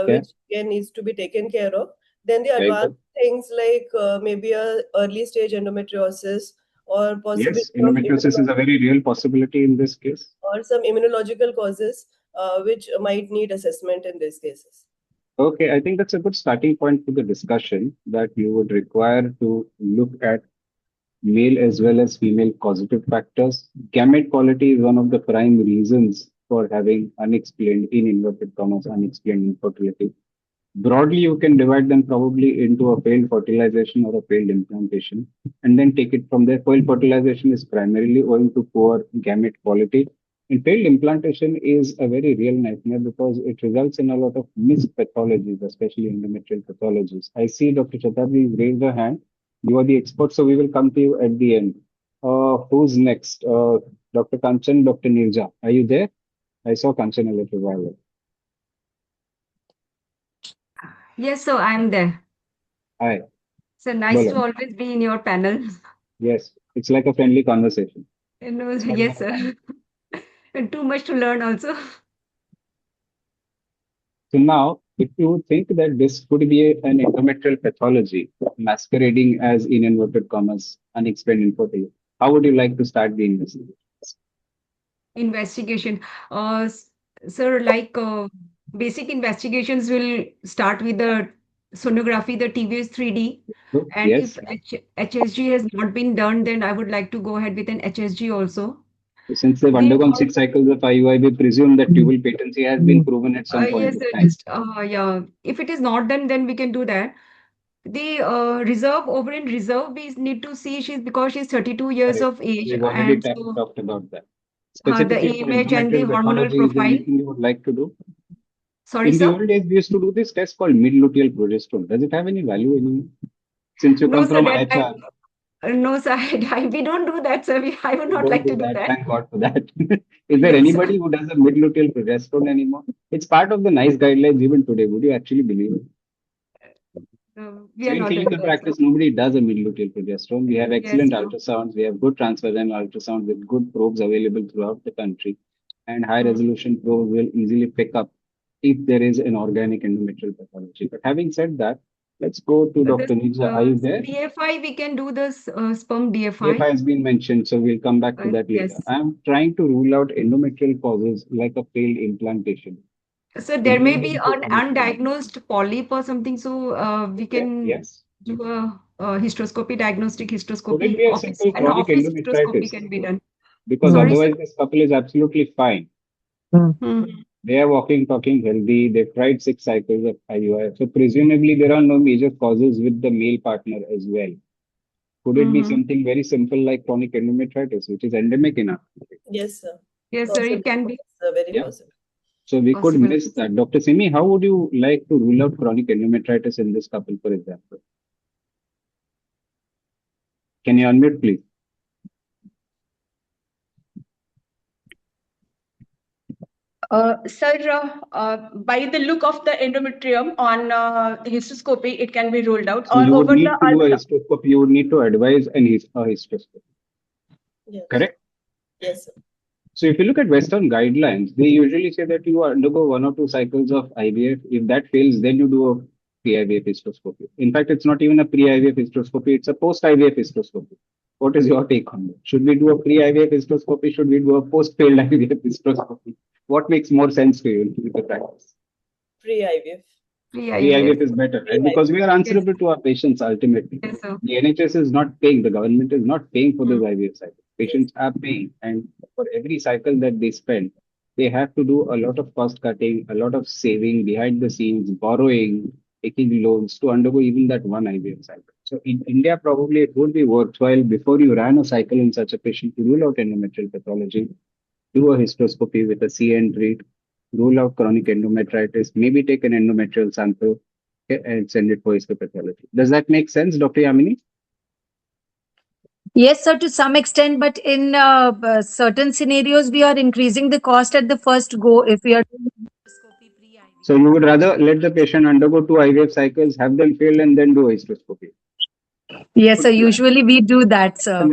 which again needs to be taken care of. Then the advanced things like maybe a early stage endometriosis, or possibly endometriosis is a very real possibility in this case. Or some immunological causes which might need assessment in these cases. Okay, I think that's a good starting point for the discussion, that you would require to look at male as well as female causative factors. Gamete quality is one of the prime reasons for having unexplained, in inverted commas, unexplained infertility. Broadly, you can divide them probably into a failed fertilization or a failed implantation, and then take it from there. Failed fertilization is primarily owing to poor gamete quality. And failed implantation is a very real nightmare because it results in a lot of missed pathologies, especially endometrial pathologies. I see Dr. Shatabdi raised her hand. You are the expert, so we will come to you at the end. Who's next? Dr. Kanchan, Dr. Nirja. Are you there? I saw Kanchan a little while ago. Yes, so I'm there. Hi. So nice to Bolo. always be in your panel. Yes, it's like a friendly conversation. Yes, sir. And too much to learn also. So now, if you think that this could be an endometrial pathology masquerading as, in inverted commas, unexplained infertility, how would you like to start the investigation? Investigation. Sir, like basic investigations will start with the sonography, the TVS 3D. And Yes. if HSG has not been done, then I would like to go ahead with an HSG also. Since they've undergone 6 cycles of IUI, we presume that tubal patency has been proven at some point Yes, of sir, time. just yeah. If it is not done, then we can do that. The reserve over in reserve, we need to see because she's 32 years Correct. of age, We've already and so talked about that. the Specifically for AMH and the endometrial hormonal pathology, is there profile. anything you would like to do? Sorry, In the sir. old days, we used to do this test called mid-luteal progesterone. Does it have any value anymore? Since you No, come sir, from that IHR, no, sir, we don't do that, sir. I would not don't like do to do that. that. Thank God for that. Is there Yes, anybody sir. who does a mid-luteal progesterone anymore? It's part of the NICE guidelines even today. Would you actually believe it? We So are in not doing clinical that, sir. practice, nobody does a mid-luteal progesterone. We have Yes, excellent sir. ultrasounds. We have good transvaginal ultrasound with good probes available throughout the country. And high-resolution probes will easily pick up if there is an organic endometrial pathology. But having said that, let's go to So Dr. this Nija. Are you there? DFI, we can do this sperm DFI DFI. has been mentioned, so we'll come back to that later. Yes. I'm trying to rule out endometrial causes like a failed implantation. So there may be Leading an to unequal- undiagnosed polyp or something. So we can Yes. do a hysteroscopy, diagnostic Could it hysteroscopy. be a Office, simple an chronic office hysteroscopy endometritis? can be done. Because Sorry, otherwise this couple is absolutely fine. They are walking, talking healthy. They've tried 6 cycles of IUI. So presumably there are no major causes with the male partner as well. Could it be something very simple like chronic endometritis, which is endemic enough? Yes, sir. Yes, sir, it can be. It's very Yeah. possible. So we could Possible. miss that. Dr. Simi, how would you like to rule out chronic endometritis in this couple, for example? Can you unmute, please? Sir, by the look of the endometrium on hysteroscopy, it can be ruled out. So Or you would over need the to do a ultra. hysteroscopy. You would need to advise a hysteroscopy. Yes. Correct? Yes, sir. So if you look at Western guidelines, they usually say that you undergo 1 or 2 cycles of IVF. If that fails, then you do a pre-IVF hysteroscopy. In fact, it's not even a pre-IVF hysteroscopy, it's a post-IVF hysteroscopy. What is your take on that? Should we do a pre-IVF hysteroscopy? Should we do a post-failed IVF hysteroscopy? What makes more sense to you in clinical practice? Pre-IVF. Pre-IVF is better, right? Because we are answerable to our patients ultimately. Yes, sir. The NHS is not paying, the government is not paying for this IVF cycle. Patients are paying, and for every cycle that they spend, they have to do a lot of cost cutting, a lot of saving behind the scenes, borrowing, taking loans to undergo even that one IVF cycle. So in India, probably it would be worthwhile before you ran a cycle in such a patient to rule out endometrial pathology, do a hysteroscopy with a CN treat, rule out chronic endometritis, maybe take an endometrial sample and send it for histopathology. Does that make sense, Dr. Yamini? Yes, sir, to some extent, but in certain scenarios, we are increasing the cost at the first go if we are. So you would rather let the patient undergo 2 IVF cycles, have them fail, and then do a hysteroscopy? Yes, sir, usually we do that, sir.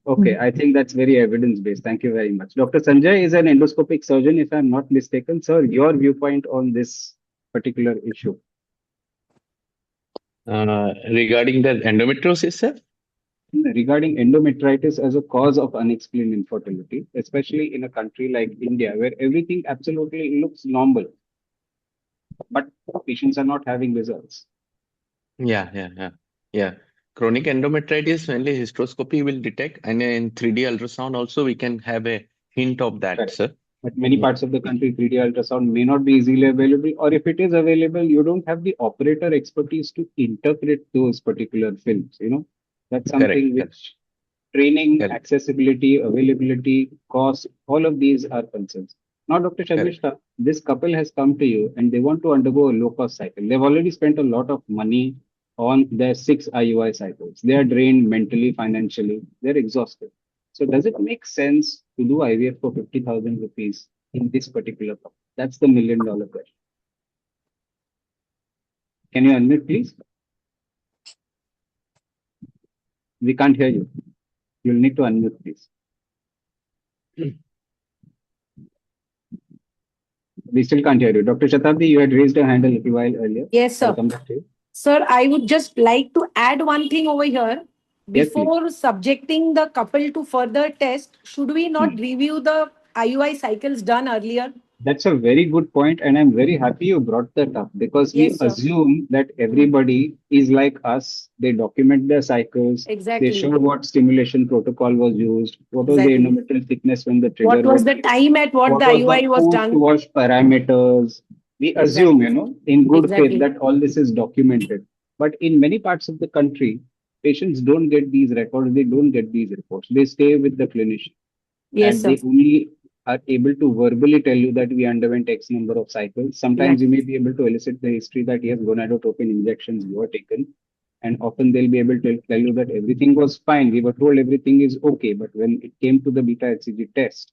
Okay, I think that's very evidence-based. Thank you very much. Dr. Sanjay is an endoscopic surgeon, if I'm not mistaken. Sir, your viewpoint on this particular issue? Regarding the endometriosis, sir? Regarding endometritis as a cause of unexplained infertility, especially in a country like India, where everything absolutely looks normal, but patients are not having results. Yeah. Chronic endometritis, mainly hysteroscopy will detect, and in 3D ultrasound also we can have a hint of that, Correct. sir. But many parts of the country, 3D ultrasound may not be easily available, or if it is available, you don't have the operator expertise to interpret those particular films. That's something which training, accessibility, availability, cost, all of these are concerns. Now, Dr. Sharmishta, this couple has come to you and they want to undergo a low-cost cycle. They've already spent a lot of money on their 6 IUI cycles. They are drained mentally, financially. They're exhausted. So does it make sense to do IVF for 50,000 rupees in this particular couple? That's the $1 million question. Can you unmute, please? We can't hear you. You'll need to unmute, please. We still can't hear you. Dr. Shatabdi, you had raised your hand a little while earlier. Yes, sir. I'll come back to you. Sir, I would just like to add one thing over here. Yes, Before subjecting the couple to further test, should we not review the IUI cycles done earlier? That's a very good point, and I'm very happy you brought that up because we Yes, sir. assume that everybody is like us. They document their cycles. Exactly. They show what stimulation protocol was used, what was the Exactly. endometrial thickness when the trigger What was the time at what the IUI was done? Post-wash parameters. We assume, in good faith Exactly. that all this is documented. But in many parts of the country, patients don't get these records. They don't get these reports. They stay with the clinician. Yes, And sir. they only are able to verbally tell you that we underwent X number of cycles. Sometimes you may be able to elicit the history that yes, gonadotropin injections were taken. And often they'll be able to tell you that everything was fine. We were told everything is okay. But when it came to the beta HCG test,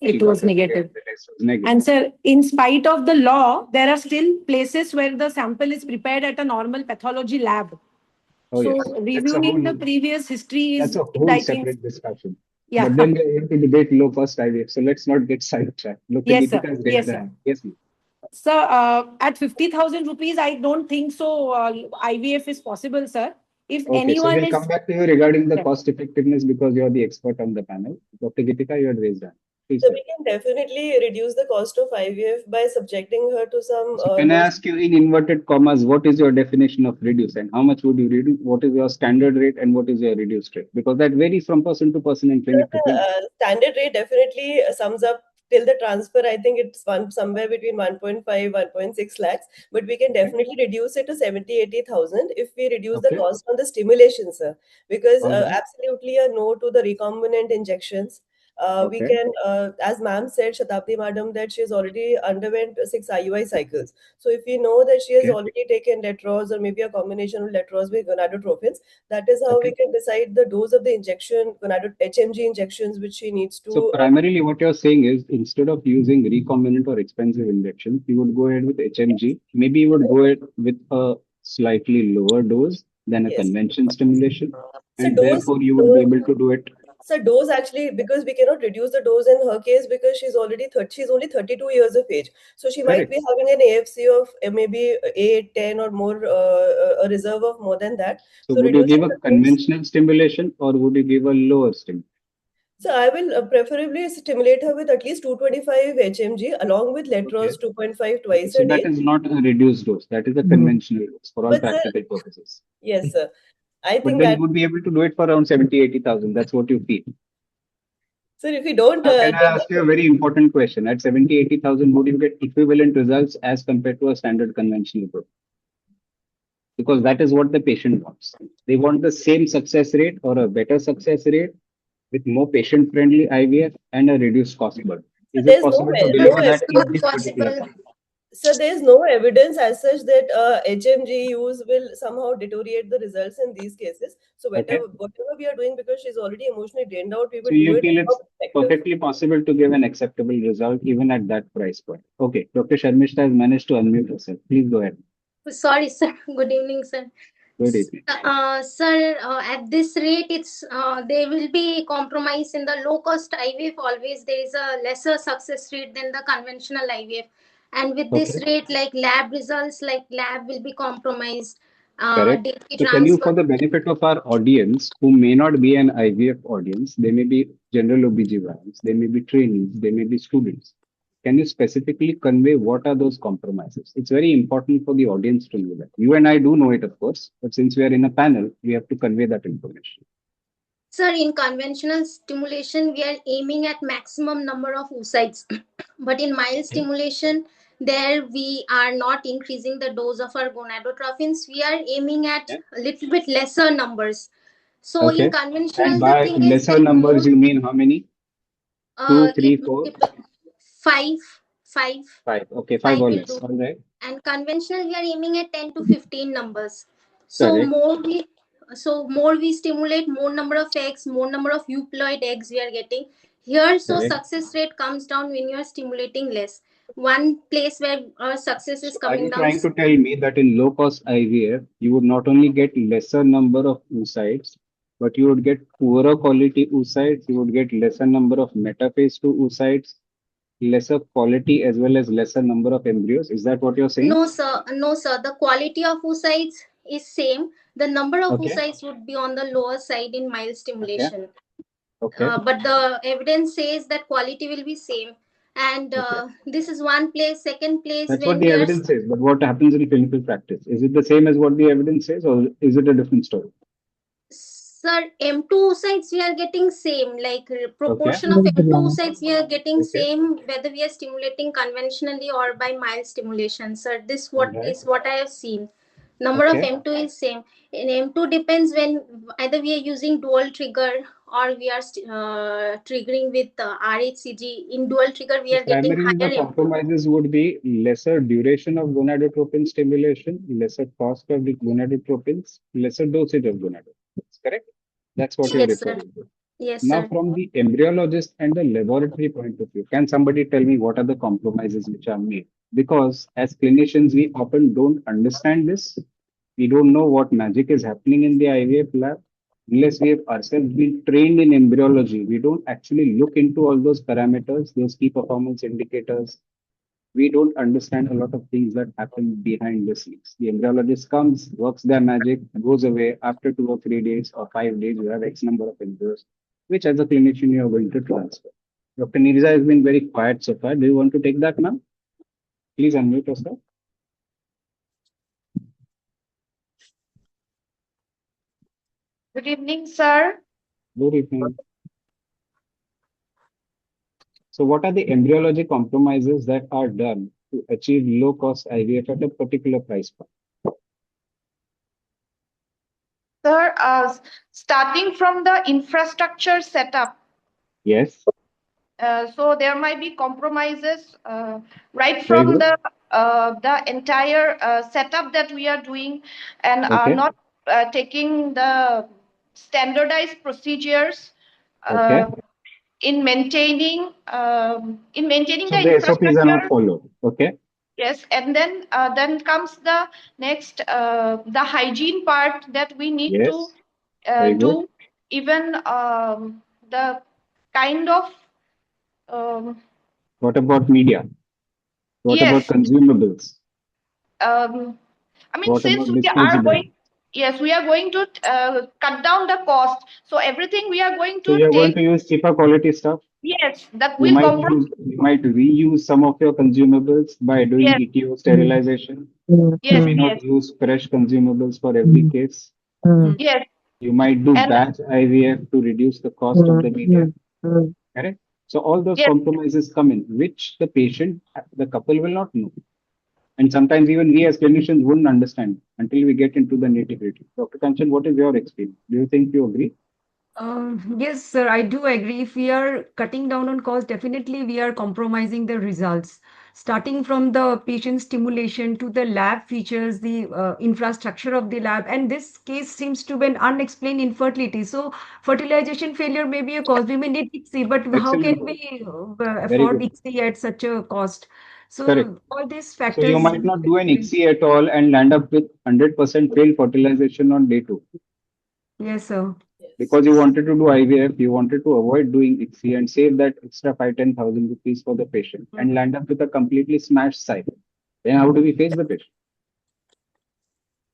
It was negative. the test was negative. And sir, in spite of the law, there are still places where the sample is prepared at a normal pathology lab. Oh, So yes. That's a reviewing the whole- previous history is, That's a whole I think, separate discussion. yeah. But then we have to debate low cost IVF. So let's not get sidetracked. Look, Yes, sir. Deepika has Yes, raised sir. her hand. Yes, ma'am. Sir, at 50,000 rupees, I don't think so. IVF is possible, sir. If Okay, so anyone we'll is come back to you regarding the Yeah. cost effectiveness because you're the expert on the panel. Dr. Deepika, you had raised hand. Please, So sir. we can definitely reduce the cost of IVF by subjecting her to some So can I low ask you in inverted commas, what is your definition of reduce and how much would you reduce? What is your standard rate and what is your reduced rate? Because that varies from person to person and clinic to clinic. standard rate definitely sums up till the transfer. I think it's somewhere between 1.5, 1.6 lakhs, but we can definitely reduce it to 70, 80,000 if we reduce the Okay. cost on the stimulation, sir. Because All right. absolutely a no to the recombinant injections. We Okay. can, as ma'am said, Shatabdi madam, that she has already underwent 6 IUI cycles. So if we know that she has Okay. already taken Letroz or maybe a combination of Letroz with gonadotropins, that is how Okay. we can decide the dose of the injection, HMG injections, which she needs to. So primarily what you're saying is instead of using recombinant or expensive injections, you would go ahead with HMG. Maybe you would go ahead with a slightly lower dose than a Yes. convention stimulation. So And dose, therefore you would be able to do it. so dose actually, because we cannot reduce the dose in her case because she's already she's only 32 years of age. So she might Correct. be having an AFC of maybe 8, 10 or more, a reserve of more than that. So So would you give reducing a the dose. conventional stimulation or would you give a lower stim? So I will preferably stimulate her with at least 225 HMG along with Letroz Okay. 2.5 twice So a that day. is not a reduced dose. That is a conventional dose for all But sir, practical purposes. yes, sir. I But think then that, you would be able to do it for around 70, 80,000. That's what you feel. sir, if we don't Now, can I get ask you a very important question? At 70, 80,000, would you get equivalent results as compared to a standard conventional program? Because that is what the patient wants. They want the same success rate or a better success rate with more patient-friendly IVF and a reduced cost burden. Is it there's no possible to no deliver that in evidence. this particular country? So there's no evidence as such that HMG use will somehow deteriorate the results in these cases. So Okay. whatever we are doing, because she's already emotionally drained out, we So will do you it feel it's effective. perfectly possible to give an acceptable result even at that price point. Okay, Dr. Sharmishta has managed to unmute herself. Please go ahead. Sorry, sir. Good evening, sir. Good evening. Sir, at this rate, it's there will be compromise in the low cost IVF. Always there is a lesser success rate than the conventional IVF, and with this Okay. rate, like lab results, like lab will be compromised. Correct. Daily So can you, transfer. for the benefit of our audience who may not be an IVF audience, they may be general OBGYNs, they may be trainees, they may be students. Can you specifically convey what are those compromises? It's very important for the audience to know that. You and I do know it, of course, but since we are in a panel, we have to convey that information. Sir, in conventional stimulation, we are aiming at maximum number of oocytes. But in mild stimulation, there we are not increasing the dose of our gonadotropins. We are aiming at a little bit lesser numbers. So in Okay. conventional, And the by thing is lesser like numbers, you mean how many? 2, 3, 4, five. 5. Okay, 5 Five or will less. do. All right. And conventional, we are aiming at 10 to 15 numbers. So Correct. more we so more we stimulate, more number of eggs, more number of euploid eggs we are getting here. So Correct. success rate comes down when you are stimulating less. One place where success is So are coming you down. trying to tell me that in low cost IVF, you would not only get lesser number of oocytes, but you would get poorer quality oocytes, you would get lesser number of metaphase 2 oocytes, lesser quality as well as lesser number of embryos? Is that what you're saying? No, sir. No, sir. The quality of oocytes is same. The number of Okay. oocytes would be on the lower side in mild stimulation. Okay. But the evidence says that quality will be same. And this is one place. Second place, That's when what the we are, evidence says. But what happens in clinical practice? Is it the same as what the evidence says, or is it a different story? sir, M2 oocytes we are getting same. Like proportion of M2 oocytes we are getting same whether we are stimulating conventionally or by mild stimulation. Sir, this what Alright. is what I have seen. Number of Okay. M2 is same. In M2 depends when either we are using dual trigger or we are triggering with RHCG. In dual trigger, we So are getting primarily, the higher M2. compromises would be lesser duration of gonadotropin stimulation, lesser cost of the gonadotropins, lesser dosage of gonadotropins. Correct? That's what you're Yes, sir. referring to. Yes, Now, sir. from the embryologist and the laboratory point of view, can somebody tell me what are the compromises which are made? Because as clinicians, we often don't understand this. We don't know what magic is happening in the IVF lab. Unless we have ourselves been trained in embryology, we don't actually look into all those parameters, those key performance indicators. We don't understand a lot of things that happen behind the scenes. The embryologist comes, works their magic, goes away. After 2 or 3 days or 5 days, you have X number of embryos, which as a clinician you are going to transfer. Dr. Nirza has been very quiet so far. Do you want to take that, ma'am? Please unmute yourself. Good evening, sir. Good evening. So what are the embryology compromises that are done to achieve low cost IVF at a particular price point? Sir, starting from the infrastructure setup, Yes. so there might be compromises right Very from good. the entire setup that we are doing, and Okay. not taking the standardized procedures Okay. in maintaining So the the SOPs are not infrastructure. followed. Okay. Yes, and then comes the next the hygiene part that we need to Yes. Very good. do, even the kind of What about media? What about yes, consumables? I mean, What since about we are disposable? going to cut down the cost, so everything we are going So to you're going take, to use cheaper quality stuff. yes, that You will might compromise. reuse some of your consumables by doing Yes, ETO sterilization. yes, You may not yes, use fresh consumables for every case. yes, You might do and batch IVF to reduce the cost of the media. Correct? So all those yes, compromises come in, which the patient, the couple will not know. And sometimes even we as clinicians wouldn't understand until we get into the nitty-gritty. Dr. Kanchan, what is your experience? Do you think you agree? Yes, sir, I do agree. If we are cutting down on cost, definitely we are compromising the results. Starting from the patient stimulation to the lab features, the infrastructure of the lab, and this case seems to be an unexplained infertility. So, fertilization failure may be a cause. We may need ICSI, but how Excellent can point. we Very afford good. ICSI at such a cost? Correct. So, all these So you factors. might not do an ICSI at all and land up with 100% failed fertilization on day 2. Yes, sir. Because you wanted to do IVF, you wanted to avoid doing ICSI and save that extra 5,000-10,000 rupees for the patient and land up with a completely smashed cycle. Then how do we face the patient?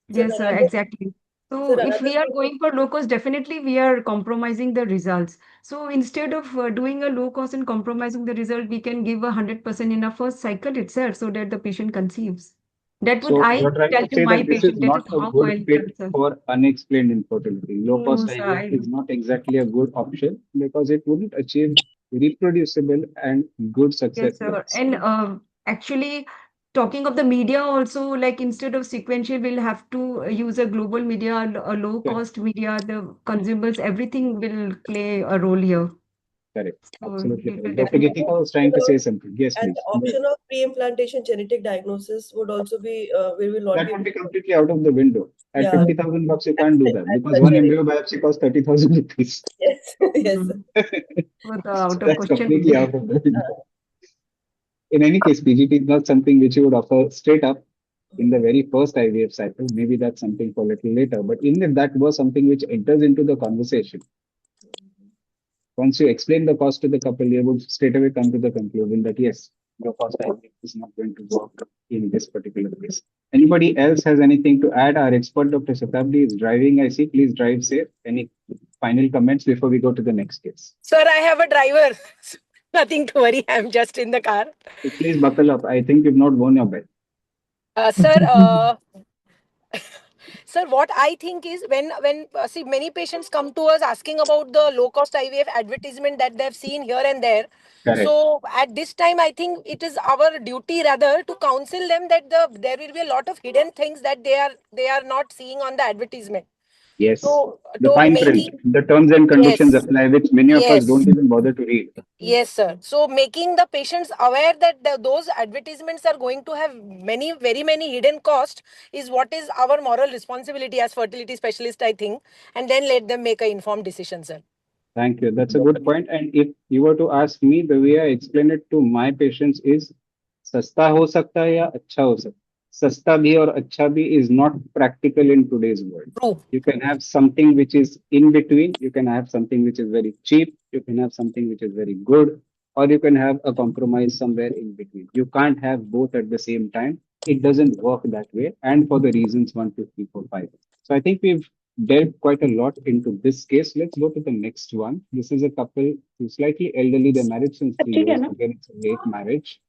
Yes, sir, exactly. So Sir, if another we are thing going for low cost, definitely we are compromising the results. So instead of doing a low cost and compromising the result, we can give 100% in a first cycle itself so that the patient conceives. That would So I you're trying tell to to say my that this is patient. That is not a how good I'll fit answer. for unexplained infertility. Low No, cost sir. IVF is not exactly a good option because it wouldn't achieve reproducible and good success Yes, sir. rates. And actually, talking of the media also, like instead of sequential, we'll have to use a global media, a low Correct. cost media, the consumables, everything will play a role here. Correct. So Absolutely correct. definitely. Dr. Geetika was trying to say something. Yes, And please. the option of pre-implantation genetic diagnosis would also be, we will not That be would able be to. completely out of the window. At Yeah. 50,000 bucks, you can't do that At because such one a embryo biopsy costs 30,000 rupees. Yes, yes. Both are out of That's question. completely out of the window. In any case, PGT is not something which you would offer straight up in the very first IVF cycle. Maybe that's something for a little later. But even if that was something which enters into the conversation, once you explain the cost to the couple, they would straight away come to the conclusion that yes, the cost IVF is not going to work in this particular case. Anybody else has anything to add? Our expert, Dr. Shatabdi, is driving. I see. Please drive safe. Any final comments before we go to the next case? Sir, I have a driver. Nothing to worry. I'm just in the car. So please buckle up. I think you've not worn your belt. Sir, sir, what I think is when see many patients come to us asking about the low cost IVF advertisement that they've seen here and there. Correct. So at this time, I think it is our duty rather to counsel them that there will be a lot of hidden things that they are not seeing on the advertisement. Yes. So The to fine print, making the terms and conditions yes, apply, which many of us yes. don't even bother to read. Yes, sir. So making the patients aware that those advertisements are going to have very many hidden costs is what is our moral responsibility as fertility specialist, I think. And then let them make an informed decision, sir. Thank you. That's a good point. And if you were to ask me, the way I explain it to my patients is, सस्ता हो सकता है या अच्छा हो सकता है. सस्ता भी और अच्छा भी is not practical in today's world. True. You can have something which is in between. You can have something which is very cheap. You can have something which is very good, or you can have a compromise somewhere in between. You can't have both at the same time. It doesn't work that way. And for the reasons 1, 2, 3, 4, 5. So I think we've delved quite a lot into this case. Let's go to the next one. This is a couple who's slightly elderly. They're married since 3 years. Again, it's a late marriage.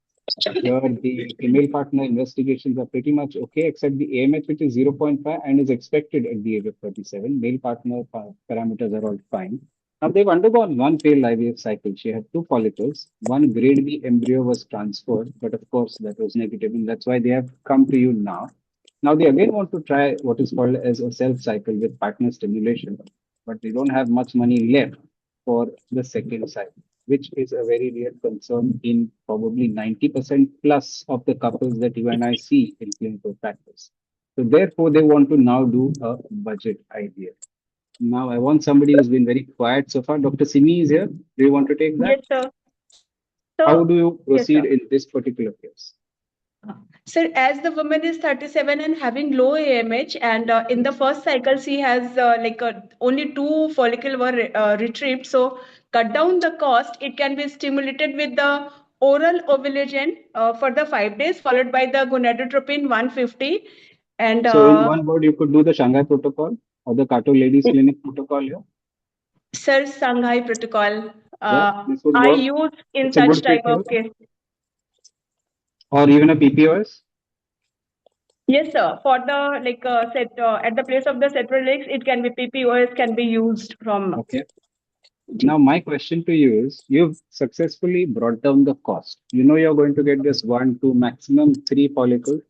Here, the female partner investigations are pretty much okay, except the AMH, which is 0.5 and is expected at the age of 37. Male partner parameters are all fine. Now, they've undergone one failed IVF cycle. She had 2 follicles. One grade B embryo was transferred, but of course, that was negative, and that's why they have come to you now. Now, they again want to try what is called as a self cycle with partner stimulation, but they don't have much money left for the second cycle, which is a very real concern in probably 90% plus of the couples that you and I see in clinical practice. So therefore, they want to now do a budget IVF. Now, I want somebody who's been very quiet so far. Dr. Simi is here. Do you want to take that? Yes, sir. So, how do you proceed yes, in this particular case? Sir, as the woman is 37 and having low AMH, and in the first cycle she has only 2 follicles were retrieved, so cut down the cost. It can be stimulated with the oral ovulation for the 5 days, followed by the gonadotropin 150. And so in one word, you could do the Shanghai protocol or the Kato Ladies Clinic protocol here. Sir, Shanghai protocol. This would I work. use in It's a such good type fit of here. case. Or even a PPOS? Yes, sir. For the at the place of the cetrelix, it can be PPOS can be used from. Okay. Now, my question to you is, you've successfully brought down the cost. You know you're going to get this 1, 2, maximum 3 follicles,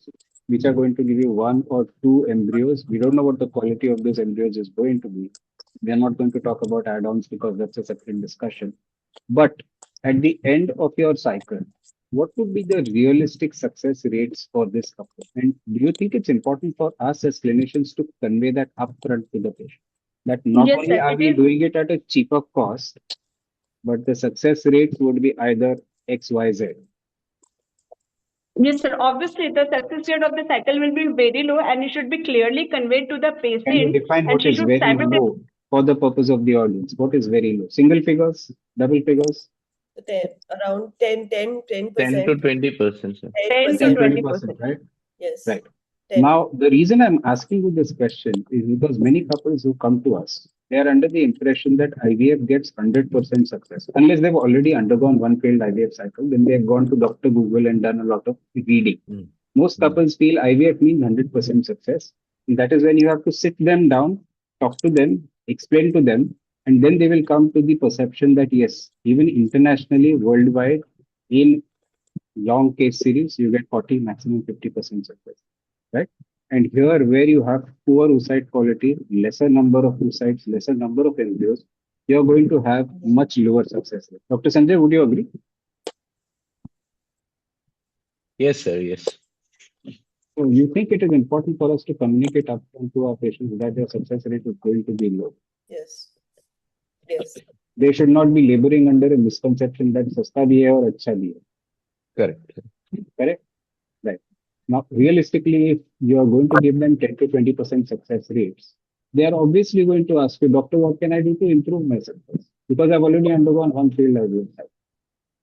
which are going to give you 1 or 2 embryos. We don't know what the quality of those embryos is going to be. We are not going to talk about add-ons because that's a separate discussion. But at the end of your cycle, what would be the realistic success rates for this couple? And do you think it's important for us as clinicians to convey that upfront to the patient? That not Yes, only sir, are it we is. doing it at a cheaper cost, but the success rates would be either X, Y, Z. Yes, sir. Obviously, the success rate of the cycle will be very low, and it should be clearly conveyed to the Can you patient. define And what she is should very simultaneously. low for the purpose of the audience? What is very low? Single figures, double figures? Around 10%. 10 to 20%, sir. 10 to 20%, right? Yes. Right. 10. Now, the reason I'm asking you this question is because many couples who come to us, they are under the impression that IVF gets 100% success. Unless they've already undergone one failed IVF cycle, then they've gone to Dr. Google and done a lot of reading. Most couples feel IVF means 100% success. And that is when you have to sit them down, talk to them, explain to them, and then they will come to the perception that yes, even internationally, worldwide, in long case series, you get 40, maximum 50% success, right? And here, where you have poor oocyte quality, lesser number of oocytes, lesser number of embryos, you're going to have much lower success rate. Dr. Sanjay, would you agree? Yes, sir. Yes. So you think it is important for us to communicate upfront to our patients that their success rate is going to be low? Yes. Yes. They should not be laboring under a misconception that sasta bhi hai aur acha bhi hai. Correct. Correct? Right. Now, realistically, if you are going to give them 10 to 20% success rates, they are obviously going to ask you, doctor, what can I do to improve my success? Because I've already undergone one failed IVF cycle.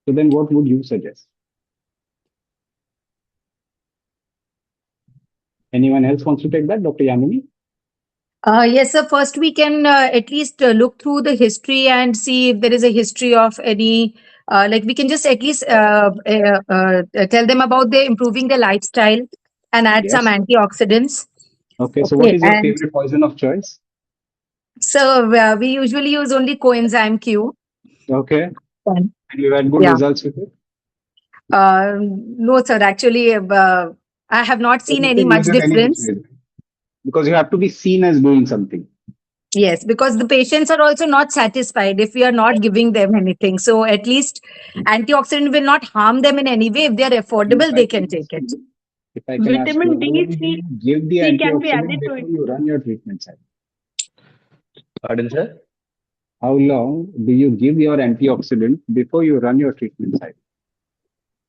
So then what would you suggest? Anyone else wants to take that? Dr. Yamini? Yes, sir. First, we can at least look through the history and see if there is a history of any, like we can just at least tell them about their improving their lifestyle and add some Yes. antioxidants. Okay, so what is your and favorite poison of choice? so we usually use only coenzyme Q. Okay. And And you had good yeah. results with it? No, sir. Actually, I have not So seen you any can much use it any which difference. way, because you have to be seen as doing something. Yes, because the patients are also not satisfied if we are not giving them anything. So at least antioxidant will not harm them in any way. If they are affordable, they can take it. If I can ask you, Vitamin how long D, do you give the C can be antioxidant added to before it. you run your treatment cycle? Pardon, sir? How long do you give your antioxidant before you run your treatment cycle?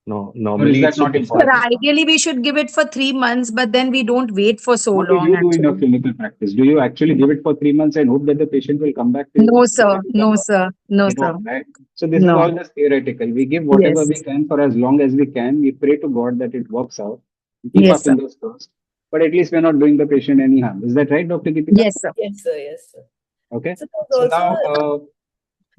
No, Or is normally that it's not Sir, important? ideally we should give it for 3 months, but then we don't wait for so What do long you do in your actually. clinical practice? Do you actually give it for 3 months and hope that the patient will come back to you? No, sir. No, sir. No, You sir. don't, right? So this is No. all just theoretical. We give whatever Yes. we can for as long as we can. We pray to God that it works out. We keep our Yes, sir. fingers crossed. But at least we're not doing the patient any harm. Is that right, Dr. Deepika? Yes, sir. Yes, sir. Yes, sir. Okay. So So there's also now,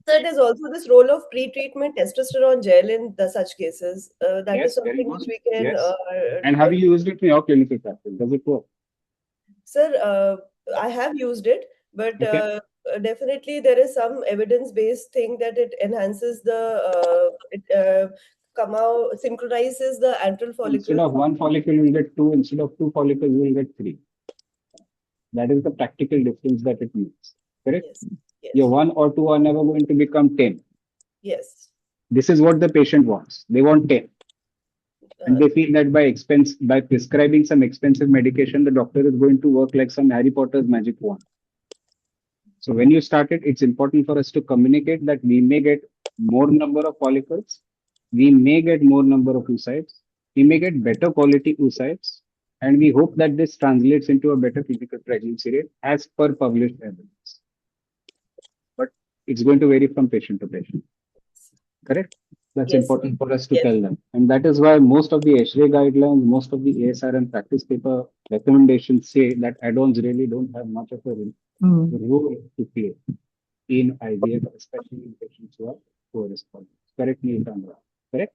sir, there's also this role of pre-treatment testosterone gel in such cases. That is yes, very something good. which we can. Yes. And have you used it in your clinical practice? Does it work? Sir, I have used it, but Okay. definitely there is some evidence-based thing that it enhances synchronizes the antral Instead follicles. of one follicle, you'll get two. Instead of two follicles, you'll get three. That is the practical difference that it means. Correct? Yes. Yes. Your 1 or 2 are never going to become 10. Yes. This is what the patient wants. They want 10. And they feel that by prescribing some expensive medication, the doctor is going to work like some Harry Potter's magic wand. So when you start it, it's important for us to communicate that we may get more number of follicles, we may get more number of oocytes, we may get better quality oocytes, and we hope that this translates into a better clinical pregnancy rate as per published evidence. But it's going to vary from patient to patient. Correct? That's Yes, important for us to yes. tell them. And that is why most of the ASHRAE guidelines, most of the ASR and practice paper recommendations say that add-ons really don't have much of a role to play in IVF, especially in patients who are poor responders. Correct me if I'm wrong. Correct?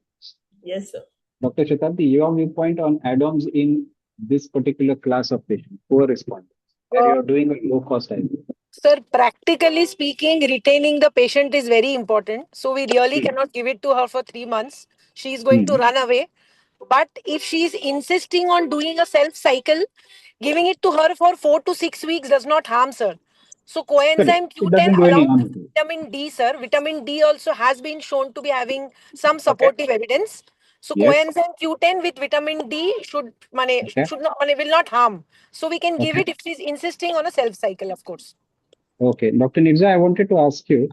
Yes, sir. Dr. Shatabdi, your viewpoint on add-ons in this particular class of patients, poor responders, where you're doing a low-cost IVF. Sir, practically speaking, retaining the patient is very important. So we really cannot give it to her for 3 months. She is going to run away. But if she is insisting on doing a self cycle, giving it to her for 4 to 6 weeks does not harm, sir. So coenzyme It Q10 doesn't do any along harm. with vitamin D, sir. Vitamin D also has been shown to be having some supportive evidence. So Yes. coenzyme Q10 with vitamin D should not will not harm. So we can give Okay. it if she's insisting on a self cycle, of course. Okay, Dr. Nirza, I wanted to ask you,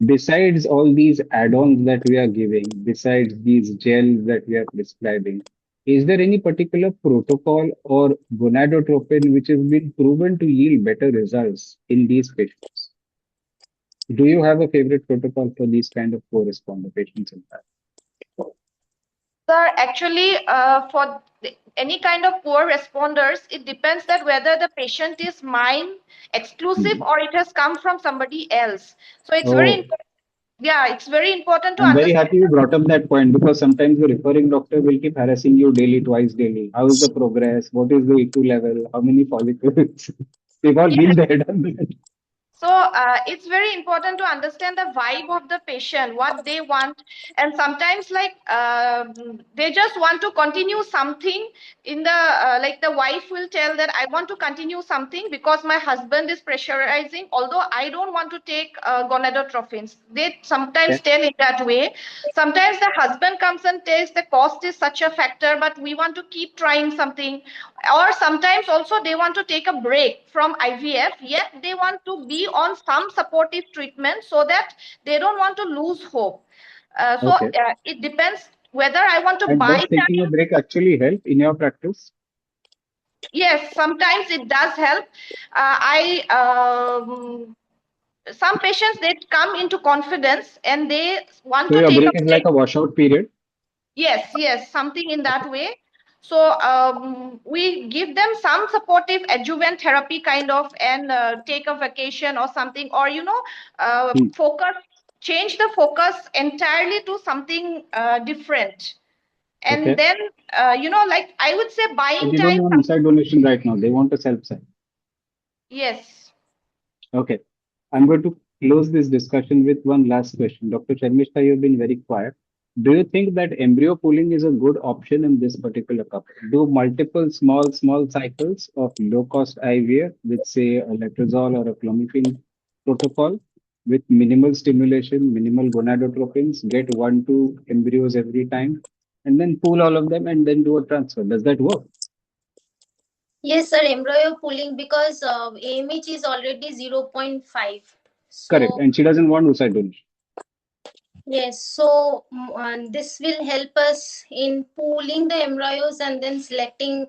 besides all these add-ons that we are giving, besides these gels that we are prescribing, is there any particular protocol or gonadotropin which has been proven to yield better results in these patients? Do you have a favorite protocol for these kind of poor responder patients in fact? Sir, actually, for any kind of poor responders, it depends that whether the patient is mine exclusive or it has come from somebody else. So it's very Oh, important. Yeah, it's very important to I'm very understand. happy you brought up that point because sometimes the referring doctor will keep harassing you daily, twice daily. How is the progress? What is the EQ level? How many follicles? We've all been there, done that. So it's very important to understand the vibe of the patient, what they want. And sometimes like they just want to continue something in the, like the wife will tell that I want to continue something because my husband is pressurizing, although I don't want to take gonadotrophins. They sometimes tell it that way. Sometimes the husband comes and tells the cost is such a factor, but we want to keep trying something. Or sometimes also they want to take a break from IVF, yet they want to be on some supportive treatment so that they don't want to lose hope. Okay. It depends whether I want to And buy does taking a time. break actually help in your practice? Yes, sometimes it does help. Some patients, they come into confidence and they want So to your take a break is like break. a washout period? Yes, something in that way. So we give them some supportive adjuvant therapy kind of, and take a vacation or something, or change the focus entirely to something different. And Okay. then like I would say So buying they don't time. want inside donation right now. They want a self-side. Yes. Okay. I'm going to close this discussion with one last question. Dr. Sharmishta, you've been very quiet. Do you think that embryo pooling is a good option in this particular couple? Do multiple small cycles of low-cost IVF with, say, a letrozole or a clomiphene protocol with minimal stimulation, minimal gonadotropins, get 1-2 embryos every time, and then pool all of them and then do a transfer? Does that work? Yes, sir, embryo pooling, because AMH is already 0.5. Correct. So And she doesn't want oocyte donation. yes, so this will help us in pooling the embryos and then selecting,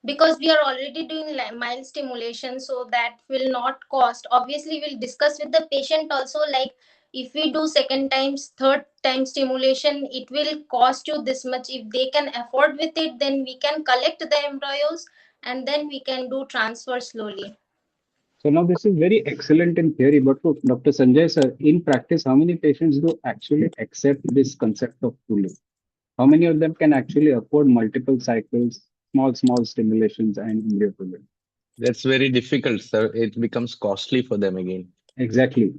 because we are already doing mild stimulation, so that will not cost. Obviously, we'll discuss with the patient also, like if we do second times, third time stimulation, it will cost you this much. If they can afford with it, then we can collect the embryos and then we can do transfer slowly. So now this is very excellent in theory, but for Dr. Sanjay sir, in practice, how many patients do actually accept this concept of pooling? How many of them can actually afford multiple cycles, small stimulations and embryo pooling? That's very difficult, sir. It becomes costly for them again. Exactly.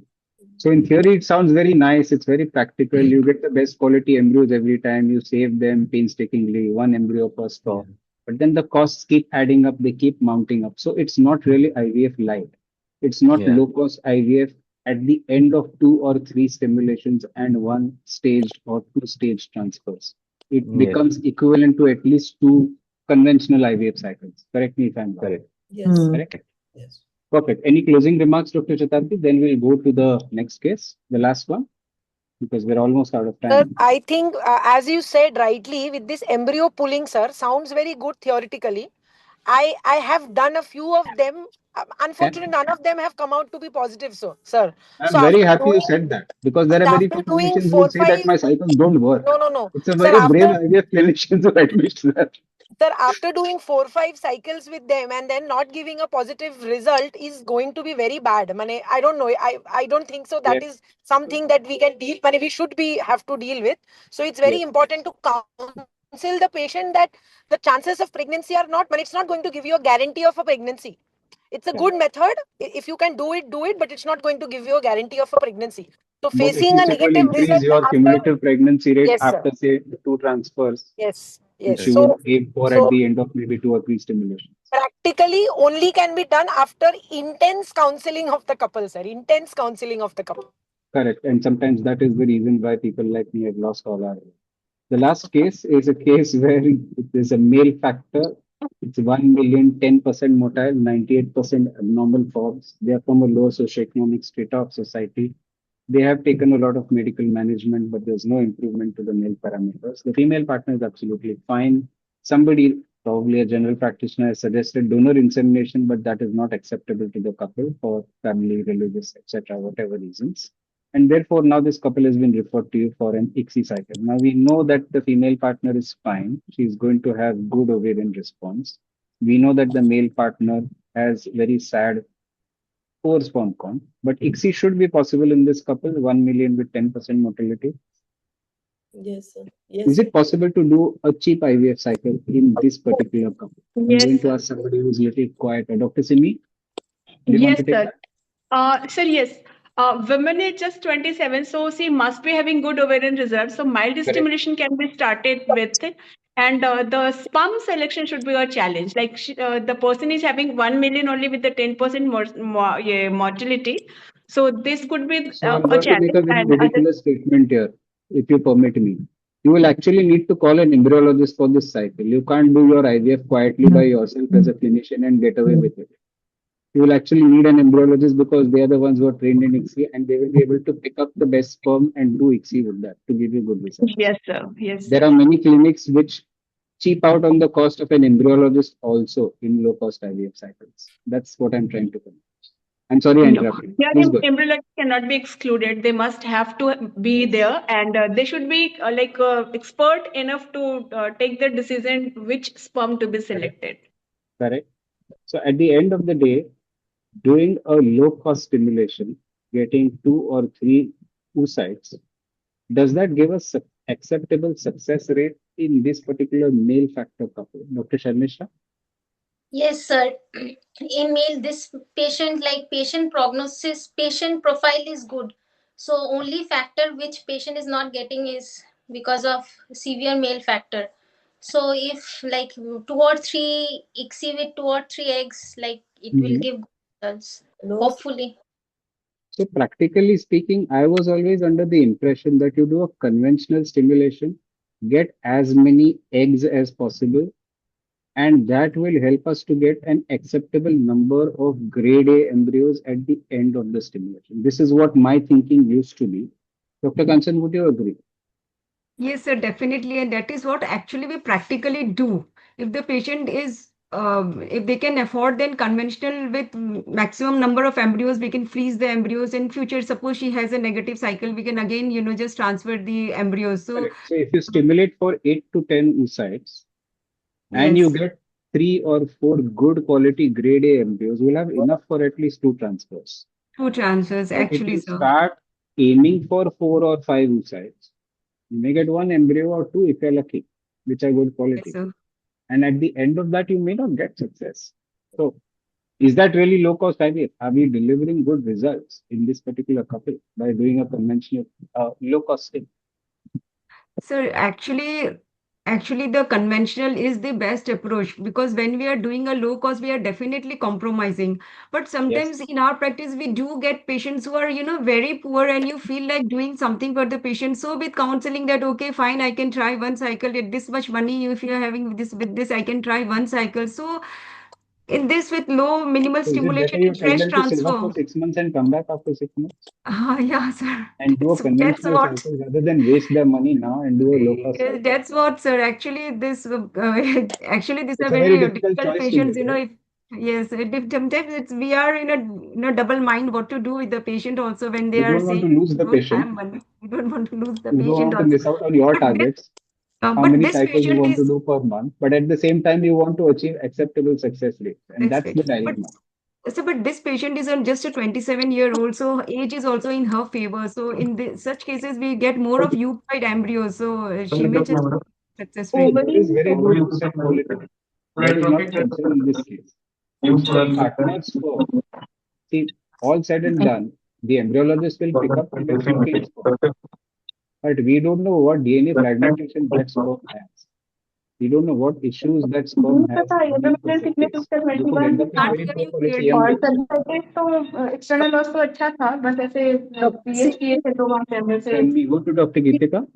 So in theory, it sounds very nice. It's very practical. You get the best quality embryos every time. You save them painstakingly, one embryo per stop. But then the costs keep adding up. They keep mounting up. So it's not really IVF light. It's not Yeah. low cost IVF at the end of 2 or 3 stimulations and 1 staged or 2 stage transfers. It Yes. becomes equivalent to at least 2 conventional IVF cycles. Correct me if I'm correct. Yes. Correct? Yes. Perfect. Any closing remarks, Dr. Chatarthi? Then we'll go to the next case, the last one, because we're almost out of Sir, time. I think, as you said rightly, with this embryo pooling, sir, sounds very good theoretically. I have done a few of them. Unfortunately, none of them have come out to be positive, sir. I'm So very after happy you doing, said that, because there are and very after few doing clinicians who will 4, say that 5, my cycles don't work. no, It's a sir, very brave after IVF clinicians who admit that. Sir, after doing 4, 5 cycles with them and then not giving a positive result is going to be very bad. I don't know. I don't think so. That Yes. is something that we can deal. We should have to deal with. So it's very Yes. important to counsel the patient that the chances of pregnancy are not. It's not going to give you a guarantee of a pregnancy. It's a good method. If you can do it, but it's not going to give you a guarantee of a pregnancy. So But at facing a least it will negative increase result your after, cumulative pregnancy rate yes, sir. after, say, 2 transfers, Yes, which yes. you would aim for at the end of maybe 2 or 3 stimulations. Practically only can be done after intense counseling of the couple, sir. Intense counseling of the couple. Correct. And sometimes that is the reason why people like me have lost all our. The last case is a case where there's a male factor. It's 1 million, 10% motile, 98% abnormal forms. They are from a low socioeconomic strata of society. They have taken a lot of medical management, but there's no improvement to the male parameters. The female partner is absolutely fine. Somebody, probably a general practitioner, has suggested donor insemination, but that is not acceptable to the couple for family, religious, etc., whatever reasons. And therefore, now this couple has been referred to you for an ICSI cycle. Now we know that the female partner is fine. She's going to have good ovarian response. We know that the male partner has very sad poor sperm count, but ICSI should be possible in this couple, 1 million with 10% mortality. Yes, sir. Is Yes, it possible to do a cheap IVF cycle in this particular couple? I'm Yes, going to sir. ask somebody who's a little quieter. Dr. Simi, do you want Yes, to take sir. that? Sir, yes. Women is just 27, so she must be having good ovarian reserve. So mild Correct. stimulation can be started with, and the sperm selection should be a challenge. Like the person is having 1 million only with the 10% motility. So this could be So I'm a going to make a challenge. very And other, ridiculous statement here, if you permit me. You will actually need to call an embryologist for this cycle. You can't do your IVF quietly by yourself as a clinician and get away with it. You will actually need an embryologist because they are the ones who are trained in ICSI and they will be able to pick up the best sperm and do ICSI with that to give you good results. yes, sir. Yes, There sir. are many clinics which cheap out on the cost of an embryologist also in low cost IVF cycles. That's what I'm trying to convey. I'm sorry I No. interrupted. Yeah, Please go ahead. embryology cannot be excluded. They must have to be there, and they should be expert enough to take the decision which sperm to be selected. Correct. So at the end of the day, doing a low cost stimulation, getting 2 or 3 oocytes, does that give us acceptable success rate in this particular male factor couple? Dr. Sharmisha? Yes, sir. In male, this patient prognosis, patient profile is good. So only factor which patient is not getting is because of severe male factor. So if like 2 or 3 ICSI with 2 or 3 eggs, like it will give good results. No, Hopefully. So practically speaking, I was always under the impression that you do a conventional stimulation, get as many eggs as possible, and that will help us to get an acceptable number of grade A embryos at the end of the stimulation. This is what my thinking used to be. Dr. Kansan, would you agree? Yes, sir, definitely. And that is what actually we practically do. If the patient is, if they can afford, then conventional with maximum number of embryos, we can freeze the embryos. In future, suppose she has a negative cycle, we can again, just transfer the embryos. So, Correct. So if you stimulate for 8 to 10 oocytes and you yes, get 3 or 4 good quality grade A embryos, you'll have enough for at least 2 transfers. 2 transfers, But if actually, you sir. start aiming for 4 or 5 oocytes, you may get 1 embryo or 2 if you're lucky, which are good Yes, quality. sir. And at the end of that, you may not get success. So is that really low cost IVF? Are we delivering good results in this particular couple by doing a conventional low cost thing? So actually the conventional is the best approach, because when we are doing a low cost, we are definitely compromising. But Yes. sometimes in our practice, we do get patients who are, very poor, and you feel like doing something for the patient. So with counseling that, okay, fine, I can try one cycle at this much money. If you are having this with this, I can try one cycle. So in this, with low minimal So is it better stimulation you and tell fresh them to save up for transfer. 6 months and come back after 6 months Yeah, sir. and do a That's conventional what. cycle rather than waste their money now and do a low cost cycle? That's what, sir. Actually, actually, these It's are a very very difficult difficult choice to patients. make, right? Yes, sometimes we are in a double mind what to do with the patient also when they You are don't want to saying lose we the don't have patient. money. We don't want to lose the You don't patient want to also. miss out on your But this, targets, how but many this cycles you patient want to is do per month, but at the same time, you want to achieve acceptable success rates. And that's the expected. dilemma. But this patient is just a 27-year-old, so age is also in her favor. So in such cases, we get more of euploid embryos. So she may just success So rate. there is very good oocyte quality. That is not a concern in this case. It's the partner's sperm. See, all said and done, the embryologist will pick up and will fit clean sperm. But we don't know what DNA fragmentation that sperm has. We don't know what issues that sperm has beneath the surface. You could end up with very poor quality और embryos. Certificate तो external loss तो अच्छा था, बस ऐसे पीएचपीए से तो वहाँ पे अंदर से Can we go to Dr. Geetika?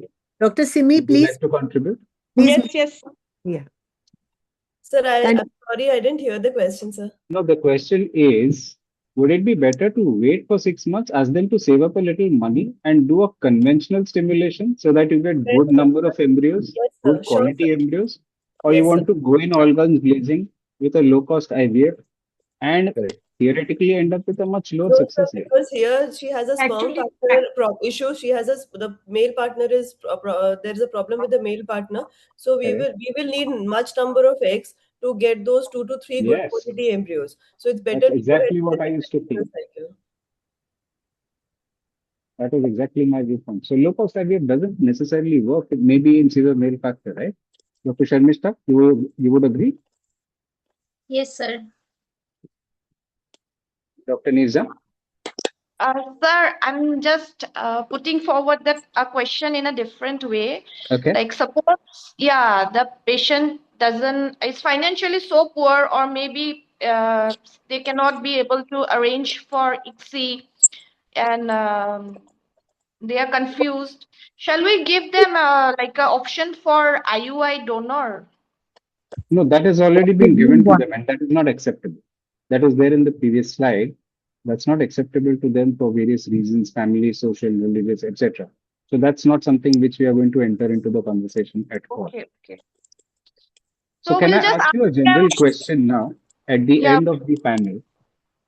Dr. Simi, Would you please. like to contribute? Please. yes. Yeah. Sir, And I'm sorry, I didn't hear the question, sir. No, the question is, would it be better to wait for 6 months, ask them to save up a little money and do a conventional stimulation so that you get good number of embryos, Yes, good sir. Sure, quality sir. embryos, or you Yes, sir. want to go in all guns blazing with a low cost IVF and theoretically end up with a much lower No, sir, success rate? because here she has a sperm Actually, partner issue. She has the male partner is there is a problem with the male partner. So Correct. we will need much number of eggs to get those 2 to 3 good Yes, quality embryos. So it's better that's to go ahead exactly with what I the used to conventional think. cycle. That was exactly my viewpoint. So low cost IVF doesn't necessarily work. It may be in severe male factor, right? Dr. Sharmishta, you would agree? Yes, sir. Dr. Nirja? Sir, I'm just putting forward a question in a different way. Okay. Like suppose, the patient is financially so poor, or maybe they cannot be able to arrange for ICSI, and they are confused. Shall we give them like an option for IUI donor? No, that has already been given to them, and that is not acceptable. That was there in the previous slide. That's not acceptable to them for various reasons, family, social, religious, etc. So that's not something which we are going to enter into the conversation at all. Okay. So So can I we'll just ask you a ask general them. question now? At the Yeah. end of the panel,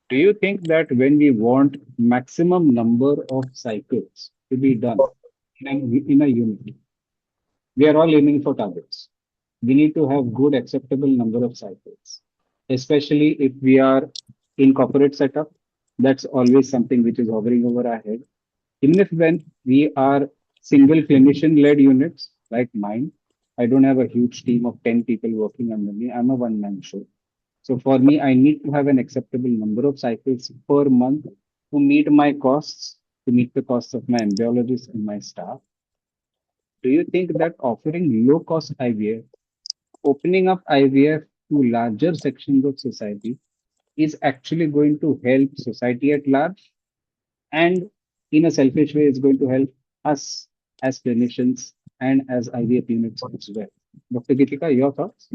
do you think that when we want maximum number of cycles to be done in a unit, we are all aiming for targets. We need to have good acceptable number of cycles, especially if we are in corporate setup. That's always something which is hovering over our head. Even if when we are single clinician led units like mine, I don't have a huge team of 10 people working under me. I'm a one man show. So for me, I need to have an acceptable number of cycles per month to meet my costs, to meet the costs of my embryologists and my staff. Do you think that offering low cost IVF, opening up IVF to larger sections of society is actually going to help society at large? And in a selfish way, it's going to help us as clinicians and as IVF units as well. Dr. Geetika, your thoughts?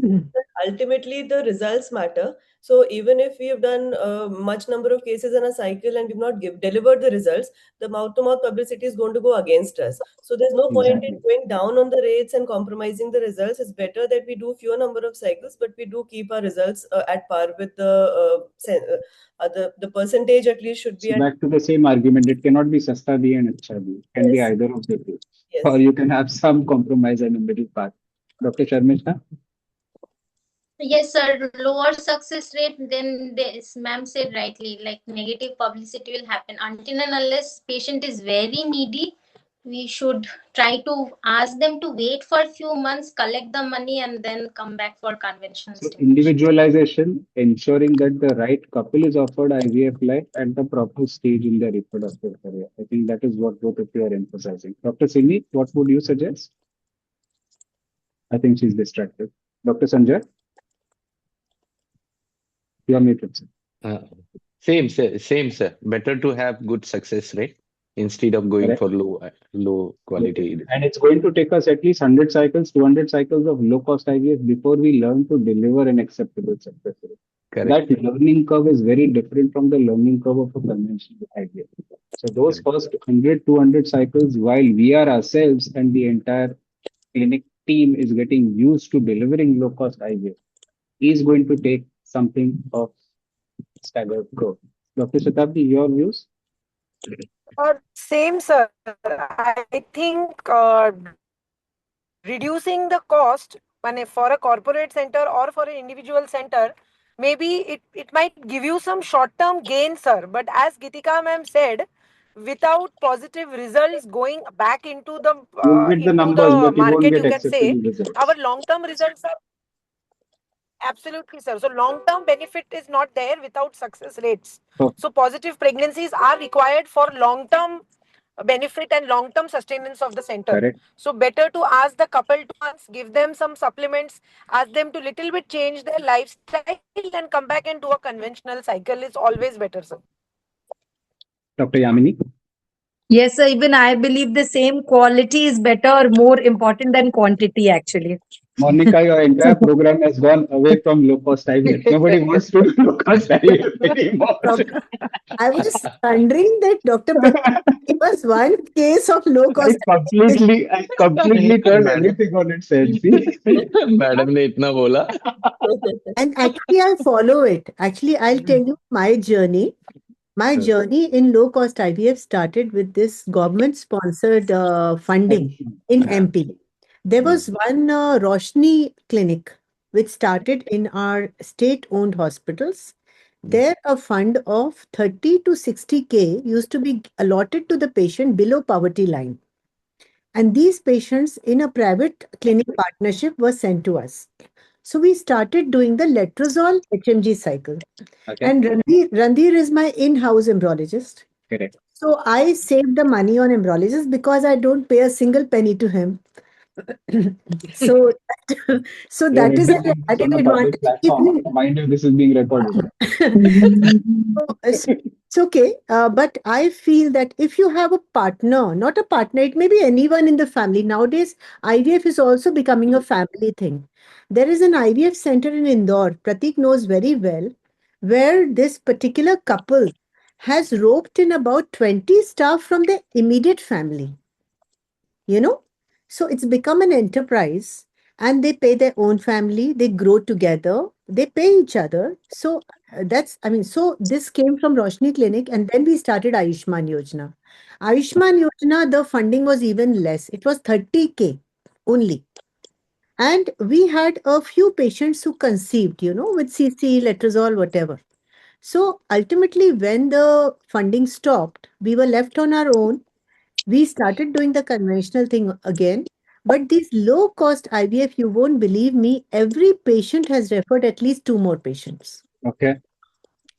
Ultimately, the results matter. So even if we have done much number of cases in a cycle and we've not delivered the results, the mouth-to-mouth publicity is going to go against us. So there's no point in Exactly. going down on the rates and compromising the results. It's better that we do fewer number of cycles, but we do keep our results at par with the percentage at least should be So at. back to the same argument, it cannot be Sasta bhi and Acha bhi. It can be Yes. either of the two. Yes. Or you can have some compromise and a middle path. Dr. Sharmishta? Yes, sir. Lower success rate, then this ma'am said rightly, like negative publicity will happen until and unless patient is very needy. We should try to ask them to wait for a few months, collect the money, and then come back for conventional So stimulation. individualization, ensuring that the right couple is offered IVF life at the proper stage in their reproductive career. I think that is what both of you are emphasizing. Dr. Simi, what would you suggest? I think she's distracted. Dr. Sanjay? You are muted, sir. Same, sir. Better to have good success rate instead of going Correct. for low quality. And it's going to take us at least 100 cycles, 200 cycles of low cost IVF before we learn to deliver an acceptable success rate. Correct. That learning curve is very different from the learning curve of a conventional IVF. So those first 100, 200 cycles, while we are ourselves and the entire clinic team is getting used to delivering low cost IVF, is going to take something of staggered growth. Dr. Shatabdi, your views? Same, sir. I think reducing the cost for a corporate center or for an individual center, maybe it might give you some short-term gain, sir. But as Geetika ma'am said, without positive results going back into the You'll get the numbers, but you won't market, get you can say acceptable results. our long-term results are absolutely, sir. So long-term benefit is not there without success rates. Oh. So positive pregnancies are required for long-term benefit and long-term sustenance of the center. Correct. So better to ask the couple to once, give them some supplements, ask them to little bit change their lifestyle and come back and do a conventional cycle is always better, sir. Dr. Yamini? Yes, sir. Even I believe the same quality is better, more important than quantity, actually. Monica, your entire program has gone away from low cost IVF. Nobody wants to do low cost IVF anymore. I was just wondering that Dr. It was one case of low cost. I completely turned everything on its head. Madam ने इतना बोला. And actually, I'll follow it. Actually, I'll tell you my journey. My journey in low cost IVF started with this government sponsored funding in MP. There was one Roshni clinic which started in our state owned hospitals. There, a fund of 30 to 60K used to be allotted to the patient below poverty line. And these patients in a private clinic partnership were sent to us. So we started doing the letrozole HMG cycle. Okay. And Randhir is my in-house embryologist. Correct. So I saved the money on embryologist because I don't pay a single penny to him. So, so You're that is an admitting this added on a public advantage. If platform. Mind you, this is being recorded. It's okay, but I feel that if you have a partner, not a partner, it may be anyone in the family. Nowadays, IVF is also becoming a family thing. There is an IVF center in Indore, Pratik knows very well, where this particular couple has roped in about 20 staff from their immediate family. You know, so it's become an enterprise, and they pay their own family, they grow together, they pay each other. So so this came from Roshni Clinic, and then we started Ayushman Yojana. Ayushman Yojana, the funding was even less, it was 30K only. And we had a few patients who conceived, with CC, letrozole, whatever. So ultimately, when the funding stopped, we were left on our own. We started doing the conventional thing again. But these low cost IVF, you won't believe me, every patient has referred at least 2 more patients. Okay.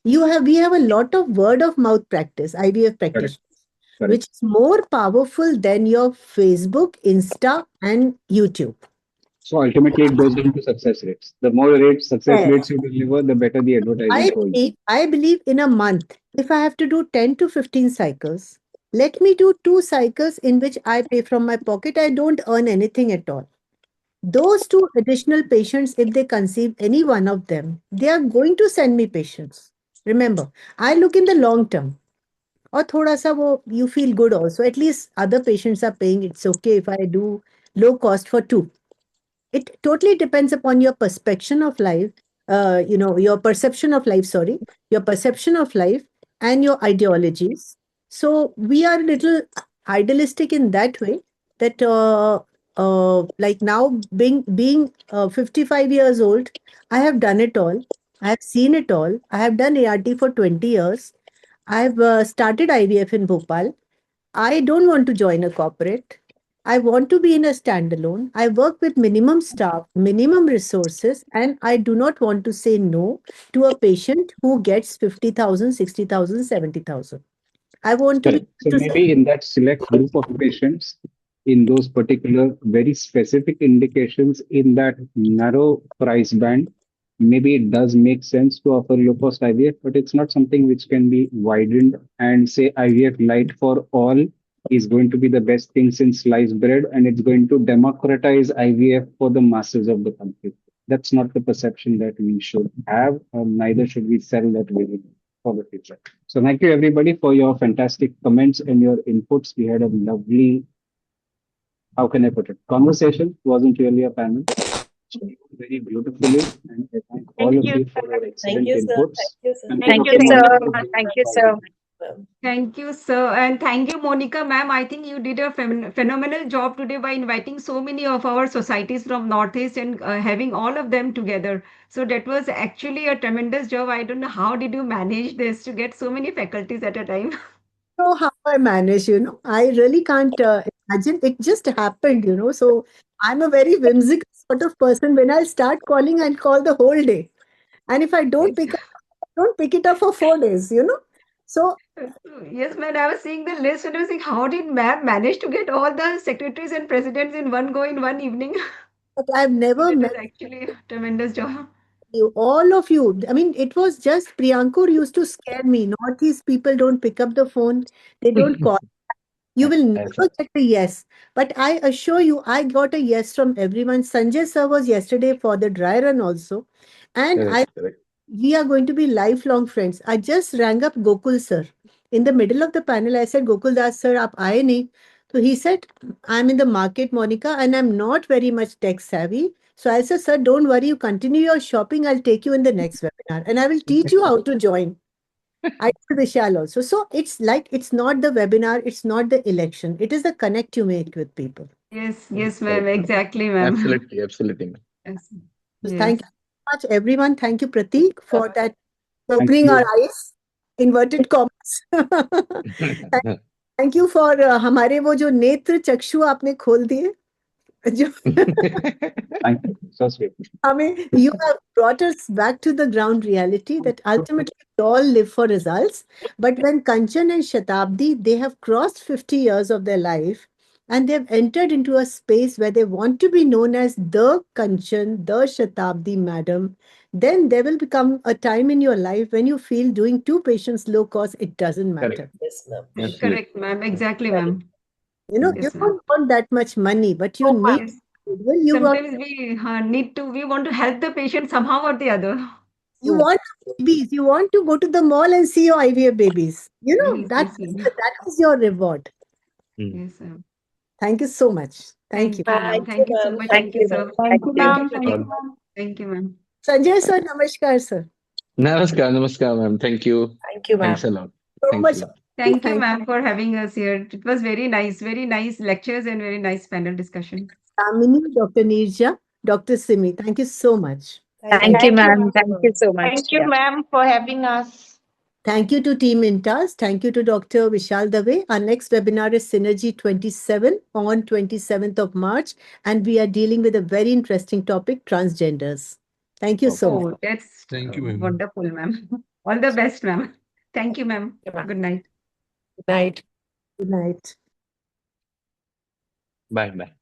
We have a lot of word of mouth practice, IVF practitioners, Correct. which is more powerful than your Facebook, Insta, and YouTube. So ultimately, it goes down to success rates. The more success Yes. rates you deliver, the better the advertising for you. I believe in a month, if I have to do 10 to 15 cycles, let me do 2 cycles in which I pay from my pocket. I don't earn anything at all. Those 2 additional patients, if they conceive any one of them, they are going to send me patients. Remember, I look in the long term. Or thoda sa you feel good also. At least other patients are paying. It's okay if I do low cost for 2. It totally depends upon your perception of life, your perception of life, your perception of life and your ideologies. So we are a little idealistic in that way that, like now being 55 years old, I have done it all. I have seen it all. I have done ART for 20 years. I've started IVF in Bhopal. I don't want to join a corporate. I want to be in a standalone. I work with minimum staff, minimum resources, and I do not want to say no to a patient who gets 50,000, 60,000, 70,000. I want to be Correct. So able to maybe say, in that select group of patients, in those particular very specific indications in that narrow price band, maybe it does make sense to offer low cost IVF, but it's not something which can be widened and say IVF light for all is going to be the best thing since sliced bread and it's going to democratize IVF for the masses of the country. That's not the perception that we should have, neither should we sell that vision for the future. So thank you everybody for your fantastic comments and your inputs. We had a lovely, how can I put it, conversation. It wasn't really a panel. Very beautifully, and I thank all of you for your excellent inputs. Thank you, Dr. sir. Monica. Thank you, sir. Thank you, sir. And thank you, Monica, ma'am. I think you did a phenomenal job today by inviting so many of our societies from Northeast and having all of them together. So that was actually a tremendous job. I don't know how did you manage this to get so many faculties at a time. know how I manage, I really can't imagine. It just happened, So I'm a very whimsical sort of person. When I'll start calling, I'll call the whole day. And if I don't pick up, don't pick it up for 4 days, So Yes, ma'am. I was seeing the list and I was like, how did ma'am manage to get all the secretaries and presidents in one go in one evening? but I've never It was met actually a tremendous job. you, all of you. I mean, it was just Priyankur used to scare me. Northeast people don't pick up the phone. They don't call. You will never get a yes. But I assure you, I got a yes from everyone. Sanjay sir was yesterday for the dry run also. And we are going to be lifelong friends. I just rang up Gokul sir. In the middle of the panel, I said, Gokul Das sir, aap aaye nahi. So he said, I'm in the market, Monica, and I'm not very much tech savvy. So I said, sir, don't worry, you continue your shopping. I'll take you in the next webinar and I will teach you how to join. I told Vishal also. So it's not the webinar, it's not the election. It is the connect you make with people. Yes, ma'am. Exactly, ma'am. Absolutely, ma'am. Yes. So thank you so much, everyone. Thank you, Pratik, for that opening you. our eyes. Inverted commas. Thank you for हमारे वो जो नेत्र चक्षु आपने खोल दिए. Thank you. So sweet. I mean, you have brought us back to the ground reality that ultimately we all live for results. But when Kanchan and Shatabdi, they have crossed 50 years of their life and they've entered into a space where they want to be known as the Kanchan, the Shatabdi madam, then there will become a time in your life when you feel doing 2 patients low cost, it doesn't matter. Yes, ma'am. Absolutely. Correct, ma'am. Exactly, ma'am. You know, you Yes, ma'am. don't want that much money, but you need Yes. goodwill. You want, Sometimes we want to help the patient somehow or the other. you want babies. You want to go to the mall and see your IVF babies. You know, Yes, that yes, is, ma'am. that is your reward. Yes, ma'am. Thank you so much. Thank you. Ma'am. Thank you so ma'am. much, Thank you, sir. ma'am. Thank you, Thank ma'am. you, Thank you, Pradeep. ma'am. Thank you, ma'am. Sanjay sir, namaskar sir. Namaskar, ma'am. Thank you. Thank you, Thanks ma'am. a lot. So Thanks much. a lot. Thank you, Thank ma'am, for having us here. It was very nice lectures and very nice panel discussion. Kamini, Dr. Nirja, Dr. Simi. Thank you so much. Thank you, ma'am. Thank you so much. Thank you, Yeah. ma'am, for having us. Thank you to Team Intas. Thank you to Dr. Vishal Dave. Our next webinar is Synergy 27 on 27th of March. And we are dealing with a very interesting topic, transgenders. Thank you so much. Oh, that's Thank you, ma'am. wonderful, ma'am. All the best, ma'am. Thank you, ma'am. Good night. Good night. Good night. Bye. Bye.